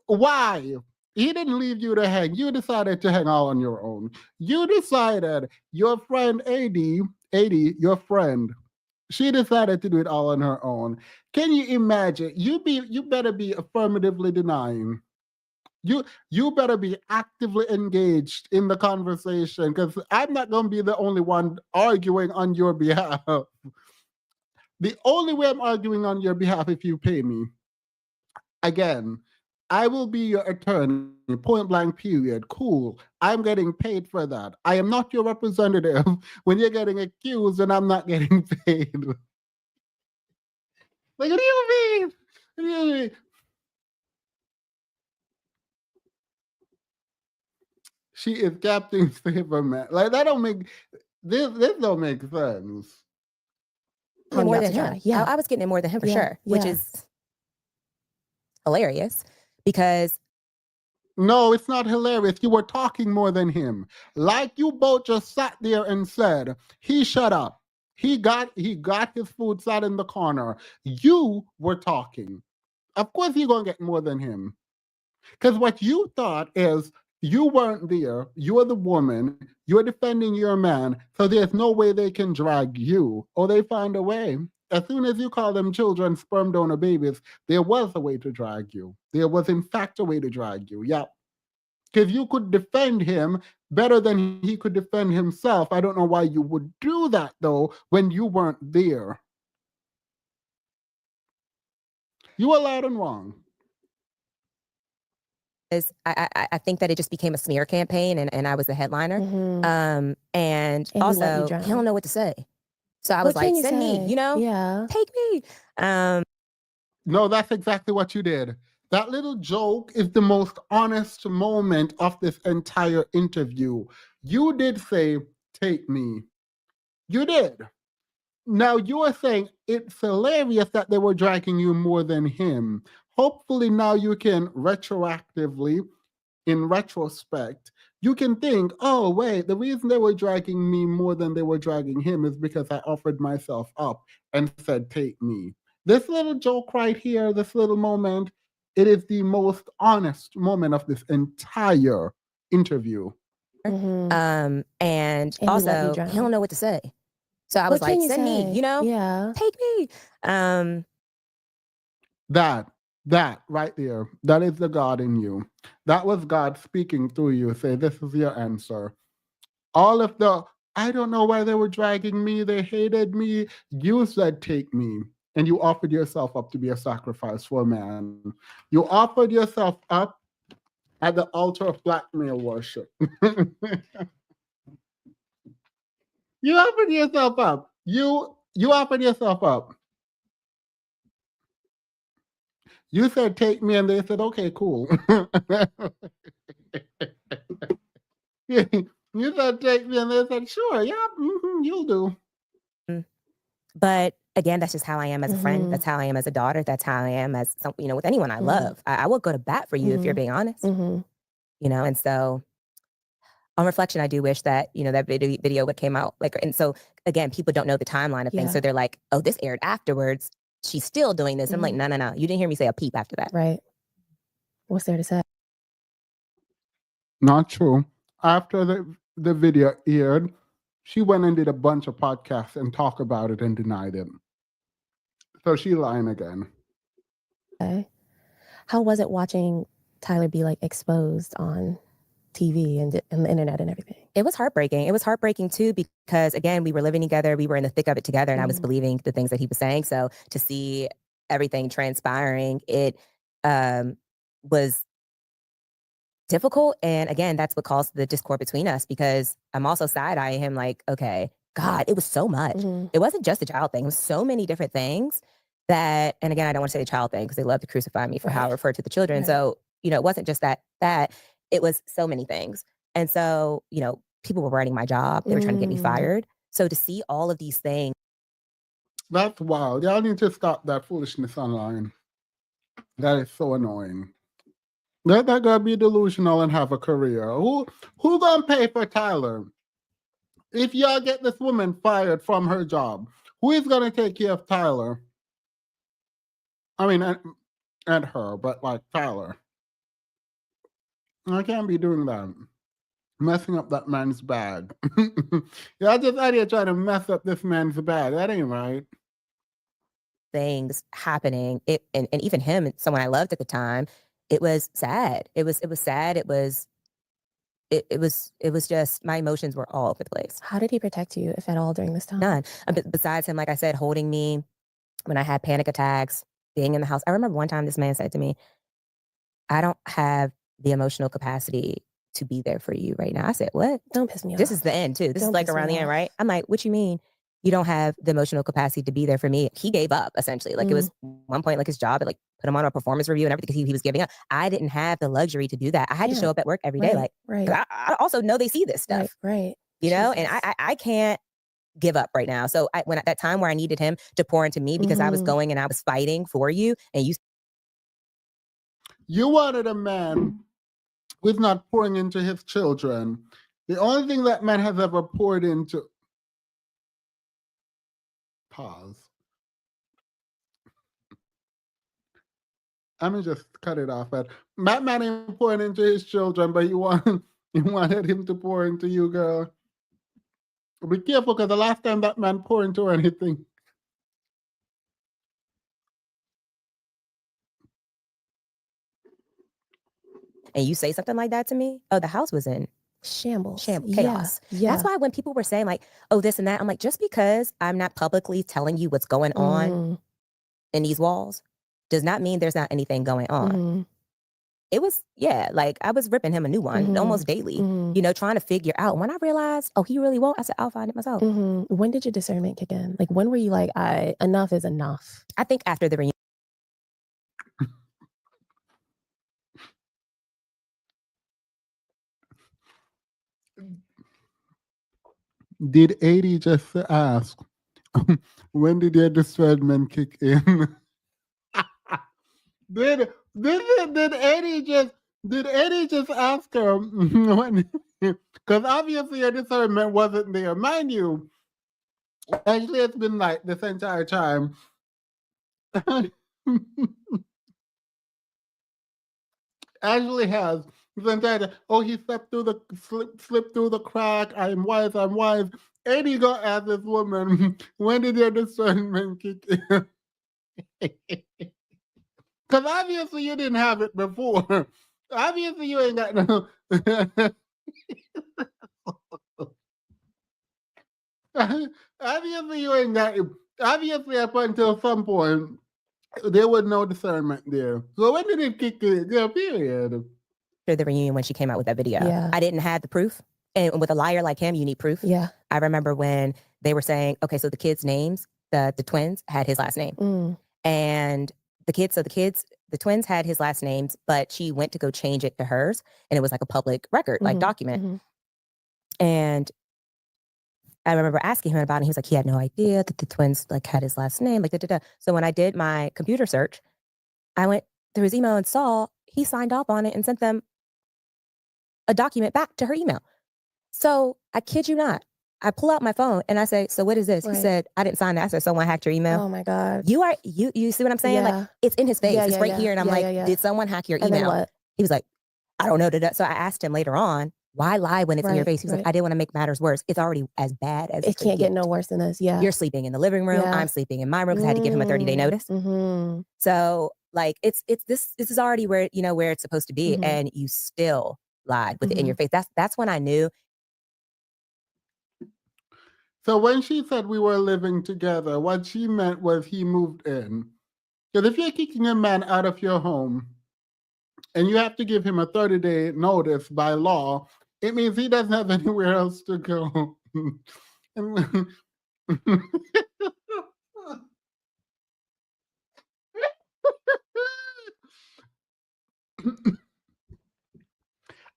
Why? He didn't leave you to hang. You decided to hang out on your own. You decided your friend AD, your friend, she decided to do it all on her own. Can you imagine? You better be affirmatively denying. You better be actively engaged in the conversation, because I'm not going to be the only one arguing on your behalf. The only way I'm arguing on your behalf if you pay me. Again, I will be your attorney, point blank, period. Cool. I'm getting paid for that. I am not your representative when you're getting accused and I'm not getting paid. Like, what do you mean? What do you mean? She is Captain Saberman. Like, that don't make this don't make sense. Getting more Hung you than up to him. dry. Yeah. I was getting it more than him for Yeah, sure, which yeah. is hilarious because No, it's not hilarious. You were talking more than him. Like, you both just sat there and said, he shut up. He got his food, sat in the corner. You were talking. Of course you're gonna get more than him. Because what you thought is you weren't there, you're the woman, you're defending your man, so there's no way they can drag you. Or they found a way. As soon as you call them children, sperm donor babies, there was a way to drag you. There was, in fact, a way to drag you. Yeah. Because you could defend him better than he could defend himself. I don't know why you would do that, though, when you weren't there. You were loud and wrong. I think that it just became a smear campaign and I was the headliner. Mhm. And he let you also, he drown. don't know what to say. So I What was like, can you send me, say? you know, Yeah. take me. No, that's exactly what you did. That little joke is the most honest moment of this entire interview. You did say, take me. You did. Now you are saying it's hilarious that they were dragging you more than him. Hopefully now you can retroactively, in retrospect, you can think, oh, wait, the reason they were dragging me more than they were dragging him is because I offered myself up and said, take me. This little joke right here, this little moment, it is the most honest moment of this entire interview. Mhm. And he let you also, drown. he don't know what to say. So I What was like, can you send me, say? you know, Yeah. take me. That right there, that is the God in you. That was God speaking through you, say, this is your answer. All of the, I don't know why they were dragging me, they hated me. You said, take me. And you offered yourself up to be a sacrifice for a man. You offered yourself up at the altar of blackmail worship. You offered yourself up. You offered yourself up. You said, take me, and they said, okay, cool. You said, take me, and they said, sure, yeah, you'll do. But again, that's just how I am as a friend. Mhm. That's how I am as a daughter. That's how I am as some, with anyone I Mhm. love. I will go to bat for you if you're being honest, Mhm. and so on reflection, I do wish that, that video would came out and so again, people don't know the timeline of things. Yeah. So they're like, oh, this aired afterwards. She's still doing this. I'm like, no. You didn't hear me say a peep after that. Right. What's there to say? Not true. After the video aired, she went and did a bunch of podcasts and talked about it and denied it. So she lying again. Okay. How was it watching Tyler be like exposed on TV and the internet and everything? It was heartbreaking. It was heartbreaking too, because again, we were living together. We were in the thick of it together and I was believing the things that he was saying. So to see everything transpiring, it was difficult. And again, that's what caused the discord between us, because I'm also side-eyeing him like, okay, God, it was so much. Mhm. It wasn't just a child thing. It was so many different things. that, and again, I don't want to say the child thing because they love to crucify me for how I Right. refer to the children. Right. So, it wasn't just that it was so many things. And so, people were writing my job. They were trying to get me fired. So to see all of these things. That's wild. Y'all need to stop that foolishness online. That is so annoying. Let that girl be delusional and have a career. Who gonna pay for Tyler? If y'all get this woman fired from her job, who is gonna take care of Tyler? I mean, and her, but like Tyler. I can't be doing that. Messing up that man's bag. Y'all just out here trying to mess up this man's bag. That ain't right. Things happening. And even him, someone I loved at the time, it was sad. It was sad. It was just, my emotions were all over the place. How did he protect you, if at all, during this time? None. Besides him, like I said, holding me when I had panic attacks, being in the house. I remember one time this man said to me, I don't have the emotional capacity to be there for you right now. I said, what? Don't piss me off. This is the end too. This Don't is like piss me around the end, off. right? I'm like, what you mean? You don't have the emotional capacity to be there for me. He gave up essentially. Like it was one point, like his job, like put him on a performance review and everything because he was giving up. I didn't have the luxury to do that. I had to Yeah. show up at work every day. Like, Right. 'cause I also know they see this stuff, Right. you know, and Jesus. I can't give up right now. So when at that time where I needed him to pour into me because I was going and I was fighting for you, and you wanted a man who's not pouring into his children. The only thing that man has ever poured into. Pause. I'm gonna just cut it off. But that man ain't pouring into his children, but you wanted him to pour into you, girl. Be careful, because the last time that man poured into anything. and you say something like that to me, oh, the house was in Shambles. chaos. Yeah. That's why when people were saying like, oh, this and that, I'm like, just because I'm not publicly telling you what's going on in these walls does not mean there's not anything going on. It was, like I was ripping him a new one almost daily, you know, trying to figure out. When I realized, oh, he really won't, I said, I'll find it myself. When did your discernment kick in? Like, when were you like, enough is enough? I think after the reunion. Did 80 just ask, when did your discernment kick in? Did Eddie just ask her when? Because obviously your discernment wasn't there, mind you. Actually, it's been like this entire time. Actually has this entire time. Oh, he slipped through the crack. I'm wise. Eddie go ask this woman, when did your discernment kick in? Because obviously you didn't have it before. Obviously you ain't got no. Obviously you ain't got. Obviously up until some point there was no discernment there. So when did it kick in? Yeah, period. After the reunion, when she came out with that video, Yeah. I didn't have the proof. And with a liar like him, you need proof. Yeah. I remember when they were saying, okay, so the kids' names, the twins had his last name. And the twins had his last names, but she went to go change it to hers. And it was like a public record, like document. And I remember asking him about it. He was like, he had no idea that the twins like had his last name. Like, da. So when I did my computer search, I went through his email and saw he signed off on it and sent them a document back to her email. So I kid you not, I pull out my phone and I say, so what is this? Right. He said, I didn't sign that. I said, someone hacked your email. Oh my God. You see what I'm saying? Like, it's in his face. Yeah, it's yeah, right yeah. here. And I'm Yeah, like, yeah, yeah. did someone hack your And then email? what? He was like, I don't know. So I asked him later on, why lie when it's in your Right, face? He was like, I didn't want to make matters worse. It's already as bad as It can't get no worse than this. Yeah. You're sleeping in the living room. Yeah. I'm sleeping in my room because I had to give him a 30-day notice. So like, it's this is already where, you know, where it's supposed to be. And you still lied with it in your face. That's when I knew. So when she said we were living together, what she meant was he moved in. Because if you're kicking a man out of your home and you have to give him a 30-day notice by law, it means he doesn't have anywhere else to go.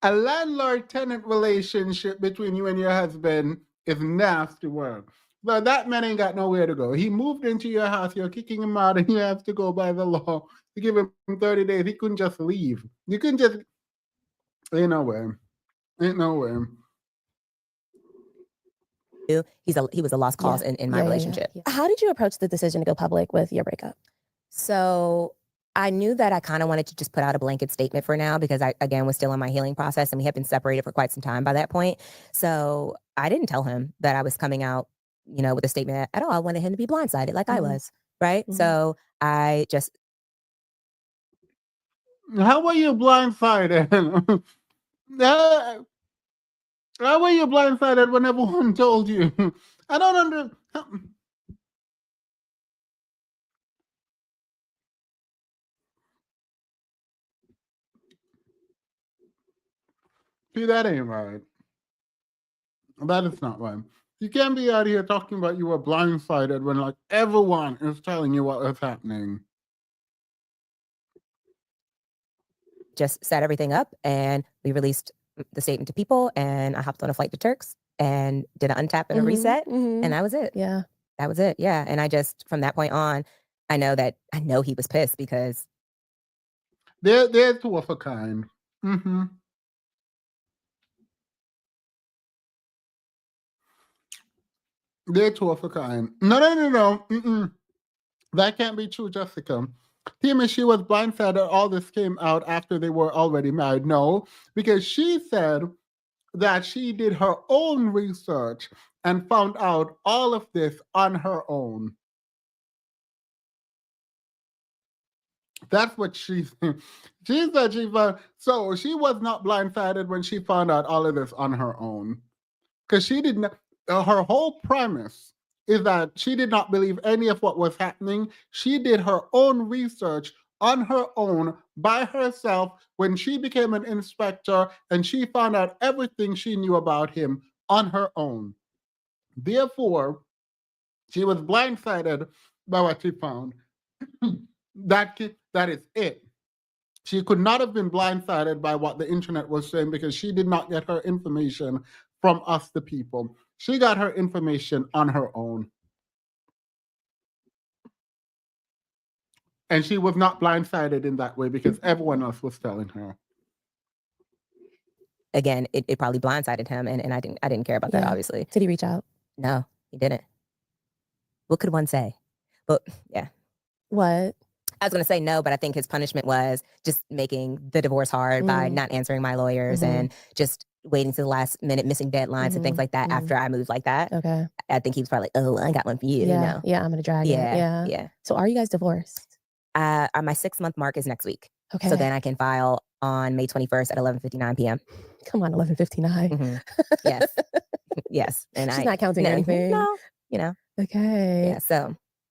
A landlord-tenant relationship between you and your husband is nasty work. But that man ain't got nowhere to go. He moved into your house, you're kicking him out, and you have to go by the law to give him 30 days. He couldn't just leave. You couldn't just... Ain't no way. Ain't no way. He was a lost cause in my relationship. How did you approach the decision to go public with your breakup? So I knew that I kind of wanted to just put out a blanket statement for now because I, again, was still in my healing process and we had been separated for quite some time by that point. So I didn't tell him that I was coming out, with a statement at all. I wanted him to be blindsided like I was, right? So I just... How were you blindsided? How were you blindsided when everyone told you? I don't understand. See, that ain't right. That is not right. You can't be out here talking about you were blindsided when like everyone is telling you what is happening. Just set everything up and we released the statement to people and I hopped on a flight to Turks and did an untap and a reset and that was it. Yeah. That was it. Yeah. And I just, from that point on, I know he was pissed because they're two of a kind. Mm-hmm. They're two of a kind. No. Mm-mm. That can't be true, Jessica. Timmy, she was blindsided. All this came out after they were already married. No, because she said that she did her own research and found out all of this on her own. That's what she said. She said so she was not blindsided when she found out all of this on her own. Because she did not, her whole premise is that she did not believe any of what was happening. She did her own research on her own by herself when she became an inspector and she found out everything she knew about him on her own. Therefore, she was blindsided by what she found. That is it. She could not have been blindsided by what the internet was saying because she did not get her information from us, the people. She got her information on her own. And she was not blindsided in that way because everyone else was telling her. Again, it probably blindsided him and I didn't care about that, obviously. Did he reach out? No, he didn't. What could one say? But yeah. What? I was going to say no, but I think his punishment was just making the divorce hard by not answering my lawyers and just waiting to the last minute, missing deadlines and things like that after I moved like that. Okay. I think he was probably like, oh, I got one for you. Yeah. Yeah, I'm going to drag it. Yeah. So are you guys divorced? My 6-month mark is next week. Okay. So then I can file on May 21st at 11:59 p.m. Come on, 11:59. Yes. Yes. And she's not counting anything. No, Okay. Yeah.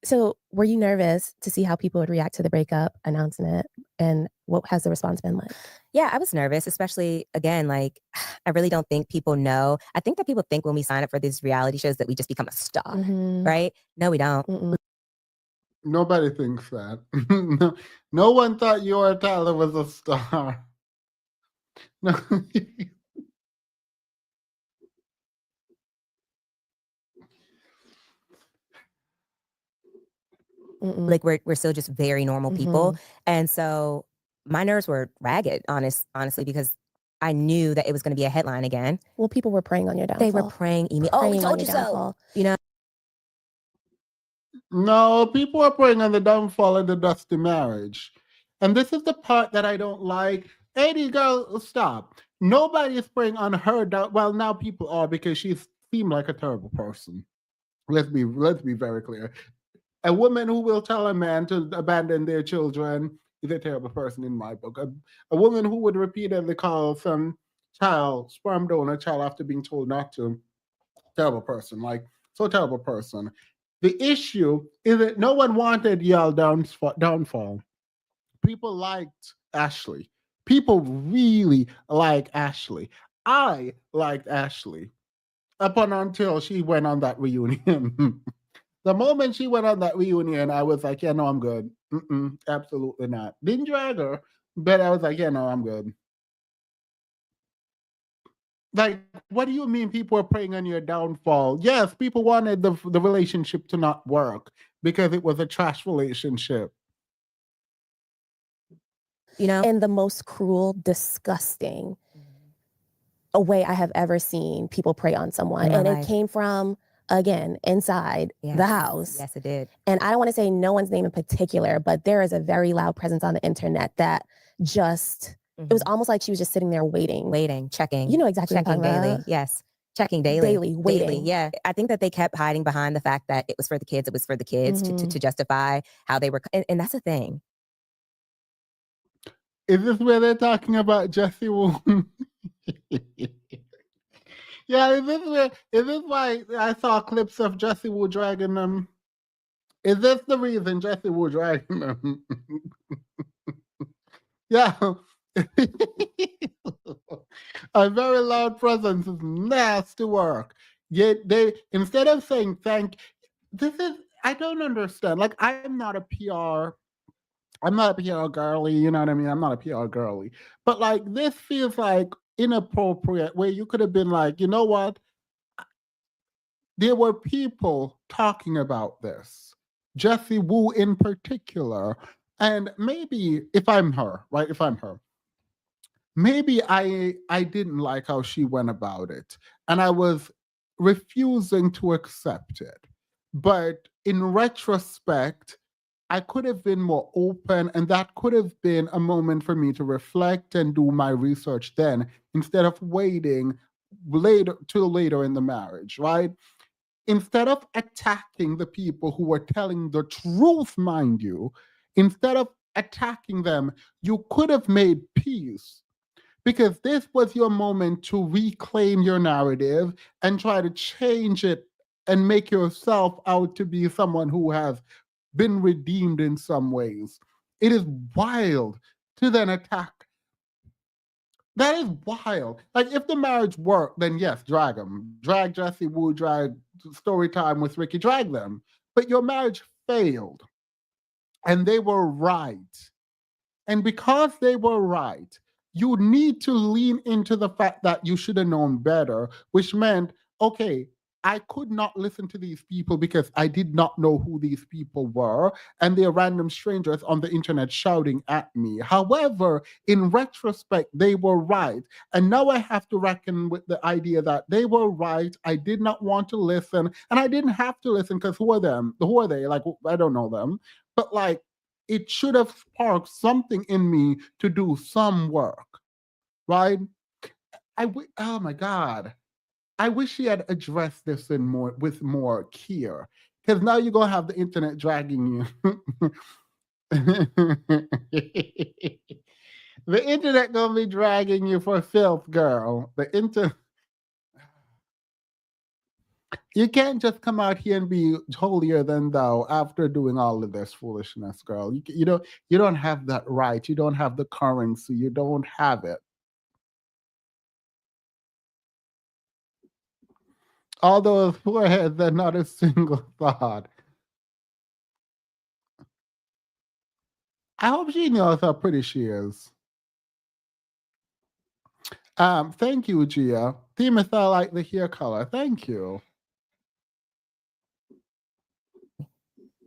So were you nervous to see how people would react to the breakup announcement? And what has the response been like? Yeah, I was nervous, especially, again, like, I really don't think people know. I think that people think when we sign up for these reality shows that we just become a star, right? No, we don't. Nobody thinks that. No one thought Yoora Tyler was a star. No. Like we're still just very normal people. And so my nerves were ragged, honestly, because I knew that it was going to be a headline again. Well, people were preying on your downfall. They were praying, oh, we told you so. No, people are preying on the downfall of the dusty marriage. And this is the part that I don't like. Eddie, girl, stop. Nobody is preying on her down. Well, now people are because she seemed like a terrible person. Let's be very clear. A woman who will tell a man to abandon their children is a terrible person in my book. A woman who would repeatedly call some child sperm donor child after being told not to, terrible person. Like, so terrible person. The issue is that no one wanted y'all downfall. People liked Ashley. People really like Ashley. I liked Ashley up until she went on that reunion. The moment she went on that reunion, I was like, yeah, no, I'm good. Absolutely not. Didn't drag her, But I was like, yeah, no, I'm good. Like, what do you mean people are preying on your downfall? Yes, people wanted the relationship to not work because it was a trash relationship. You know? In the most cruel, disgusting a way I have ever seen people prey on someone. In my And it life. came from, again, inside the Yes. house. Yes, it did. And I don't want to say no one's name in particular, but there is a very loud presence on the internet that just, it was almost like she was just sitting there waiting. Checking. You know exactly what I'm Checking talking daily. about. Yes. Checking daily. Daily, waiting. Yeah. I think that they kept hiding behind the fact that it was for the kids. It was for the kids to justify how they were. And that's the thing. Is this where they're talking about Jesse Wu? Yeah, is this why I saw clips of Jesse Wu dragging them? Is this the reason Jesse Wu dragging them? Yeah. A very loud presence is nasty work. Yet they, instead of saying I don't understand. Like, I'm not a PR girly, you know what I mean? I'm not a PR girly. But like, this feels like inappropriate, where you could have been like, you know what? There were people talking about this, Jessie Wu in particular. And maybe if I'm her, right? If I'm her, maybe I didn't like how she went about it. And I was refusing to accept it. But in retrospect, I could have been more open, and that could have been a moment for me to reflect and do my research then, instead of waiting later till later in the marriage, right? Instead of attacking the people who were telling the truth, mind you, instead of attacking them, you could have made peace, because this was your moment to reclaim your narrative and try to change it and make yourself out to be someone who has been redeemed in some ways. It is wild to then attack. That is wild. Like, if the marriage worked, then yes, drag them. Drag Jesse Wu, drag Story Time with Ricky, drag them. But your marriage failed, and they were right. And because they were right, you need to lean into the fact that you should have known better, which meant, okay, I could not listen to these people because I did not know who these people were, and they're random strangers on the internet shouting at me. However, in retrospect, they were right. And now I have to reckon with the idea that they were right. I did not want to listen, and I didn't have to listen, because who are them? Who are they? Like, I don't know them. But like, it should have sparked something in me to do some work, right? Oh my God. I wish he had addressed this with more care, because now you're gonna have the internet dragging you. The internet gonna be dragging you for filth, girl. You can't just come out here and be holier than thou after doing all of this foolishness, girl. You don't have that right. You don't have the currency. You don't have it. All those foreheads and not a single thought. I hope she knows how pretty she is. Thank you, Gia. Timothy, I like the hair color. Thank you.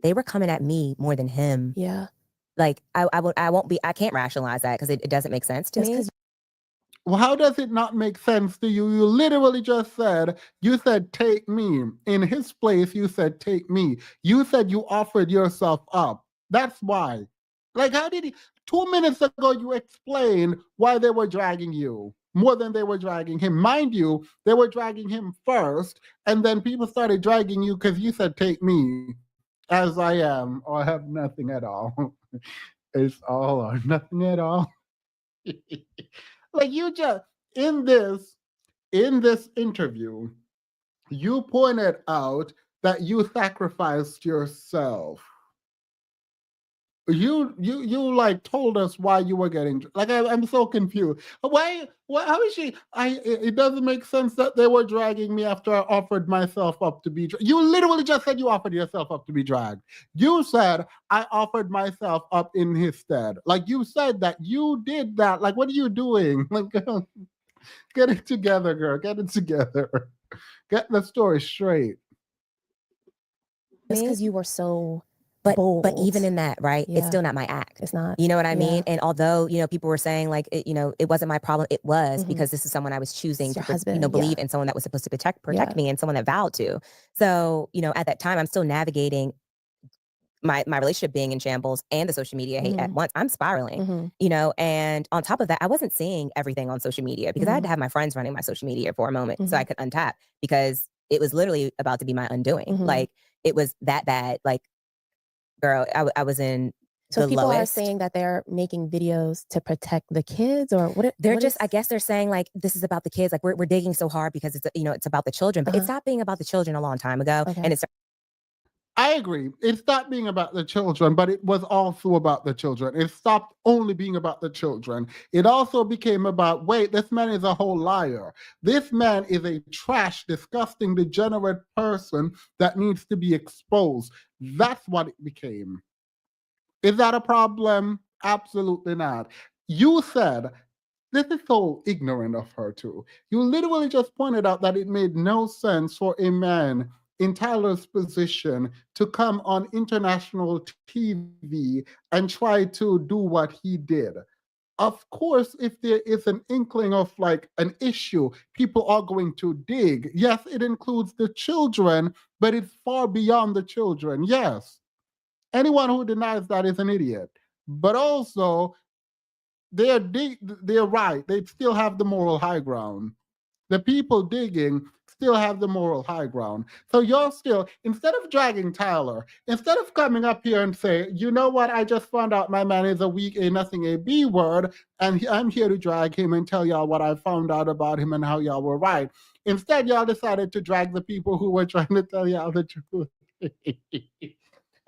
They were coming at me more than him. Yeah. Like, I can't rationalize that, because it doesn't make sense to me. Well, how does it not make sense to you? You literally just said, take me. In his place, you said, take me. You said you offered yourself up. That's why. Like, how did he? 2 minutes ago, you explained why they were dragging you more than they were dragging him. Mind you, they were dragging him first, and then people started dragging you because you said, take me as I am, or I have nothing at all. It's all or nothing at all. Like, you just, in this interview, you pointed out that you sacrificed yourself. you like told us why you were getting like I'm so confused. Why? How is she? It doesn't make sense that they were dragging me after I offered myself up to be. You literally just said you offered yourself up to be dragged. You said I offered myself up in his stead. Like you said that you did that. Like what are you doing? Like get it together, girl. Get it together. Get the story straight. Just because you were so But bold. even in that, right, it's Yeah. still not my act. It's not. You know what I Yeah. mean? And although, people were saying like, it wasn't my problem, it was Mhm. because this is someone I was choosing It's to, your husband, believe yeah. in, someone that was supposed to protect Yeah. me and someone that vowed to. So, at that time, I'm still navigating my relationship being in shambles and the social media hate at Mhm. once. I'm spiraling, Mhm. and on top of that, I wasn't seeing everything on social media because I had to have my friends running my social media for a moment so I could untap because it was literally about to be my undoing. Mhm. Like it was that bad. Like, girl, I was in So the people are lowest. saying that they're making videos to protect the kids, or what? They're what just, is- I guess they're saying like, this is about the kids. Like we're digging so hard because it's, it's about the children, but it Uh-huh. stopped being about the children a long time ago. Okay. And it's I agree. It stopped being about the children, but it was also about the children. It stopped only being about the children. It also became about, wait, this man is a whole liar. This man is a trash, disgusting, degenerate person that needs to be exposed. That's what it became. Is that a problem? Absolutely not. You said, this is so ignorant of her, too. You literally just pointed out that it made no sense for a man in Tyler's position to come on international TV and try to do what he did. Of course, if there is an inkling of like an issue, people are going to dig. Yes, it includes the children, but it's far beyond the children. Yes. Anyone who denies that is an idiot. But also, they're right. They still have the moral high ground. The people digging still have the moral high ground. So you're still, instead of dragging Tyler, instead of coming up here and say, you know what, I just found out my man is a weak A nothing A B word, and I'm here to drag him and tell y'all what I found out about him and how y'all were right. Instead, y'all decided to drag the people who were trying to tell y'all the truth.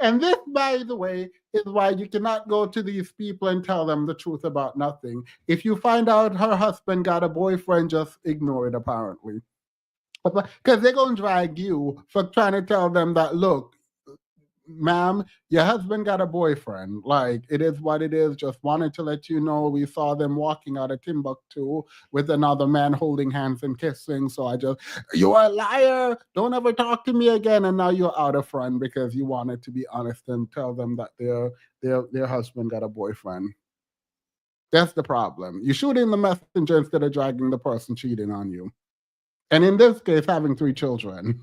And this, by the way, is why you cannot go to these people and tell them the truth about nothing. If you find out her husband got a boyfriend, just ignore it, apparently. Because they're going to drag you for trying to tell them that, look, ma'am, your husband got a boyfriend. Like, it is what it is. Just wanted to let you know we saw them walking out of Timbuktu with another man holding hands and kissing. So you are a liar. Don't ever talk to me again. And now you're out of front because you wanted to be honest and tell them that their husband got a boyfriend. That's the problem. You shoot in the messenger instead of dragging the person cheating on you. And in this case, having 3 children.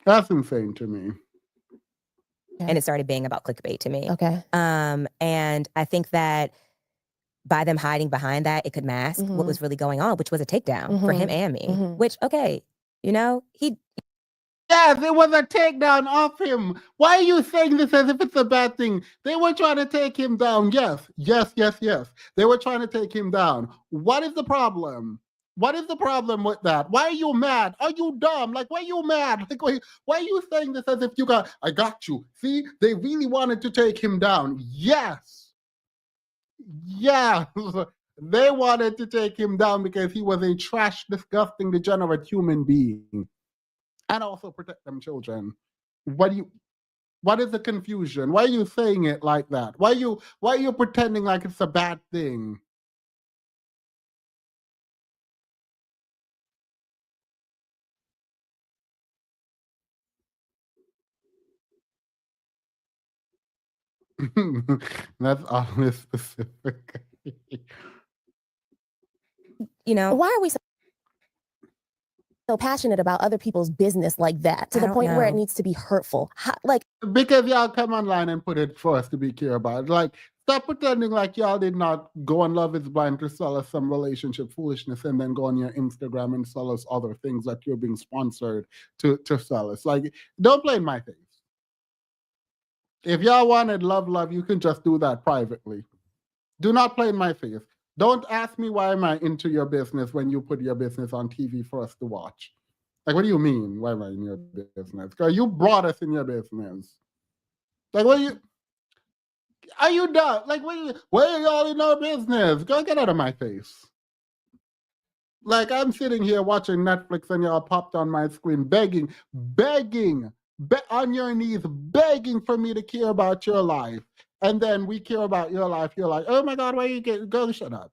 That's insane to me. and it started being about clickbait to me. Okay. And I think that by them hiding behind that, it could mask what was really going on, which was a takedown for him and me. Which, okay, he. Yes, it was a takedown of him. Why are you saying this as if it's a bad thing? They were trying to take him down. Yes. They were trying to take him down. What is the problem? What is the problem with that? Why are you mad? Are you dumb? Like, why are you mad? Like, why are you saying this as if I got you? See, they really wanted to take him down. Yes. They wanted to take him down because he was a trash, disgusting, degenerate human being. And also protect them children. What is the confusion? Why are you saying it like that? Why are you pretending like it's a bad thing? That's honest specific. Why are we so passionate about other people's business like that to the point where it needs to be hurtful? Because y'all come online and put it for us to be care about. Like, stop pretending like y'all did not go on Love is Blind to sell us some relationship foolishness and then go on your Instagram and sell us other things that you're being sponsored to sell us. Like, don't play in my face. If y'all wanted love, you can just do that privately. Do not play in my face. Don't ask me why am I into your business when you put your business on TV for us to watch. Like, what do you mean? Why am I in your business? Because you brought us in your business. Like, what are you done? Like, where are y'all in our business? Go get out of my face. Like, I'm sitting here watching Netflix and y'all popped on my screen begging on your knees, begging for me to care about your life. And then we care about your life. You're like, oh my God, where you get? Go shut up.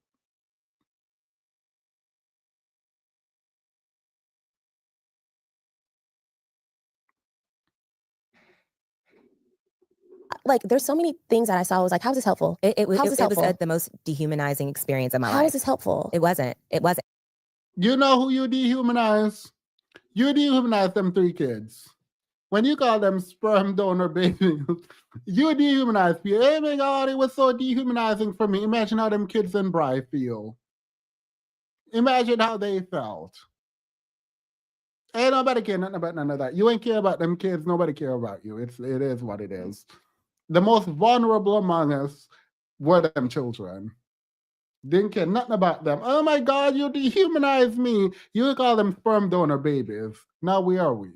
Like, there's so many things that I saw. I was like, how is this helpful? It was How is this helpful? the most dehumanizing experience of my How life. is this helpful? It wasn't. You know who you dehumanize? You dehumanize them 3 kids. When you call them sperm donor babies, you dehumanize people. Oh my God, it was so dehumanizing for me. Imagine how them kids in Bry feel. Imagine how they felt. Ain't nobody care nothing about none of that. You ain't care about them kids. Nobody care about you. It is what it is. The most vulnerable among us were them children. Didn't care nothing about them. Oh my God, you dehumanize me. You call them sperm donor babies. Now where are we?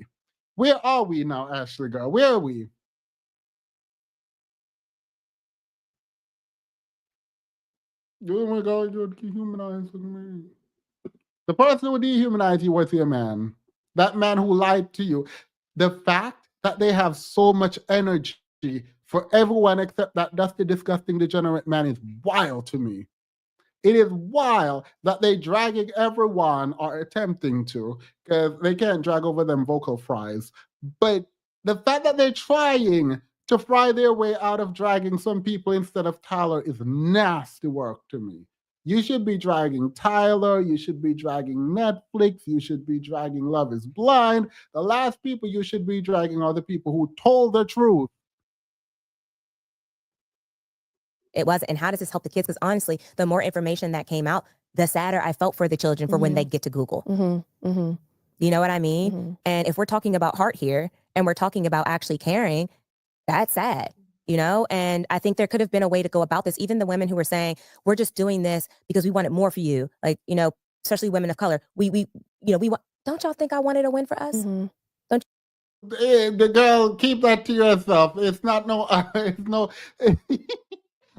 Where are we now, Ashley girl? Where are we? Oh my God, you're dehumanizing me. The person who dehumanized you was your man. That man who lied to you. The fact that they have so much energy for everyone except that dusty, disgusting, degenerate man is wild to me. It is wild that they dragging everyone or attempting to, because they can't drag over them vocal fries. But the fact that they're trying to fry their way out of dragging some people instead of Tyler is nasty work to me. You should be dragging Tyler. You should be dragging Netflix. You should be dragging Love is Blind. The last people you should be dragging are the people who told the truth. It wasn't. And how does this help the kids? Because honestly, the more information that came out, the sadder I felt for the children for when they get to Google. You know what I mean? And if we're talking about heart here and we're talking about actually caring, that's sad, you know? And I think there could have been a way to go about this. Even the women who were saying, we're just doing this because we wanted more for you. Like, you know, especially women of color. We want, don't y'all think I wanted a win for us? The girl, keep that to yourself. It's not no, it's no,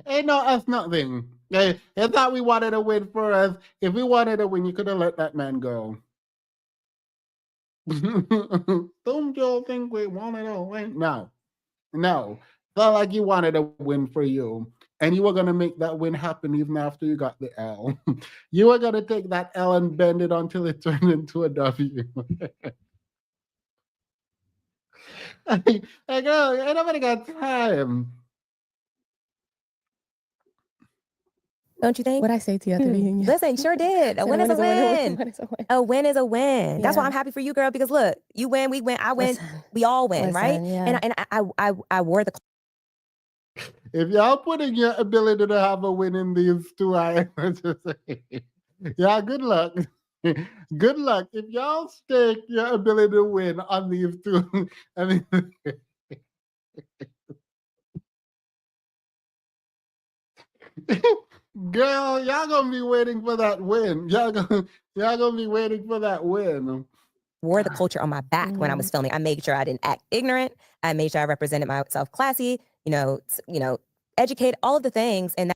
ain't no us nothing. It's not we wanted a win for us. If we wanted a win, you could have let that man go. Don't you think we wanted a win? No. It's not like you wanted a win for you. And you were going to make that win happen even after you got the L. You were going to take that L and bend it until it turned into a W. Like, girl, ain't nobody got time. Don't you think? What I say to you at the reunion? Listen, sure did. A win is a win. A win is a win. That's why I'm happy for you, girl, because look, you win, we win, I win, we all win, right? Yeah. And I wore the. If y'all putting your ability to have a win in these two, I just say, yeah, good luck. Good luck. If y'all stake your ability to win on these two, I mean, girl, y'all gonna be waiting for that win. Y'all gonna be waiting for that win. Wore the culture on my back when I was filming. I made sure I didn't act ignorant. I made sure I represented myself classy. You know, educate, all of the things, and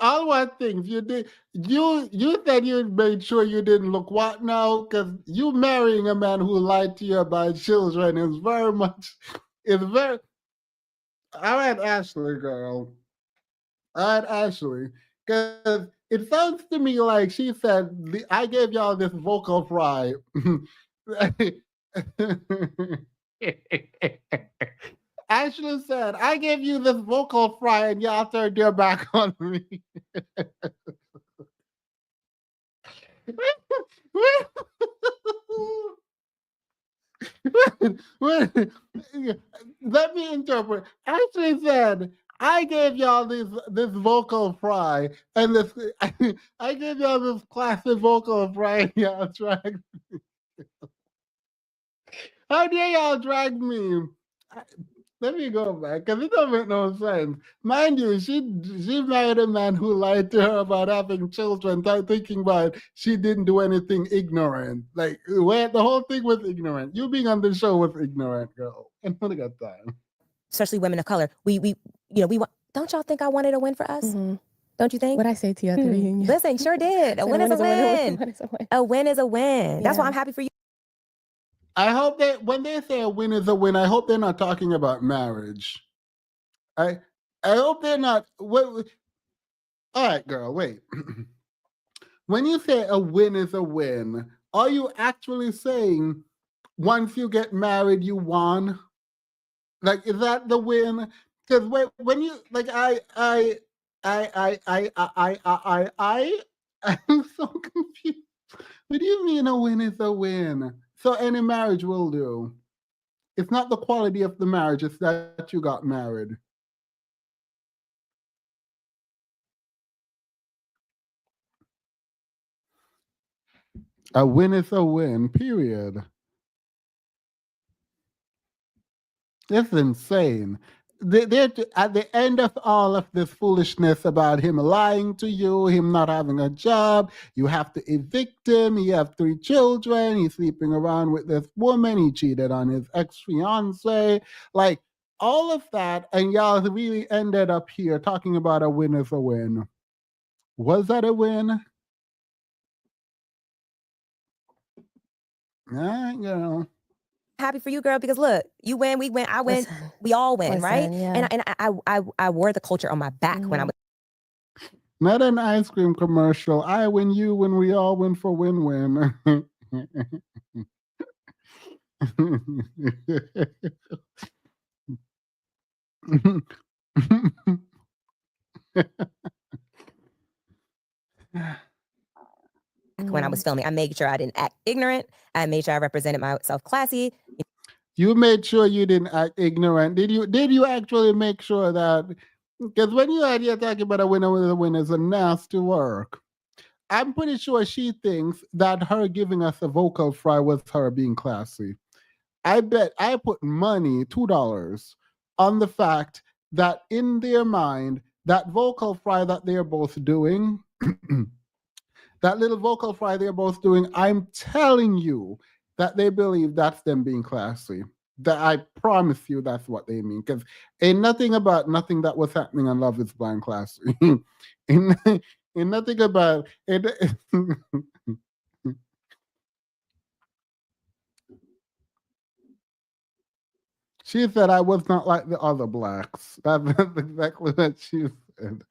all what things you did. You said you made sure you didn't look what now, because you marrying a man who lied to you about children is very much. It's very. All right, Ashley, girl. All right, Ashley, because it sounds to me like she said, I gave y'all this vocal fry. Ashley said, I gave you this vocal fry and y'all turned your back on me. Let me interpret. Ashley said, I gave y'all this vocal fry and this I gave y'all this classic vocal fry and y'all dragged me. How dare y'all drag me? Let me go back, because it don't make no sense. Mind you, she married a man who lied to her about having children, thinking about she didn't do anything ignorant. Like, where the whole thing was ignorant. You being on the show was ignorant, girl. And I got time. especially women of color, we we want. Don't y'all think I wanted a win for us? Mhm. Don't you think? What I say to you at the reunion? Listen, sure did. A Said win is a win. win is a win. A win is a win. That's why Yeah. I'm happy for you. I hope that when they say a win is a win, I hope they're not talking about marriage. I hope they're not. Wait, all right, girl, wait. When you say a win is a win, are you actually saying once you get married, you won? Like, is that the win? Because when you like, I'm so confused. What do you mean a win is a win? So any marriage will do. It's not the quality of the marriage, it's that you got married. A win is a win, period. It's insane. They're at the end of all of this foolishness about him lying to you, him not having a job, you have to evict him, he have 3 children, he's sleeping around with this woman, he cheated on his ex-fiance, like all of that, and y'all really ended up here talking about a win is a win. Was that a win? You know. Happy for you, girl, because look, you win, we win, I win, Listen, we all win, right? listen, yeah. And I wore the culture on my back when I was Not an ice cream commercial. I win, you win, we all win for win-win. when I was filming. I made sure I didn't act ignorant. I made sure I represented myself classy. You made sure you didn't act ignorant. Did you actually make sure that, because when you out here talking about a winner with a winner is a nasty work. I'm pretty sure she thinks that her giving us a vocal fry was her being classy. I bet I put money, $2, on the fact that in their mind, that vocal fry that they're both doing, that little vocal fry they're both doing, I'm telling you that they believe that's them being classy. That I promise you that's what they mean. Because ain't nothing about nothing that was happening on Love is Blind classy. ain't nothing about it. She said I was not like the other blacks. That's exactly what she said.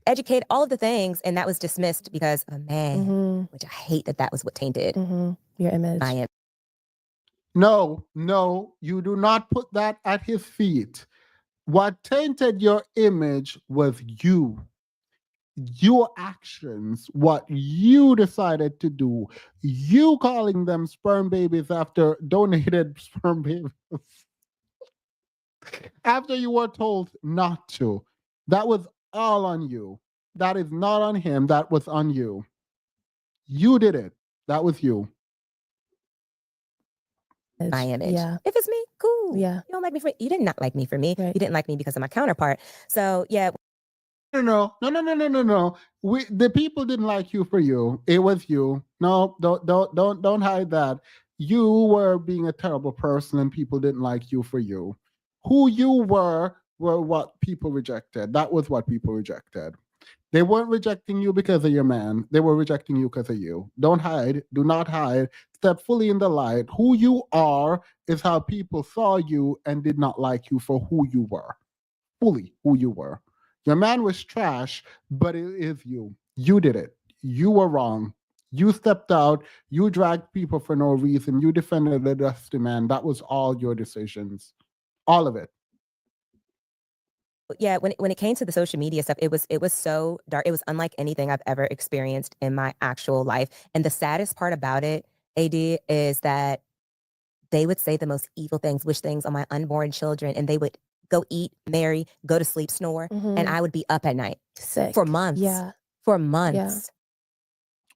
Educate all of the things, and that was dismissed because of a man, Mhm, which I hate that was what tainted mhm. Your image. my image. No, you do not put that at his feet. What tainted your image was you. Your actions, what you decided to do, you calling them sperm babies after donated sperm babies, after you were told not to. That was all on you. That is not on him. That was on you. You did it. That was you. My image. Yeah. If it's me, cool. Yeah. You don't like me for you did not like me for me. Right. You didn't like me because of my counterpart. So yeah. No. The people didn't like you for you. It was you. No, don't hide that. You were being a terrible person, and people didn't like you for you. Who you were what people rejected. That was what people rejected. They weren't rejecting you because of your man. They were rejecting you because of you. Don't hide. Do not hide. Step fully in the light. Who you are is how people saw you and did not like you for who you were. Fully who you were. Your man was trash, but it is you. You did it. You were wrong. You stepped out. You dragged people for no reason. You defended the dusty man. That was all your decisions. All of it. Yeah, when it came to the social media stuff, it was so dark. It was unlike anything I've ever experienced in my actual life. And the saddest part about it, AD, is that they would say the most evil things, wish things on my unborn children, and they would go eat, marry, go to sleep, snore, and Mhm. I would be up at night Sick. for months. Yeah. For months.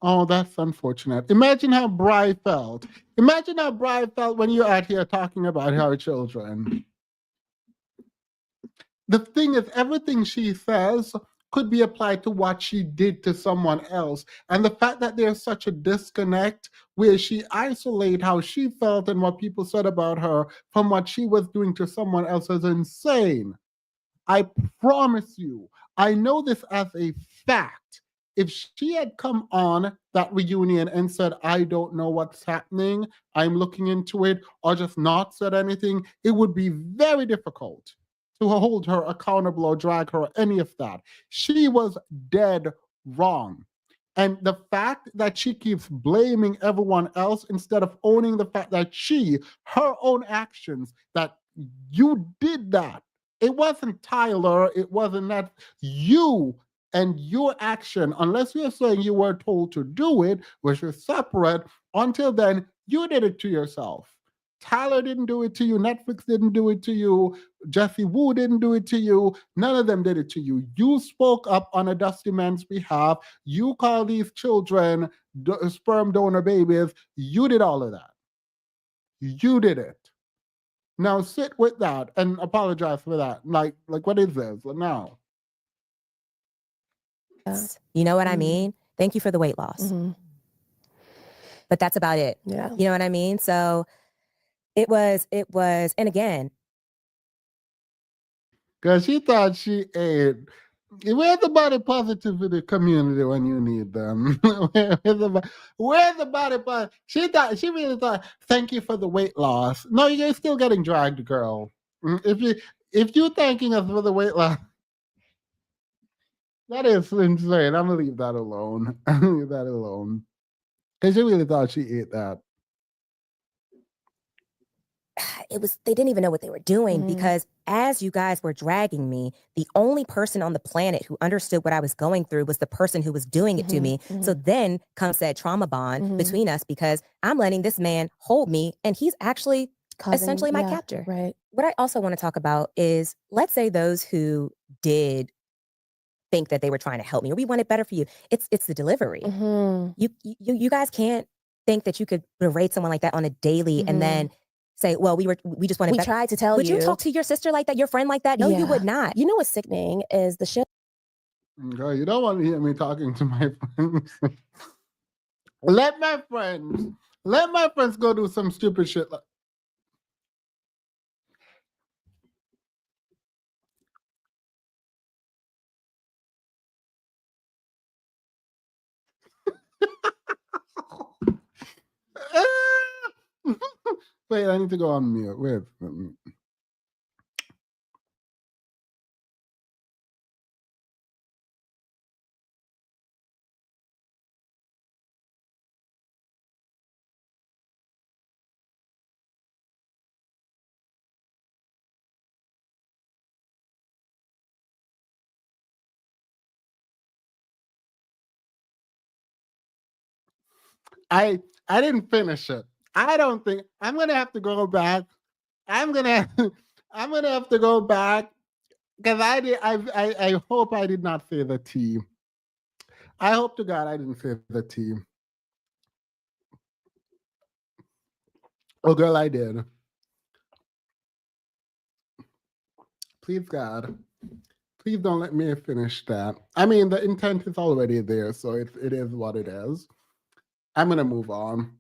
Oh, that's unfortunate. Imagine how Bri felt. Imagine how Bri felt when you're out here talking about her children. The thing is, everything she says could be applied to what she did to someone else. And the fact that there's such a disconnect where she isolated how she felt and what people said about her from what she was doing to someone else is insane. I promise you, I know this as a fact. If she had come on that reunion and said, I don't know what's happening, I'm looking into it, or just not said anything, it would be very difficult to hold her accountable or drag her or any of that. She was dead wrong. And the fact that she keeps blaming everyone else instead of owning the fact that her own actions, that you did that. It wasn't Tyler, it wasn't that. You and your action, unless you're saying you were told to do it, which is separate, until then, you did it to yourself. Tyler didn't do it to you. Netflix didn't do it to you. Jesse Wu didn't do it to you. None of them did it to you. You spoke up on a Dusty Man's behalf. You call these children sperm donor babies. You did all of that. You did it. Now sit with that and apologize for that. Like what is this now? You know what I Mhm. mean? Thank you for the weight loss. Mhm. But that's about it. Yeah. You know what I mean? So it was, and again, Because she thought she ate. Where's the body positivity community when you need them? Where's the body positive? She really thought, thank you for the weight loss. No, you're still getting dragged, girl. If you're thanking us for the weight loss, that is insane. I'm gonna leave that alone. I'm gonna leave that alone. Because she really thought she ate that. they didn't even know what they were doing Mhm. because as you guys were dragging me, the only person on the planet who understood what I was going through was the person who was doing it to Mhm, me. So then comes that trauma bond Mhm. between us because I'm letting this man hold me and he's actually essentially my captor. Right. What I also want to talk about is, let's say those who did think that they were trying to help me or we wanted better for you. It's the delivery. Mhm. You guys can't think that you could berate someone like that on a daily and then say, well, we just wanted We better. tried to tell Would you. you talk to your sister like that, your friend like that? No, you would Yeah. not. You know what's sickening is the show. Girl, you don't want to hear me talking to my friends. Let my friends go do some stupid shit. Wait, I need to go on mute. Wait. I didn't finish it. I don't think I'm gonna have to go back. I'm gonna I'm gonna have to go back because I hope I did not say the T. I hope to God I didn't say the T. Oh girl, I did. Please God. Please don't let me finish that. I mean the intent is already there, so it is what it is. I'm gonna move on.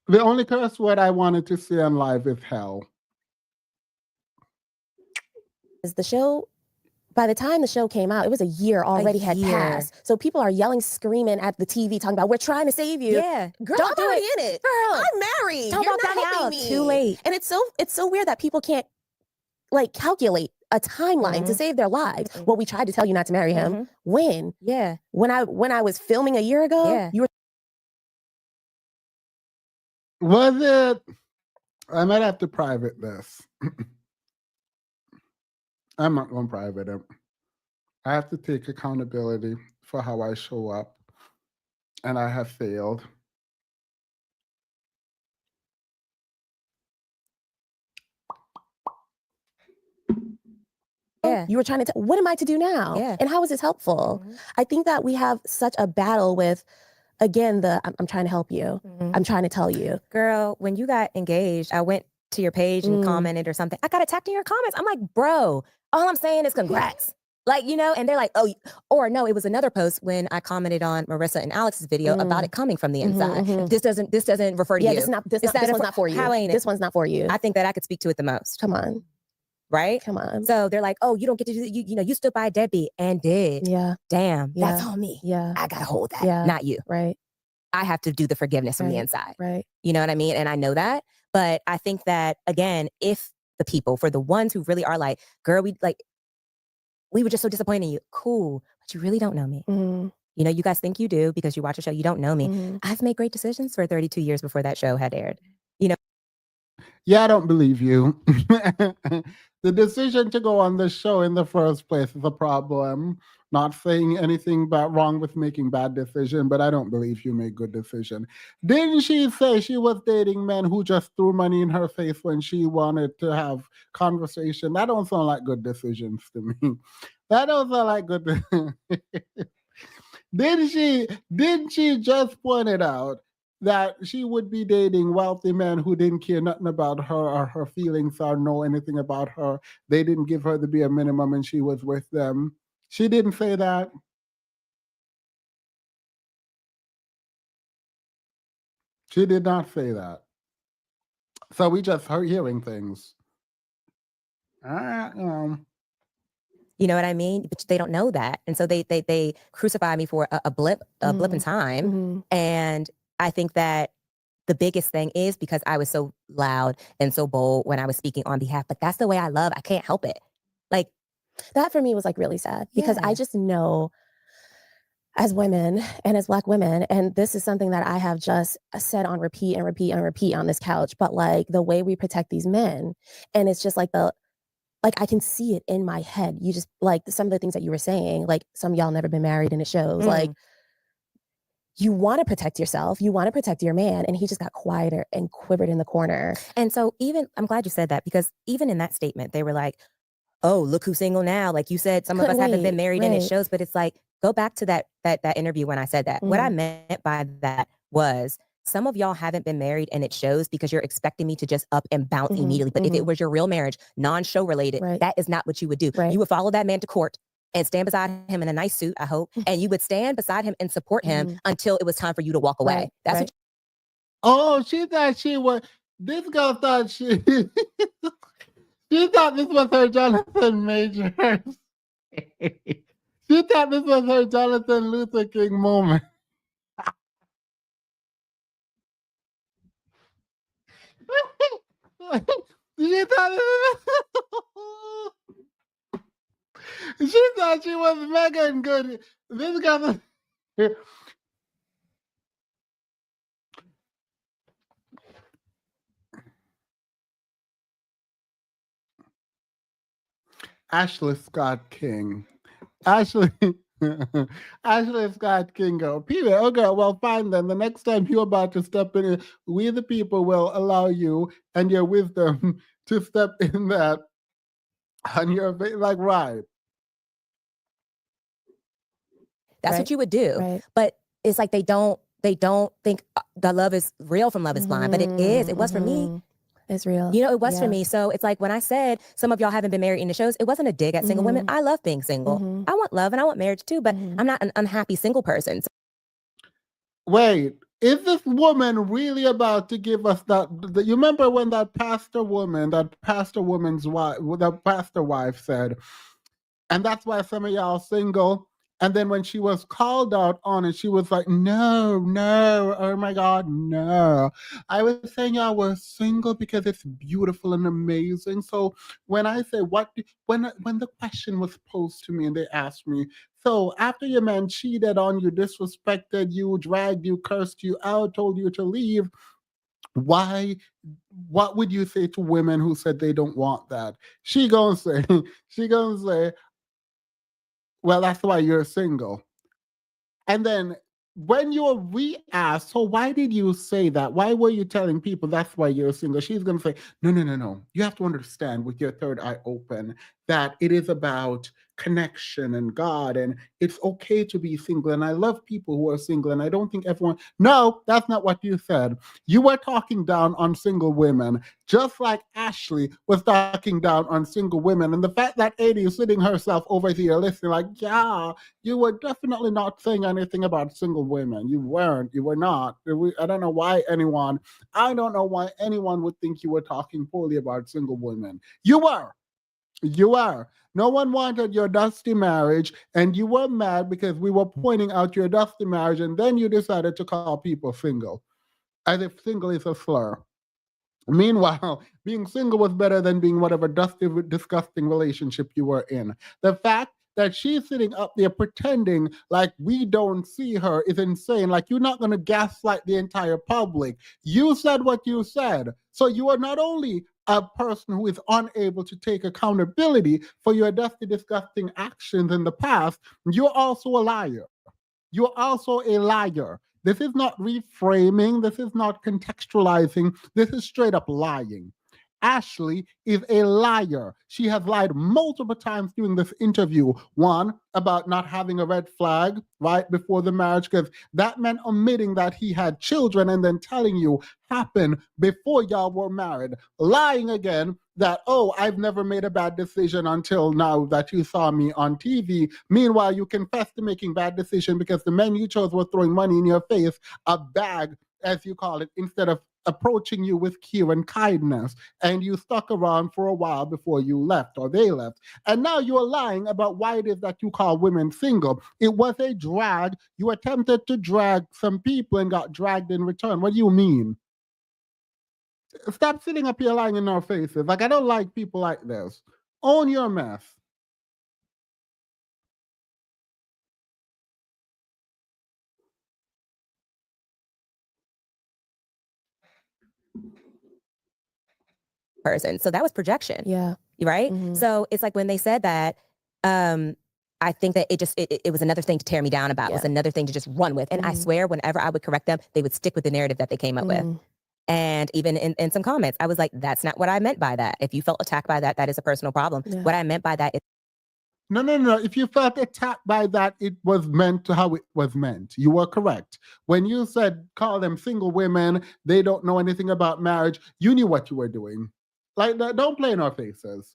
The only curse word I wanted to say on live is hell. Is the show. By the time the show came out, it was a year already had year. passed. So people are yelling, screaming at the TV, talking about, we're trying to save you. Yeah. Girl, Don't I'm do already it. in it. Girl. I'm married. Talk You're about not that helping now. me. Too late. And it's so weird that people can't like calculate a timeline to save their lives. Well, we tried to tell you not to marry him. When? Yeah. When I was filming a year ago, Yeah. you were. Was it? I might have to private this. I'm not going to private it. I have to take accountability for how I show up, and I have failed. Yeah. You were trying to tell, what am I to do now? Yeah. And how is this helpful? I think that we have such a battle with, again, I'm trying to help you. I'm trying to tell you. Girl, when you got engaged, I went to your page and commented or something. I got attacked in your comments. I'm like, bro, all I'm saying is congrats. Like, you know, and they're like, oh, or no, it was another post when I commented on Marissa and Alex's video about it coming from the inside. This doesn't refer to you. This one's not for you. How ain't it? This one's not for you. I think that I could speak to it the most. Come on. Right? Come on. So they're like, oh, you don't get to do you know, you stood by a deadbeat and did. Yeah. Damn. Yeah. That's on me. Yeah. I gotta hold that. Yeah. Not you. Right. I have to do the forgiveness from the inside. Right. You know what I mean? And I know that. But I think that, again, if the people, for the ones who really are like, girl, we were just so disappointed in you. Cool. But you really don't know me. Mm-hmm. You know, you guys think you do because you watch a show. You don't know me. Mm-hmm. I've made great decisions for 32 years before that show had aired. You know? Yeah, I don't believe you. The decision to go on the show in the first place is a problem. Not saying anything wrong with making bad decision, but I don't believe you make good decision. Didn't she say she was dating men who just threw money in her face when she wanted to have conversation? That don't sound like good decisions to me. That don't sound like good. Didn't she just point it out that she would be dating wealthy men who didn't care nothing about her or her feelings or know anything about her? They didn't give her the bare minimum and she was with them. She didn't say that. She did not say that. So we just heard hearing things. You know what I mean? But they don't know that. And so they crucify me for a blip in time. Mm-hmm. And I think that the biggest thing is because I was so loud and so bold when I was speaking on behalf, but that's the way I love. I can't help it. Like, that for me was like really sad because I just know as women and as Black women, and this is something that I have just said on repeat and repeat and repeat on this couch, but like the way we protect these men, and it's just like I can see it in my head. You just like some of the things that you were saying, like some of y'all never been married and it shows. Like, you want to protect yourself, you want to protect your man, and he just got quieter and quivered in the corner. And so I'm glad you said that, because even in that statement, they were like, oh, look who's single now. Like you said, some of us haven't been married and it shows, but it's like, go back to that interview when I said that. What I meant by that was some of y'all haven't been married and it shows because you're expecting me to just up and bounce immediately. But if it was your real marriage, non-show related, that is not what you would do. You would follow that man to court and stand beside him in a nice suit, I hope. And you would stand beside him and support him until it was time for you to walk away. That's what. Oh, she thought she was, this girl thought she thought this was her Jonathan Majors. She thought this was her Jonathan Luther King moment. She thought she was Megan Good. This guy. Ashley Scott King. Ashley Scott King go, Peter, okay, well, fine then. The next time you're about to step in, we the people will allow you and your wisdom to step in that on your face. Like, right. That's what you would do. But it's like they don't think the love is real from Love is Blind, but it is. It was for me. It's real. You know, it was for me. So it's like when I said some of y'all haven't been married in the shows, it wasn't a dig at single women. I love being single. I want love and I want marriage too, but I'm not an unhappy single person. Wait, is this woman really about to give us that? You remember when that pastor woman's wife, the pastor wife said, and that's why some of y'all single. And then when she was called out on it, she was like, no, oh my God, no. I was saying y'all were single because it's beautiful and amazing. So when I say when the question was posed to me and they asked me, so after your man cheated on you, disrespected you, dragged you, cursed you out, told you to leave, what would you say to women who said they don't want that? She gonna say, well, that's why you're single. And then when you're re-asked, so why did you say that? Why were you telling people that's why you're single? She's going to say, no. You have to understand with your third eye open that it is about connection and God, and it's okay to be single. And I love people who are single, and I don't think everyone. No, that's not what you said. You were talking down on single women, just like Ashley was talking down on single women. And the fact that Adi is sitting herself over here listening, like, yeah, you were definitely not saying anything about single women. You weren't. You were not. I don't know why anyone. I don't know why anyone would think you were talking poorly about single women. You were. You are. No one wanted your dusty marriage, and you were mad because we were pointing out your dusty marriage, and then you decided to call people single, as if single is a slur. Meanwhile, being single was better than being whatever dusty, disgusting relationship you were in. The fact that she's sitting up there pretending like we don't see her is insane. Like, you're not going to gaslight the entire public. You said what you said. So you are not only a person who is unable to take accountability for your dusty, disgusting actions in the past, you're also a liar. You're also a liar. This is not reframing. This is not contextualizing. This is straight up lying. Ashley is a liar. She has lied multiple times during this interview. One, about not having a red flag right before the marriage, because that meant omitting that he had children and then telling you happened before y'all were married. Lying again that, oh, I've never made a bad decision until now that you saw me on TV. Meanwhile, you confessed to making bad decisions because the men you chose were throwing money in your face, a bag, as you call it, instead of approaching you with care and kindness, and you stuck around for a while before you left or they left. And now you're lying about why it is that you call women single. It was a drag. You attempted to drag some people and got dragged in return. What do you mean? Stop sitting up here lying in our faces. Like, I don't like people like this. Own your mess. Person. So that was projection. Yeah. Right? Mhm. So it's like when they said that, I think that it was another thing to tear me down about. It was Yeah. another thing to just run with. And I Mhm. swear, whenever I would correct them, they would stick with the narrative that they came up with. Mhm. And even in some comments, I was like, that's not what I meant by that. If you felt attacked by that, that is a personal problem. Yeah. What I meant by that is No. If you felt attacked by that, it was meant to how it was meant. You were correct. When you said call them single women, they don't know anything about marriage, you knew what you were doing. Like, don't play in our faces.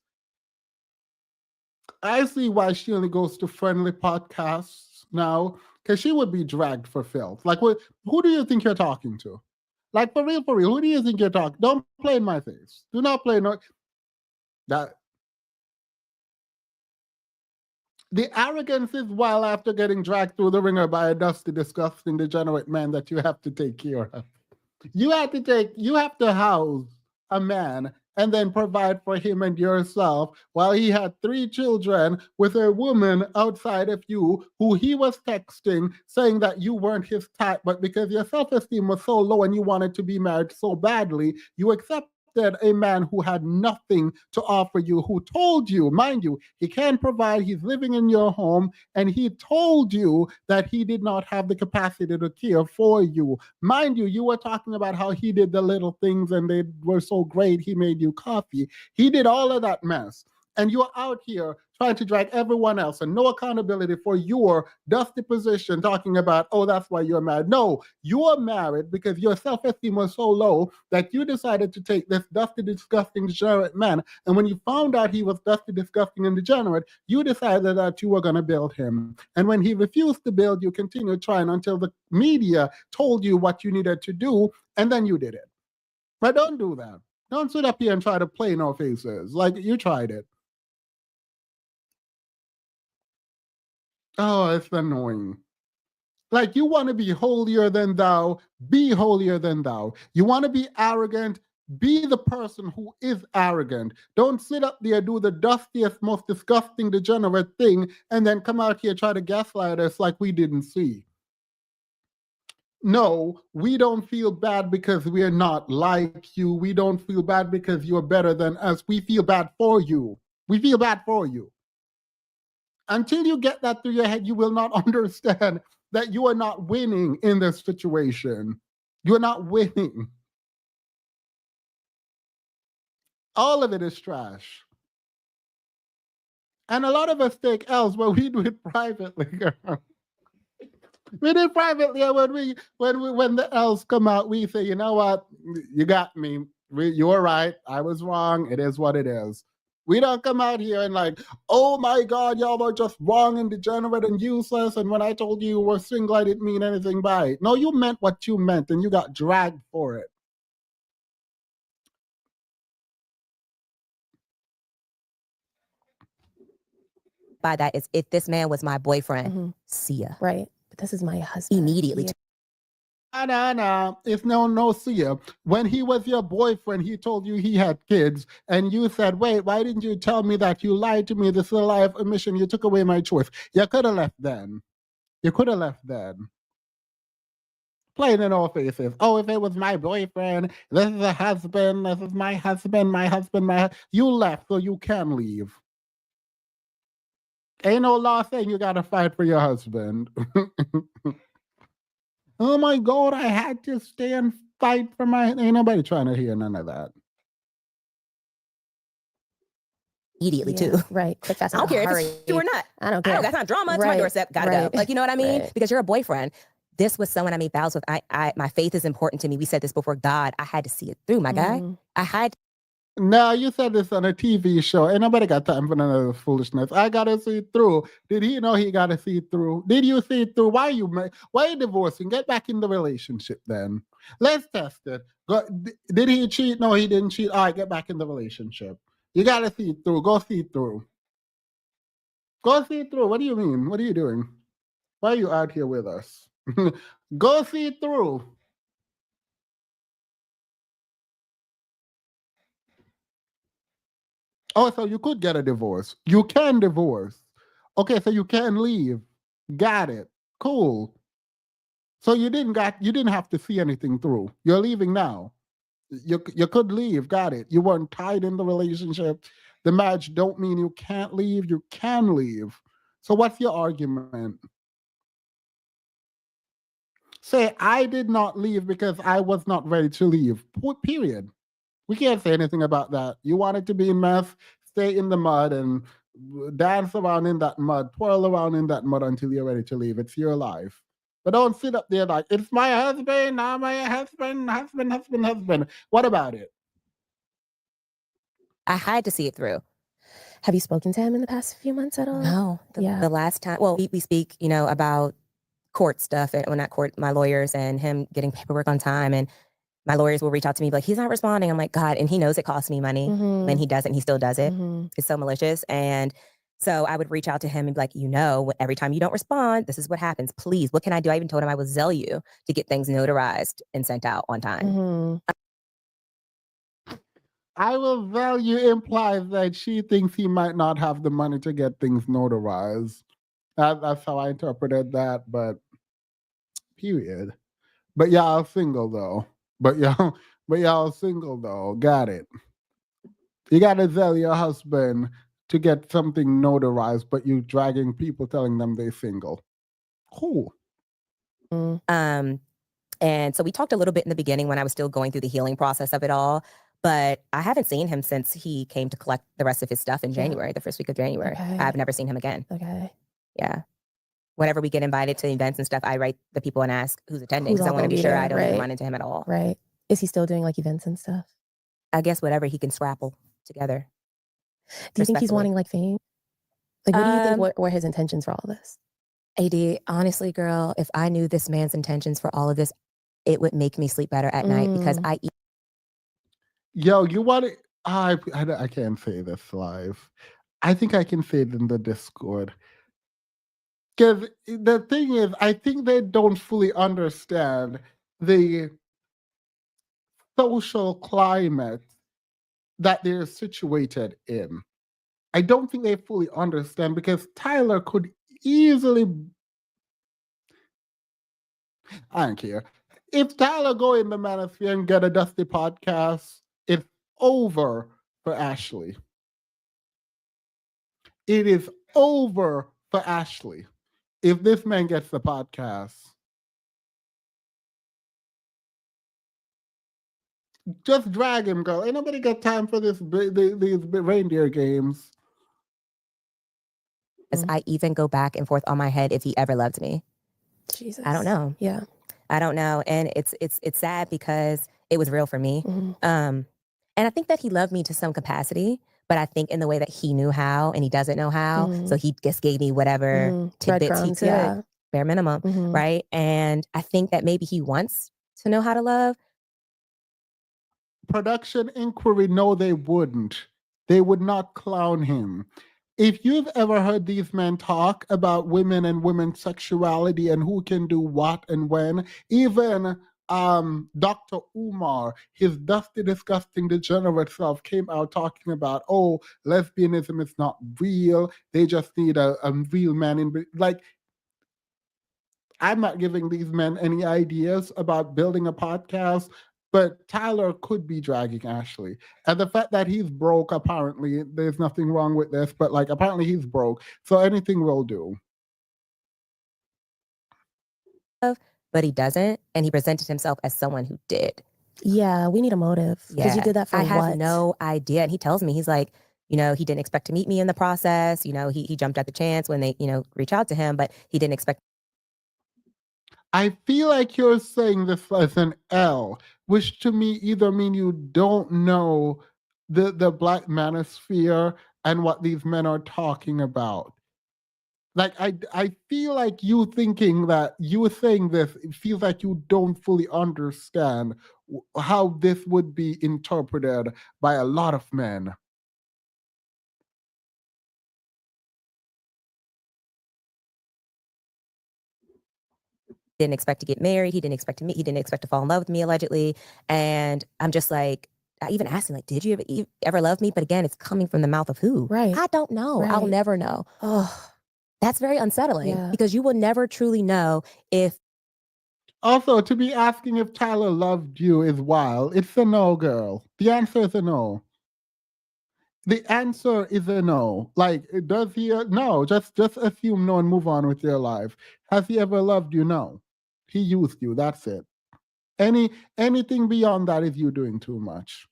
I see why she only goes to friendly podcasts now, because she would be dragged for filth. Like, who do you think you're talking to? Like, for real, who do you think you're talking? Don't play in my face. Do not play no. That the arrogance is while after getting dragged through the ringer by a dusty, disgusting, degenerate man that you have to take care of. You have to house a man and then provide for him and yourself while he had 3 children with a woman outside of you who he was texting saying that you weren't his type, but because your self-esteem was so low and you wanted to be married so badly, you accepted a man who had nothing to offer you, who told you, mind you, he can't provide, he's living in your home, and he told you that he did not have the capacity to care for you. Mind you, you were talking about how he did the little things and they were so great, he made you coffee. He did all of that mess. And you're out here trying to drag everyone else and no accountability for your dusty position, talking about, oh, that's why you're married. No, you are married because your self-esteem was so low that you decided to take this dusty, disgusting, degenerate man. And when you found out he was dusty, disgusting, and degenerate, you decided that you were going to build him. And when he refused to build, you continued trying until the media told you what you needed to do, and then you did it. But don't do that. Don't sit up here and try to play in our faces. Like, you tried it. Oh, it's annoying. Like, you want to be holier than thou, be holier than thou. You want to be arrogant, be the person who is arrogant. Don't sit up there, do the dustiest, most disgusting, degenerate thing, and then come out here try to gaslight us like we didn't see. No, we don't feel bad because we're not like you. We don't feel bad because you're better than us. We feel bad for you. We feel bad for you. Until you get that through your head, you will not understand that you are not winning in this situation. You're not winning. All of it is trash. And a lot of us take L's, but we do it privately, girl. We do it privately, and when the L's come out, we say, you know what, you got me. You're right. I was wrong. It is what it is. We don't come out here and like, oh my God, y'all were just wrong and degenerate and useless. And when I told you were single, I didn't mean anything by it. No, you meant what you meant, and you got dragged for it. By that is, if this man was my boyfriend, Mhm. see ya. Right. But this is my husband. Immediately. Yeah. No. It's no see ya. When he was your boyfriend, he told you he had kids, and you said, wait, why didn't you tell me that? You lied to me. This is a lie of omission. You took away my choice. You could have left then. You could have left then. Plain in all faces. Oh, if it was my boyfriend, this is a husband, this is my husband, you left, so you can leave. Ain't no law saying you gotta fight for your husband. Oh my God, I had to stay and fight for my. Ain't nobody trying to hear none of that. Immediately Yeah, too. right. Quick, fast, I don't in a care if it's hurry. you or not. I don't I care. don't got time. Drama to my Right, doorstep. Gotta right, go. Like, you know what I mean? right. Because you're a boyfriend. This was someone I made vows with. My faith is important to me. We said this before God. I had to see it through, my guy. Mhm. I had. No, you said this on a TV show. Ain't nobody got time for none of this foolishness. I gotta see through. Did he know he gotta see through? Did you see through? Why you divorcing? Get back in the relationship then. Let's test it. Did he cheat? No, he didn't cheat. All right, get back in the relationship. You gotta see through. Go see through. Go see through. What do you mean? What are you doing? Why are you out here with us? Go see through. Oh, so you could get a divorce. You can divorce. Okay, so you can leave. Got it. Cool. So you didn't have to see anything through. You're leaving now. You could leave. Got it. You weren't tied in the relationship. The marriage don't mean you can't leave. You can leave. So what's your argument? Say I did not leave because I was not ready to leave. Period. We can't say anything about that. You wanted to be in mess, stay in the mud and dance around in that mud, twirl around in that mud until you're ready to leave. It's your life. But don't sit up there like, it's my husband, now my husband. What about it? I had to see it through. Have you spoken to him in the past few months at all? No. Yeah. The last time, well, we speak, about court stuff, and not court, my lawyers and him getting paperwork on time. And my lawyers will reach out to me like, he's not responding. I'm like, God, and he knows it costs me money. Mhm. When he doesn't, he still does it. Mhm. It's so malicious. And so I would reach out to him and be like, every time you don't respond, this is what happens. Please, what can I do? I even told him I will Zelle you to get things notarized and sent out on time. Mhm. I will value implies that she thinks he might not have the money to get things notarized. That's how I interpreted that, but period. But y'all single though. But y'all single though. Got it. You gotta tell your husband to get something notarized, but you dragging people telling them they're single. Cool. And so we talked a little bit in the beginning when I was still going through the healing process of it all, but I haven't seen him since he came to collect the rest of his stuff in January, the first week of January. Okay. I've never seen him again. Okay. Yeah. Whenever we get invited to events and stuff, I write the people and ask who's attending Who's because I all want to gonna be be sure there, I don't even right. run into him at all. Right. Is he still doing like events and stuff? I guess whatever he can scrapple together. Do you think he's Respectfully. wanting like fame? Like, what do you think were his intentions for all of this? AD, honestly, girl, if I knew this man's intentions for all of this, it would make me sleep better at night because I eat. Yo, you want it? I can't say this live. I think I can say it in the Discord. Because the thing is, I think they don't fully understand the social climate that they're situated in. I don't think they fully understand because Tyler could easily. I don't care. If Tyler go in the manosphere and get a Dusty podcast, it's over for Ashley. It is over for Ashley. If this man gets the podcast, just drag him, girl. Ain't nobody got time for these reindeer games. As I even go back and forth on my head if he ever loved me. Jesus. I don't know. Yeah. I don't know. And it's sad because it was real for me. Mhm. And I think that he loved me to some capacity, but I think in the way that he knew how and he doesn't know how. So he just gave me whatever tidbits he Breadcrumbs, could, yeah. bare minimum, Mhm. right? And I think that maybe he wants to know how to love. Production Inquiry, no, they wouldn't. They would not clown him. If you've ever heard these men talk about women and women's sexuality and who can do what and when, even Dr. Umar, his dusty, disgusting, degenerate self, came out talking about, oh, lesbianism is not real. They just need a real man in. Like, I'm not giving these men any ideas about building a podcast, but Tyler could be dragging Ashley. And the fact that he's broke, apparently, there's nothing wrong with this, but like apparently he's broke. So anything will do. But he doesn't. And he presented himself as someone who did. Yeah, we need a motive. Because you did that for I what? have no idea. And he tells me, he's like, he didn't expect to meet me in the process. He jumped at the chance when they, reach out to him, but he didn't expect. I feel like you're saying this as an L, which to me either mean you don't know the Black manosphere and what these men are talking about. Like I feel like you thinking that you were saying this, it feels like you don't fully understand how this would be interpreted by a lot of men. Didn't expect to get married. He didn't expect to meet. He didn't expect to fall in love with me, allegedly. And I'm just like, I even asked him, like, did you ever love me? But again, it's coming from the mouth of who? Right. I don't know. Right. I'll never know. Oh, that's very unsettling Yeah. because you will never truly know if. Also, to be asking if Tyler loved you is wild. It's a no, girl. The answer is a no. The answer is a no. Like, does he? No, just assume no and move on with your life. Has he ever loved you? No. He used you. That's it. Anything beyond that is you doing too much.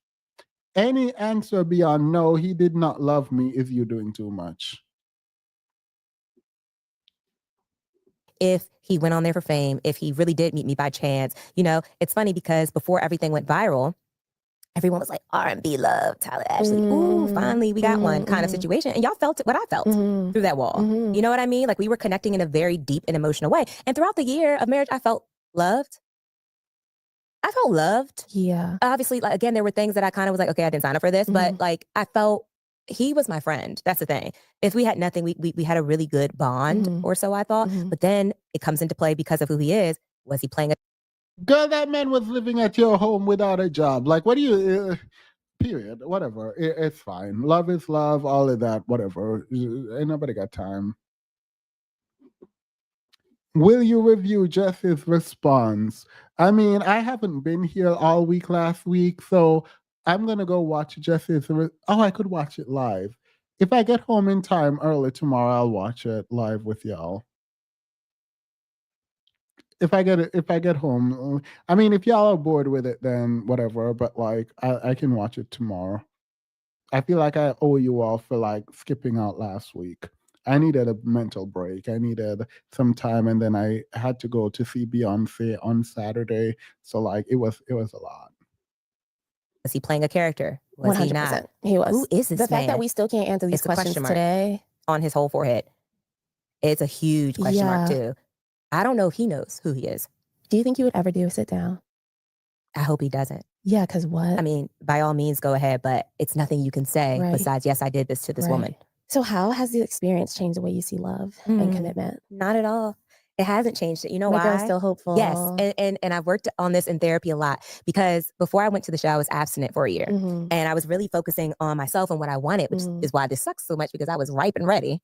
Any answer beyond no, he did not love me is you doing too much. If he went on there for fame, if he really did meet me by chance, it's funny because before everything went viral, everyone was like, R&B love, Tyler Ashley. Ooh, finally we got one kind of situation. And y'all felt what I felt through that wall. You know what I mean? Like we were connecting in a very deep and emotional way. And throughout the year of marriage, I felt loved. Yeah. Obviously, like, again, there were things that I kind of was like, okay, I didn't sign up for this, but like I felt he was my friend. That's the thing. If we had nothing, we had a really good bond or so I thought. But then it comes into play because of who he is. Was he playing a Girl, that man was living at your home without a job. Like, what do you... period. Whatever. It's fine. Love is love. All of that. Whatever. Ain't nobody got time. Will you review Jess's response? I mean, I haven't been here all week last week, so I'm going to go watch Jess's. I could watch it live. If I get home in time early tomorrow, I'll watch it live with y'all. If I get home, I mean, if y'all are bored with it, then whatever. But like, I can watch it tomorrow. I feel like I owe you all for like skipping out last week. I needed a mental break. I needed some time, and then I had to go to see Beyonce on Saturday. So like, it was a lot. Was he playing a character? Was 100%. he not? He was. Who is this The fact that man? we still can't answer these It's a question questions mark. today. On his whole forehead. It's a huge question mark Yeah. too. I don't know if he knows who he is. Do you think you would ever do a sit down? I hope he doesn't. Yeah, because what? I mean, by all means, go ahead, but it's nothing you can say Right. besides, yes, I did this to this woman. So how has the experience changed the way you see love and commitment? Not at all. It hasn't changed it. You know My why? girl's still hopeful. Yes, and I've worked on this in therapy a lot because before I went to the show, I was abstinent for a year. And I was really focusing on myself and what I wanted, which is why this sucks so much because I was ripe and ready.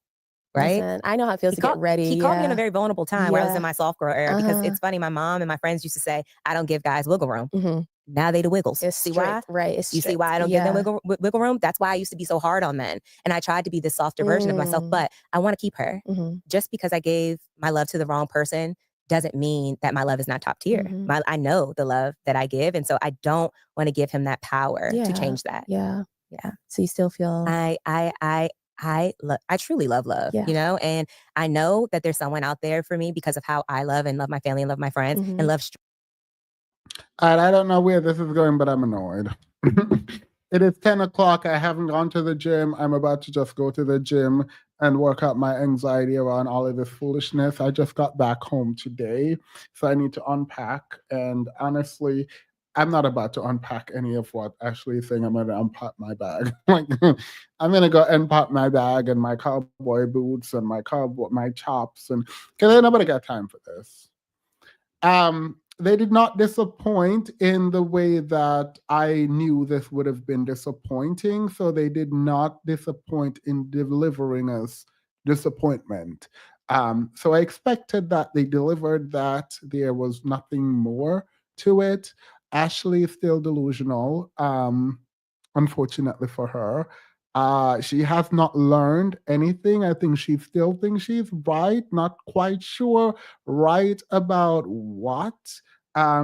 Right? Listen, I know how it feels to get ready. He caught me in a very vulnerable time where I was in my soft girl era because it's funny. My mom and my friends used to say, I don't give guys wiggle room. Now they the wiggles. It's see strict, why? right? It's you see why I don't give them wiggle room? That's why I used to be so hard on men. And I tried to be this softer version of myself, but I want to keep her. Just because I gave my love to the wrong person doesn't mean that my love is not top tier. I know the love that I give. And so I don't want to give him that power to change that. Yeah. Yeah. So you still feel... I truly love love, Yeah. you know, and I know that there's someone out there for me because of how I love and love my family and love my friends and Mhm. love And I don't know where this is going, but I'm annoyed. It is 10 o'clock. I haven't gone to the gym. I'm about to just go to the gym and work out my anxiety around all of this foolishness. I just got back home today, so I need to unpack. And honestly, I'm not about to unpack any of what Ashley is saying. I'm going to unpack my bag. Like, I'm going to go unpack my bag and my cowboy boots and my chops, and because ain't nobody got time for this. They did not disappoint in the way that I knew this would have been disappointing. So they did not disappoint in delivering us disappointment. So I expected that they delivered that. There was nothing more to it. Ashley is still delusional, unfortunately for her. She has not learned anything. I think she still thinks she's right, not quite sure right about what.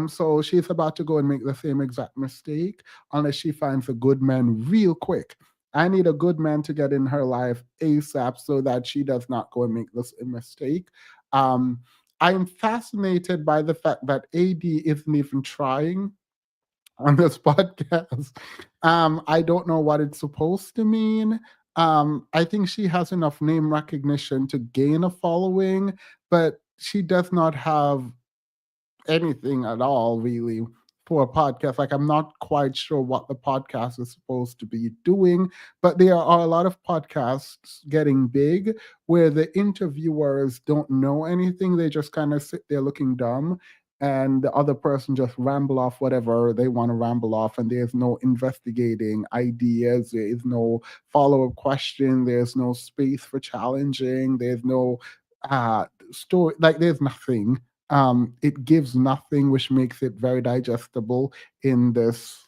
So she's about to go and make the same exact mistake unless she finds a good man real quick. I need a good man to get in her life ASAP so that she does not go and make this mistake. Um, I'm fascinated by the fact that AD isn't even trying on this podcast. I don't know what it's supposed to mean. I think she has enough name recognition to gain a following, but she does not have anything at all really for a podcast. Like, I'm not quite sure what the podcast is supposed to be doing, but there are a lot of podcasts getting big where the interviewers don't know anything. They just kind of sit there looking dumb, and the other person just ramble off whatever they want to ramble off, and there's no investigating ideas, there is no follow-up question, there's no space for challenging, there's no story, like there's nothing. It gives nothing, which makes it very digestible in this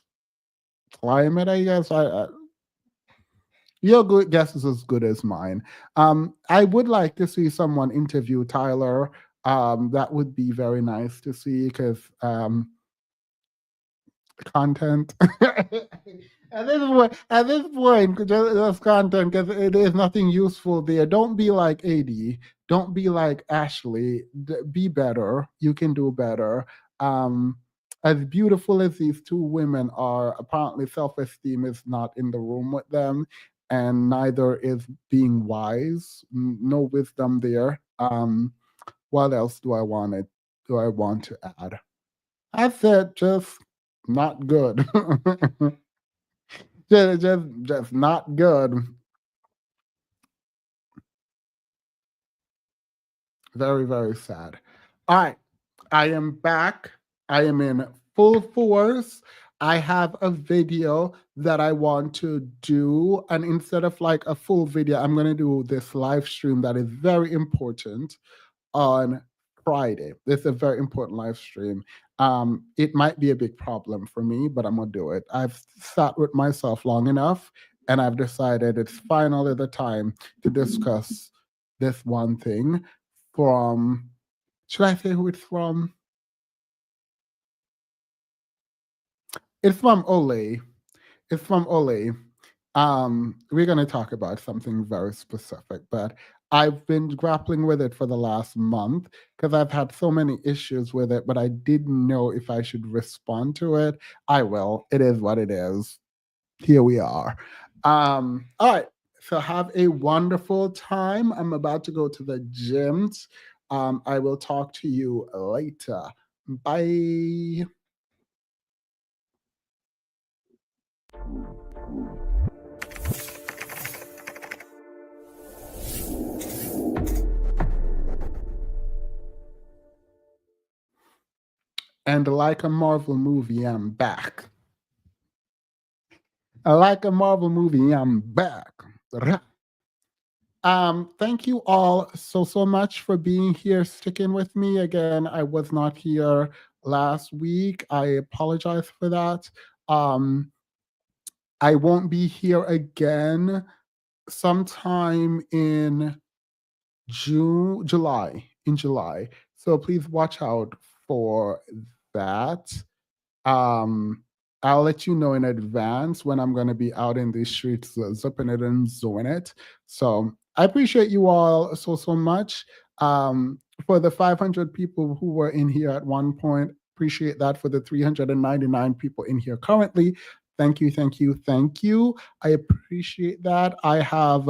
climate, I guess. Your good guess is as good as mine. I would like to see someone interview Tyler. That would be very nice to see because content. At this point, just content because it is nothing useful there. Don't be like AD. Don't be like Ashley. Be better. You can do better. Um, as beautiful as these two women are, apparently self-esteem is not in the room with them, and neither is being wise. No wisdom there. What else do I want it? Do I want to add? I said just not good. just not good. Very, very sad. All right. I am back. I am in full force. I have a video that I want to do. And instead of like a full video, I'm going to do this live stream that is very important on Friday. This is a very important live stream. It might be a big problem for me, but I'm gonna do it. I've sat with myself long enough, and I've decided it's finally the time to discuss this one thing. From, should I say who it's from? It's from Ole. It's from Ole. We're going to talk about something very specific, but I've been grappling with it for the last month because I've had so many issues with it, but I didn't know if I should respond to it. I will. It is what it is. Here we are. All right. So have a wonderful time. I'm about to go to the gym. I will talk to you later. Bye. And like a Marvel movie, I'm back. Like a Marvel movie, I'm back. Thank you all so much for being here, sticking with me. Again, I was not here last week. I apologize for that. I won't be here again sometime in July. So please watch out for that. Um, I'll let you know in advance when I'm going to be out in these streets, zipping it and zoing it. So I appreciate you all so much. For the 500 people who were in here at one point, appreciate that. For the 399 people in here currently, thank you, thank you, thank you. I appreciate that. I have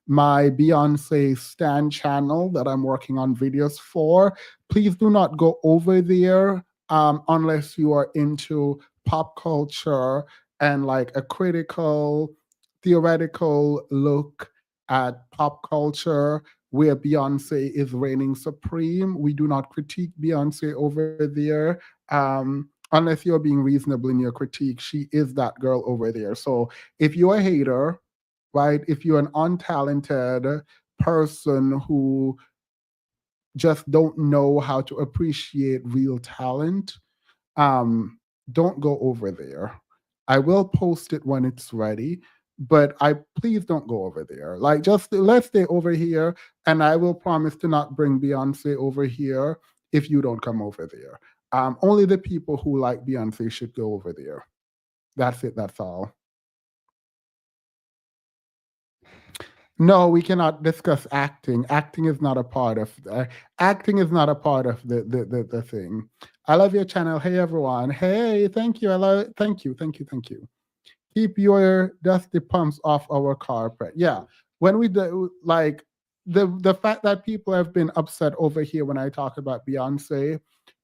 my Beyonce Stan channel that I'm working on videos for. Please do not go over there unless you are into pop culture and like a critical, theoretical look at pop culture where Beyonce is reigning supreme. We do not critique Beyonce over there. Unless you're being reasonable in your critique, she is that girl over there. So if you're a hater, right, if you're an untalented person who just don't know how to appreciate real talent, don't go over there. I will post it when it's ready, but I please don't go over there. Like, just let's stay over here, and I will promise to not bring Beyonce over here if you don't come over there. Only the people who like Beyonce should go over there. That's it. That's all. No, we cannot discuss acting. Acting is not a part of acting is not a part of the thing. I love your channel. Hey everyone. Hey, thank you. Thank you. Keep your dusty pumps off our carpet. Yeah. When we do, like, the fact that people have been upset over here when I talk about Beyonce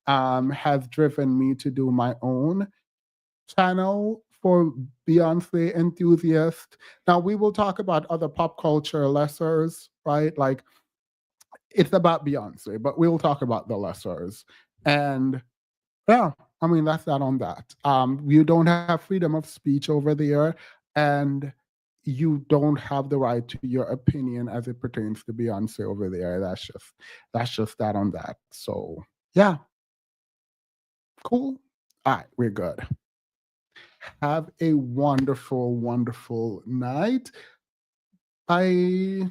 has driven me to do my own channel for Beyonce enthusiasts. Now we will talk about other pop culture lessers, right? Like, it's about Beyonce, but we'll talk about the lessers. And yeah, I mean, that's that on that. You don't have freedom of speech over there, and you don't have the right to your opinion as it pertains to Beyonce over there. That's just that on that. So yeah, cool. All right, we're good. Have a wonderful, wonderful night. Bye.